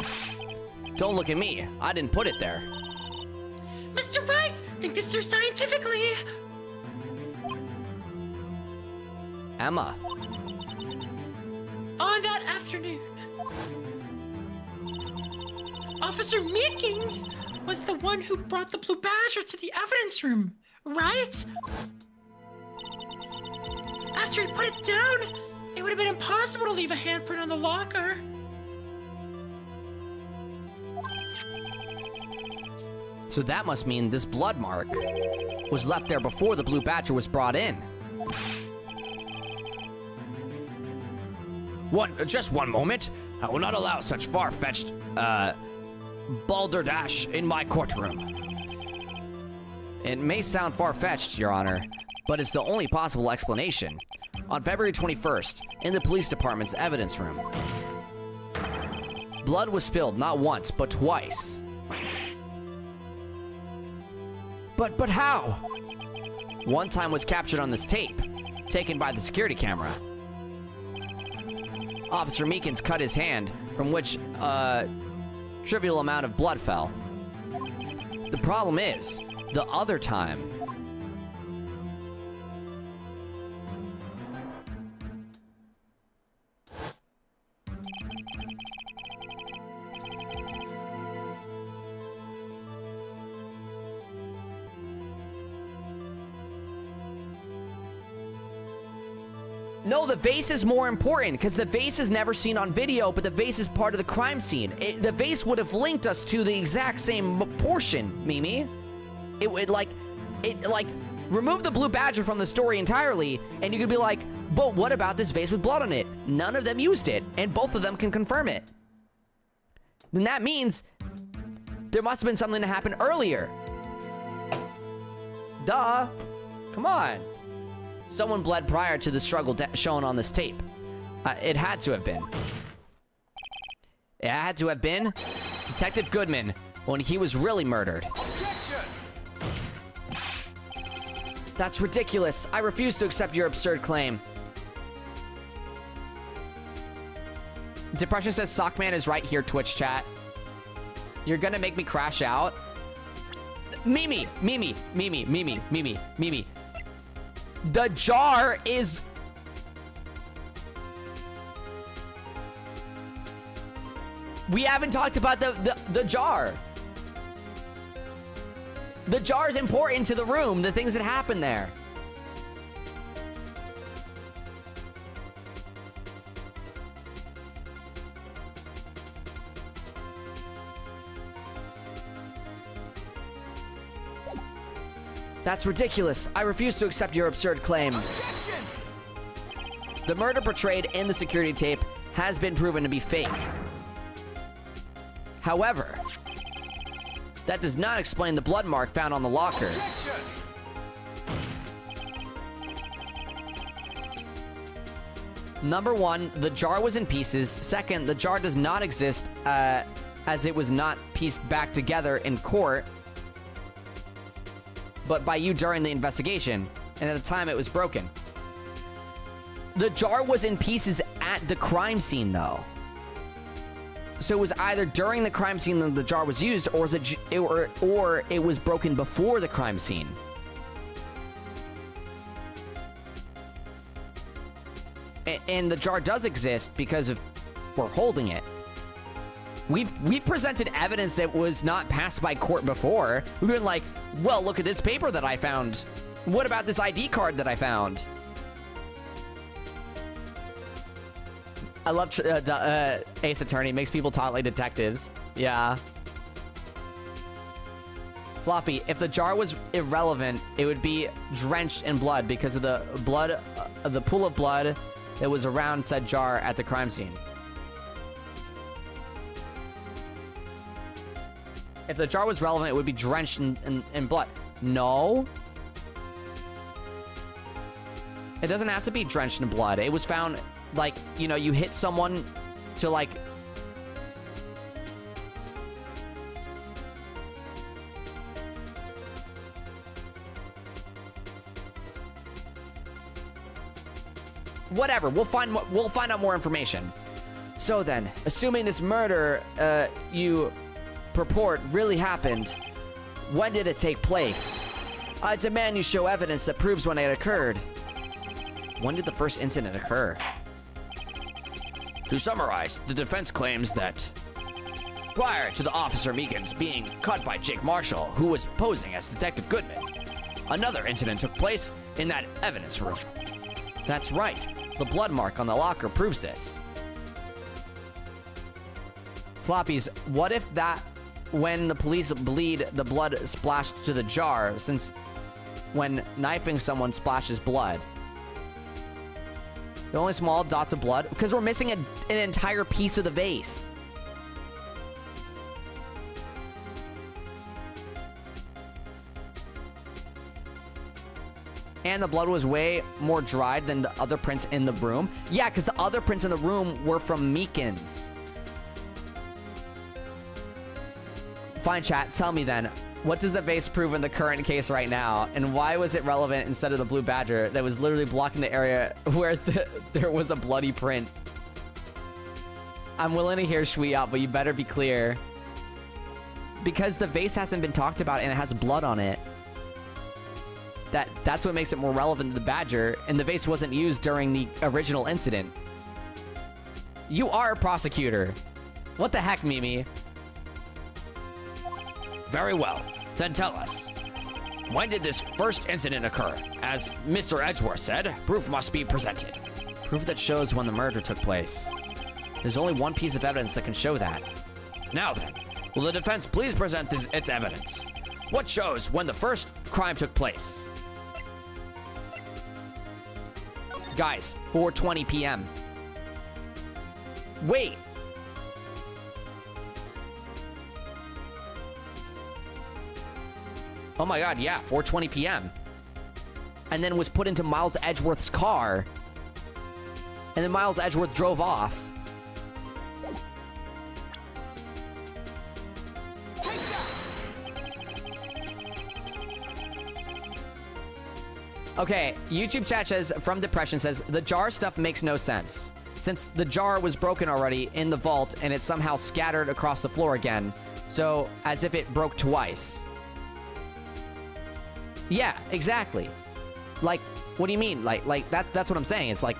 Don't look at me. I didn't put it there. Mr. Wright, think this through scientifically. Emma. On that afternoon, Officer Meekins was the one who brought the Blue Badger to the evidence room, right? After he put it down, it would have been impossible to leave a handprint on the locker. So that must mean this blood mark was left there before the Blue Badger was brought in. Just one moment. I will not allow such far-fetched, balderdash in my courtroom. It may sound far-fetched, Your Honor, but it's the only possible explanation. On February 21st, in the police department's evidence room, blood was spilled not once, but twice. But how? One time was captured on this tape, taken by the security camera. Officer Meekins cut his hand, from which a trivial amount of blood fell. The problem is, the other time, no, the vase is more important because the vase is never seen on video, but the vase is part of the crime scene. The vase would have linked us to the exact same portion, Mimi. It would remove the Blue Badger from the story entirely, and you could be like, but what about this vase with blood on it? None of them used it, and both of them can confirm it. Then that means there must have been something that happened earlier. Duh. Come on. Someone bled prior to the struggle shown on this tape. It had to have been. It had to have been Detective Goodman when he was really murdered. That's ridiculous. I refuse to accept your absurd claim. Depression says Sockman is right here, Twitch chat. You're gonna make me crash out? Mimi. The jar is... We haven't talked about the jar. The jar is important to the room, the things that happen there. That's ridiculous. I refuse to accept your absurd claim. Objection! The murder portrayed in the security tape has been proven to be fake. However, that does not explain the blood mark found on the locker. Objection! Number one, the jar was in pieces. Second, the jar does not exist as it was not pieced back together in court, but by you during the investigation, and at the time it was broken. The jar was in pieces at the crime scene, though. So it was either during the crime scene that the jar was used, or it was broken before the crime scene. And the jar does exist because of we're holding it. We've presented evidence that was not passed by court before. We've been like, well, look at this paper that I found. What about this ID card that I found? I love Ace Attorney. Makes people talk like detectives. Yeah. Floppy, if the jar was irrelevant, it would be drenched in blood because of the blood, the pool of blood that was around said jar at the crime scene. If the jar was relevant, it would be drenched in blood. No. It doesn't have to be drenched in blood. It was found, like, you know, you hit someone to, like... Whatever, we'll find out more information. So then, assuming this murder, you purport really happened, when did it take place? I demand you show evidence that proves when it occurred. When did the first incident occur? To summarize, the defense claims that prior to the Officer Meekins being cut by Jake Marshall, who was posing as Detective Goodman, another incident took place in that evidence room. That's right. The blood mark on the locker proves this. Floppies, what if that, when the police bleed, the blood splashed to the jar, since when knifing someone splashes blood? The only small dots of blood? Because we're missing an entire piece of the vase. And the blood was way more dried than the other prints in the room. Yeah, because the other prints in the room were from Meekins. Fine, chat. Tell me then, what does the vase prove in the current case right now? And why was it relevant instead of the blue badger that was literally blocking the area where there was a bloody print? I'm willing to hear Shui out, but you better be clear. Because the vase hasn't been talked about and it has blood on it. That's what makes it more relevant to the badger, and the vase wasn't used during the original incident. You are a prosecutor. What the heck, Mimi? Very well. Then tell us, when did this first incident occur? As Mr. Edgeworth said, proof must be presented. Proof that shows when the murder took place. There's only one piece of evidence that can show that. Now then, will the defense please present its evidence? What shows when the first crime took place? Guys, 4:20 p.m. Wait. Oh my god, yeah, 4:20 p.m. And then was put into Miles Edgeworth's car. And then Miles Edgeworth drove off. Okay, YouTube chat says, from Depression says, the jar stuff makes no sense. Since the jar was broken already in the vault and it somehow scattered across the floor again. So, as if it broke twice. Yeah, exactly. Like, what do you mean? Like that's what I'm saying. It's like,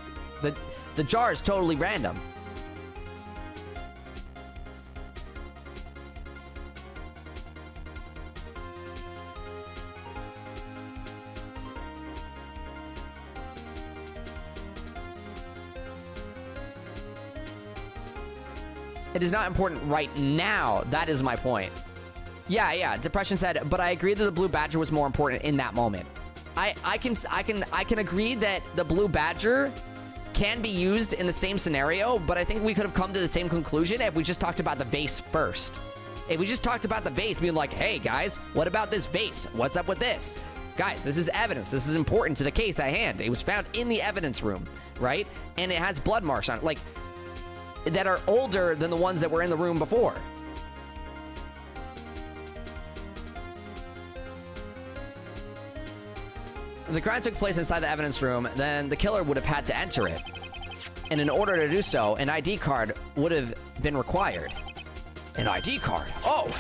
the jar is totally random. It is not important right now. That is my point. Yeah. Depression said, but I agree that the blue badger was more important in that moment. I can agree that the blue badger can be used in the same scenario, but I think we could have come to the same conclusion if we just talked about the vase first. If we just talked about the vase, being like, hey guys, what about this vase? What's up with this? Guys, this is evidence. This is important to the case at hand. It was found in the evidence room, right? And it has blood marks on it. Like, that are older than the ones that were in the room before. If the crime took place inside the evidence room, then the killer would have had to enter it. And in order to do so, an ID card would have been required. An ID card? Oh,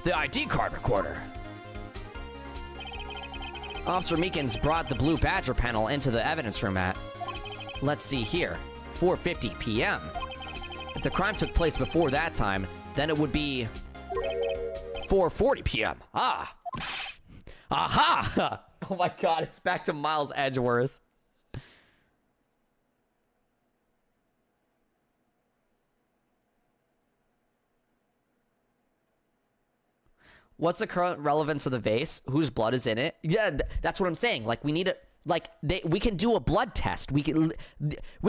the ID card recorder. Officer Meekins brought the blue badger panel into the evidence room at, let's see here, 4:50 p.m. If the crime took place before that time, then it would be 4:40 p.m. Ah. Aha! Oh my god, it's back to Miles Edgeworth. What's the current relevance of the vase? Whose blood is in it? Yeah, that's what I'm saying. Like, we need a... Like, we can do a blood test. We can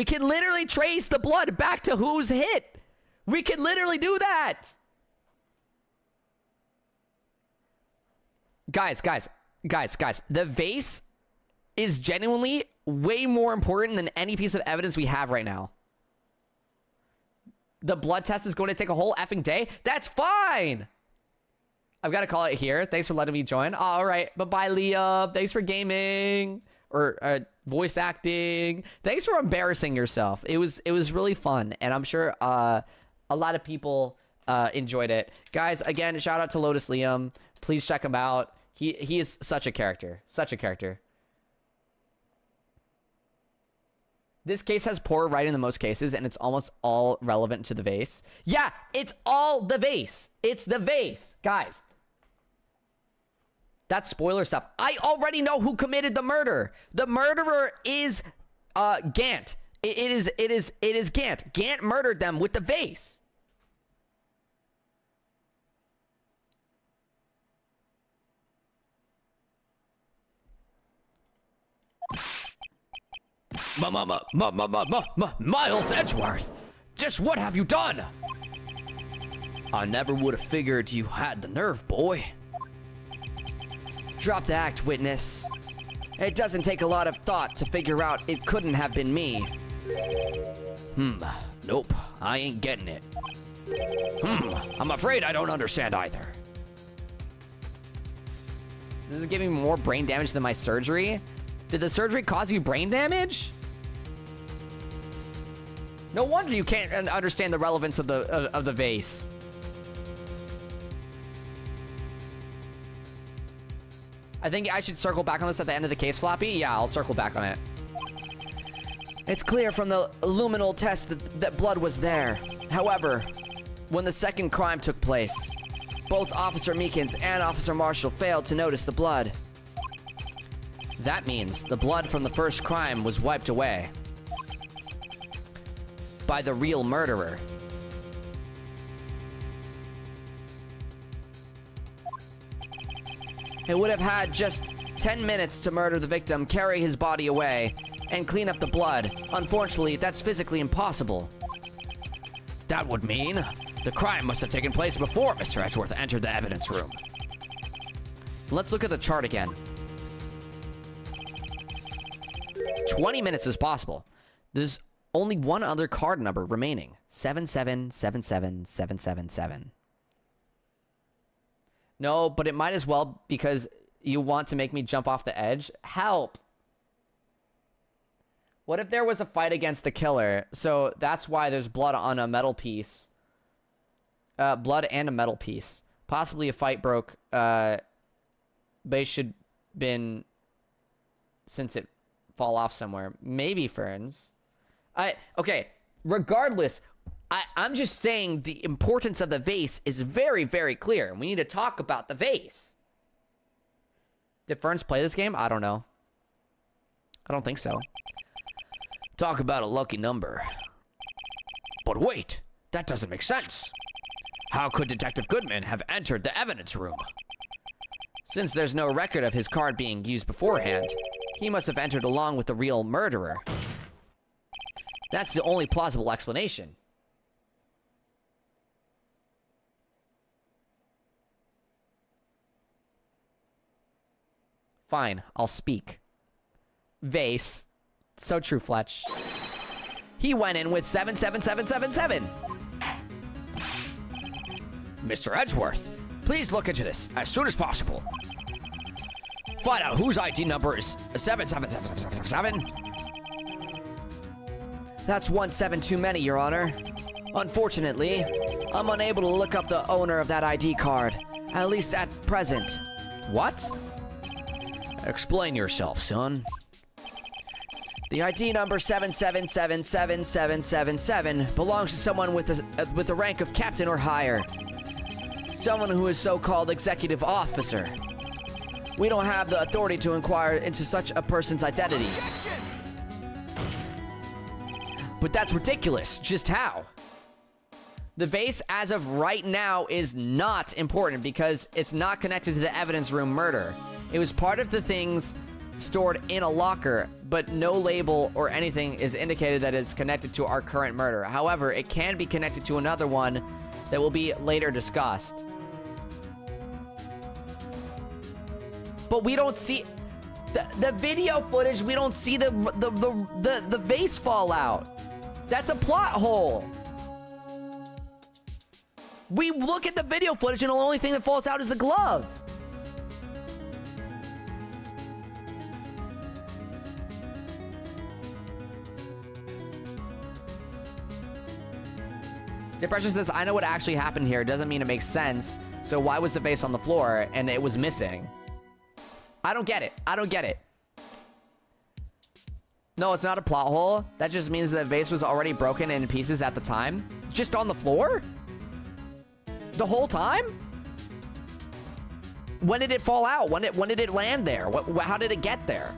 literally trace the blood back to who's hit. We can literally do that. Guys. The vase is genuinely way more important than any piece of evidence we have right now. The blood test is going to take a whole effing day. That's fine. I've got to call it here. Thanks for letting me join. All right. Bye-bye, Liam. Thanks for gaming or voice acting. Thanks for embarrassing yourself. It was really fun. And I'm sure a lot of people enjoyed it. Guys, again, shout out to Lotus Liam. Please check him out. He is such a character. Such a character. This case has poor writing in most cases, and it's almost all relevant to the vase. Yeah, it's all the vase. It's the vase. Guys. That's spoiler stuff. I already know who committed the murder. The murderer is Gant. It is Gant. Gant murdered them with the vase. Miles Edgeworth, just what have you done? I never would have figured you had the nerve, boy. Drop the act, witness. It doesn't take a lot of thought to figure out it couldn't have been me. Nope, I ain't getting it. I'm afraid I don't understand either. This is giving me more brain damage than my surgery. Did the surgery cause you brain damage? No wonder you can't understand the relevance of the vase. I think I should circle back on this at the end of the case, Floppy. Yeah, I'll circle back on it. It's clear from the luminal test that blood was there. However, when the second crime took place, both Officer Meekins and Officer Marshall failed to notice the blood. That means the blood from the first crime was wiped away by the real murderer. It would have had just 10 minutes to murder the victim, carry his body away, and clean up the blood. Unfortunately, that's physically impossible. That would mean the crime must have taken place before Mr. Edgeworth entered the evidence room. Let's look at the chart again. 20 minutes is possible. There's only one other card number remaining. 7777777. No, but it might as well because you want to make me jump off the edge. Help. What if there was a fight against the killer? So that's why there's blood on a metal piece. Blood and a metal piece. Possibly a fight broke. But it should been since it fall off somewhere. Maybe ferns. Okay. Regardless, I'm just saying the importance of the vase is very, very clear. We need to talk about the vase. Did Ferns play this game? I don't know. I don't think so. Talk about a lucky number. But wait, that doesn't make sense. How could Detective Goodman have entered the evidence room? Since there's no record of his card being used beforehand, he must have entered along with the real murderer. That's the only plausible explanation. Fine, I'll speak. Vase. So true, Fletch. He went in with 77777. Mr. Edgeworth, please look into this as soon as possible. Find out whose ID number is 77777. That's 17 too many, Your Honor. Unfortunately, I'm unable to look up the owner of that ID card, at least at present. What? Explain yourself, son. The ID number 7777777 belongs to someone with the rank of captain or higher. Someone who is so-called executive officer. We don't have the authority to inquire into such a person's identity. But that's ridiculous. Just how? The vase, as of right now, is not important because it's not connected to the evidence room murder. It was part of the things stored in a locker, but no label or anything is indicated that it's connected to our current murder. However, it can be connected to another one that will be later discussed. But we don't see the video footage. We don't see the vase fall out. That's a plot hole. We look at the video footage and the only thing that falls out is the glove. Depression says, I know what actually happened here. It doesn't mean it makes sense. So why was the vase on the floor and it was missing? I don't get it. I don't get it. No, it's not a plot hole. That just means the vase was already broken in pieces at the time. Just on the floor? The whole time? When did it fall out? When did it land there? How did it get there?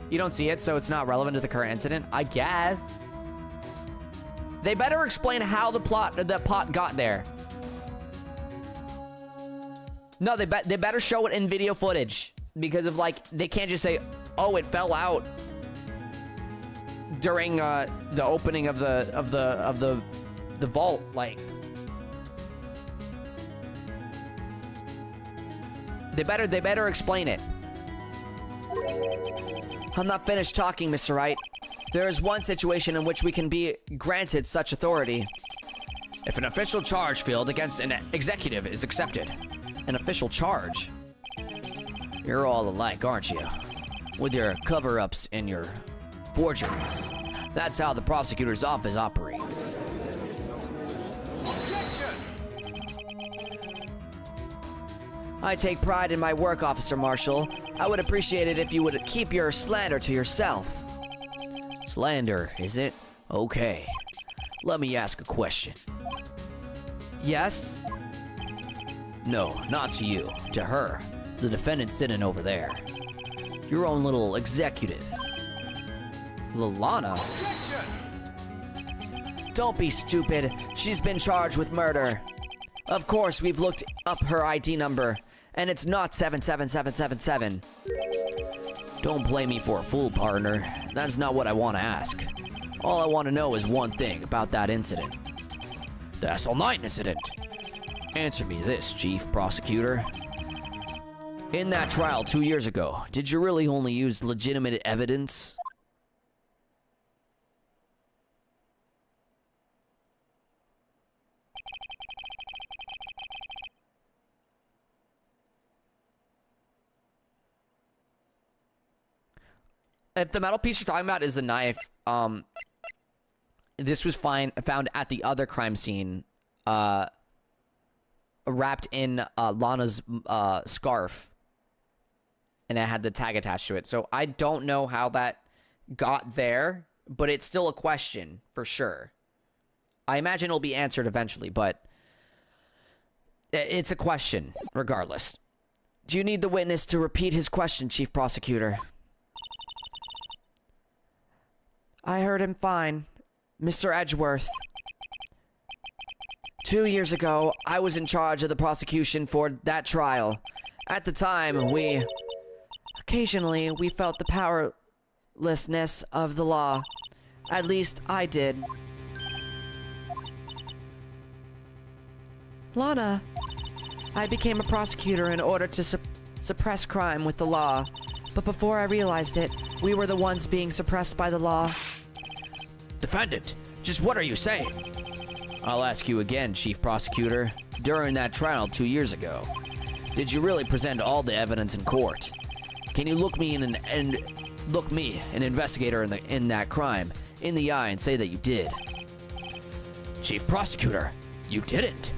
You don't see it, so it's not relevant to the current incident? I guess. They better explain how the pot got there. No, they better show it in video footage. Because of, like, they can't just say, oh, it fell out during the opening of the vault, like. They better explain it. I'm not finished talking, Mr. Wright. There is one situation in which we can be granted such authority. If an official charge filed against an executive is accepted. An official charge? You're all alike, aren't you? With your cover-ups and your forgeries. That's how the prosecutor's office operates. I take pride in my work, Officer Marshall. I would appreciate it if you would keep your slander to yourself. Slander, is it? Okay. Let me ask a question. Yes? No, not to you. To her. The defendant sitting over there. Your own little executive. Lalana? Don't be stupid. She's been charged with murder. Of course, we've looked up her ID number, and it's not 77777. Don't play me for a fool, partner. That's not what I want to ask. All I want to know is one thing about that incident. The SL9 incident. Answer me this, Chief Prosecutor. In that trial 2 years ago, did you really only use legitimate evidence? If the metal piece you're talking about is the knife, this was found at the other crime scene, wrapped in Lana's scarf, and it had the tag attached to it. So I don't know how that got there, but it's still a question for sure. I imagine it'll be answered eventually, but it's a question regardless. Do you need the witness to repeat his question, Chief Prosecutor? I heard him fine, Mr. Edgeworth. 2 years ago, I was in charge of the prosecution for that trial. At the time, occasionally, we felt the powerlessness of the law. At least, I did. Lana, I became a prosecutor in order to suppress crime with the law. But before I realized it, we were the ones being suppressed by the law. Defendant, just what are you saying? I'll ask you again, Chief Prosecutor. During that trial 2 years ago, did you really present all the evidence in court? Can you look me, an investigator in that crime, in the eye and say that you did? Chief Prosecutor, you didn't.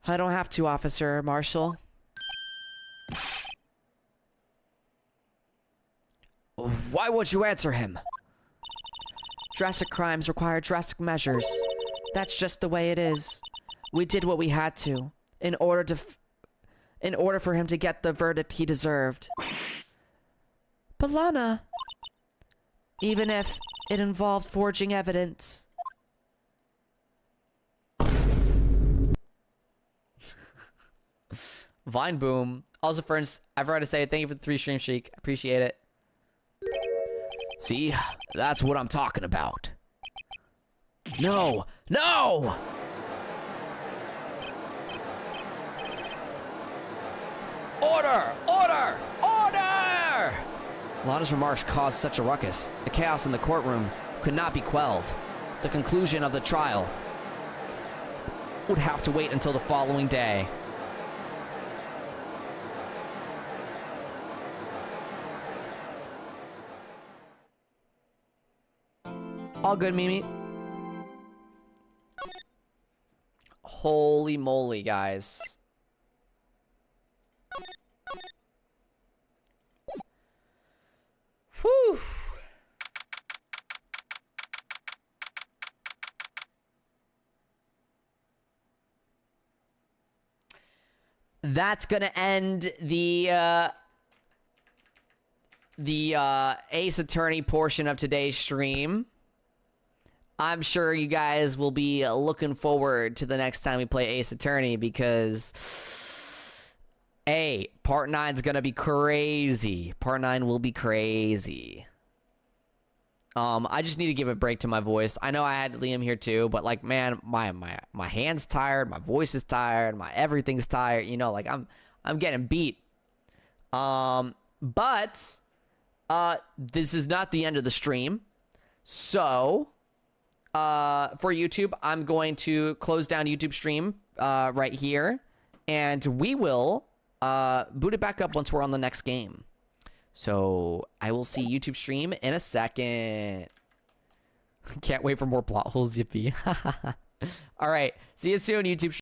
I don't have to, Officer Marshall. Why won't you answer him? Drastic crimes require drastic measures. That's just the way it is. We did what we had to, in order for him to get the verdict he deserved. But Lana, even if it involved forging evidence. Vine Boom. Also, friends, I've already to say thank you for the 3 stream streak. Appreciate it. See, That's what I'm talking about. No! No! Order! Order! Order! Lana's remarks caused such a ruckus. The chaos in the courtroom could not be quelled. The conclusion of the trial would have to wait until the following day. All good, Mimi. Holy moly, guys. Whew. That's gonna end the Ace Attorney portion of today's stream. I'm sure you guys will be looking forward to the next time we play Ace Attorney because, A, Part 9's gonna be crazy. Part 9 will be crazy. I just need to give a break to my voice. I know I had Liam here too, but like, man, my hand's tired, my voice is tired, my everything's tired. You know, like I'm getting beat. But this is not the end of the stream. So, for YouTube, I'm going to close down YouTube stream right here, and we will boot it back up once we're on the next game. So I will see YouTube stream in a second. Can't wait for more plot holes, yippee. All right, see you soon, YouTube stream.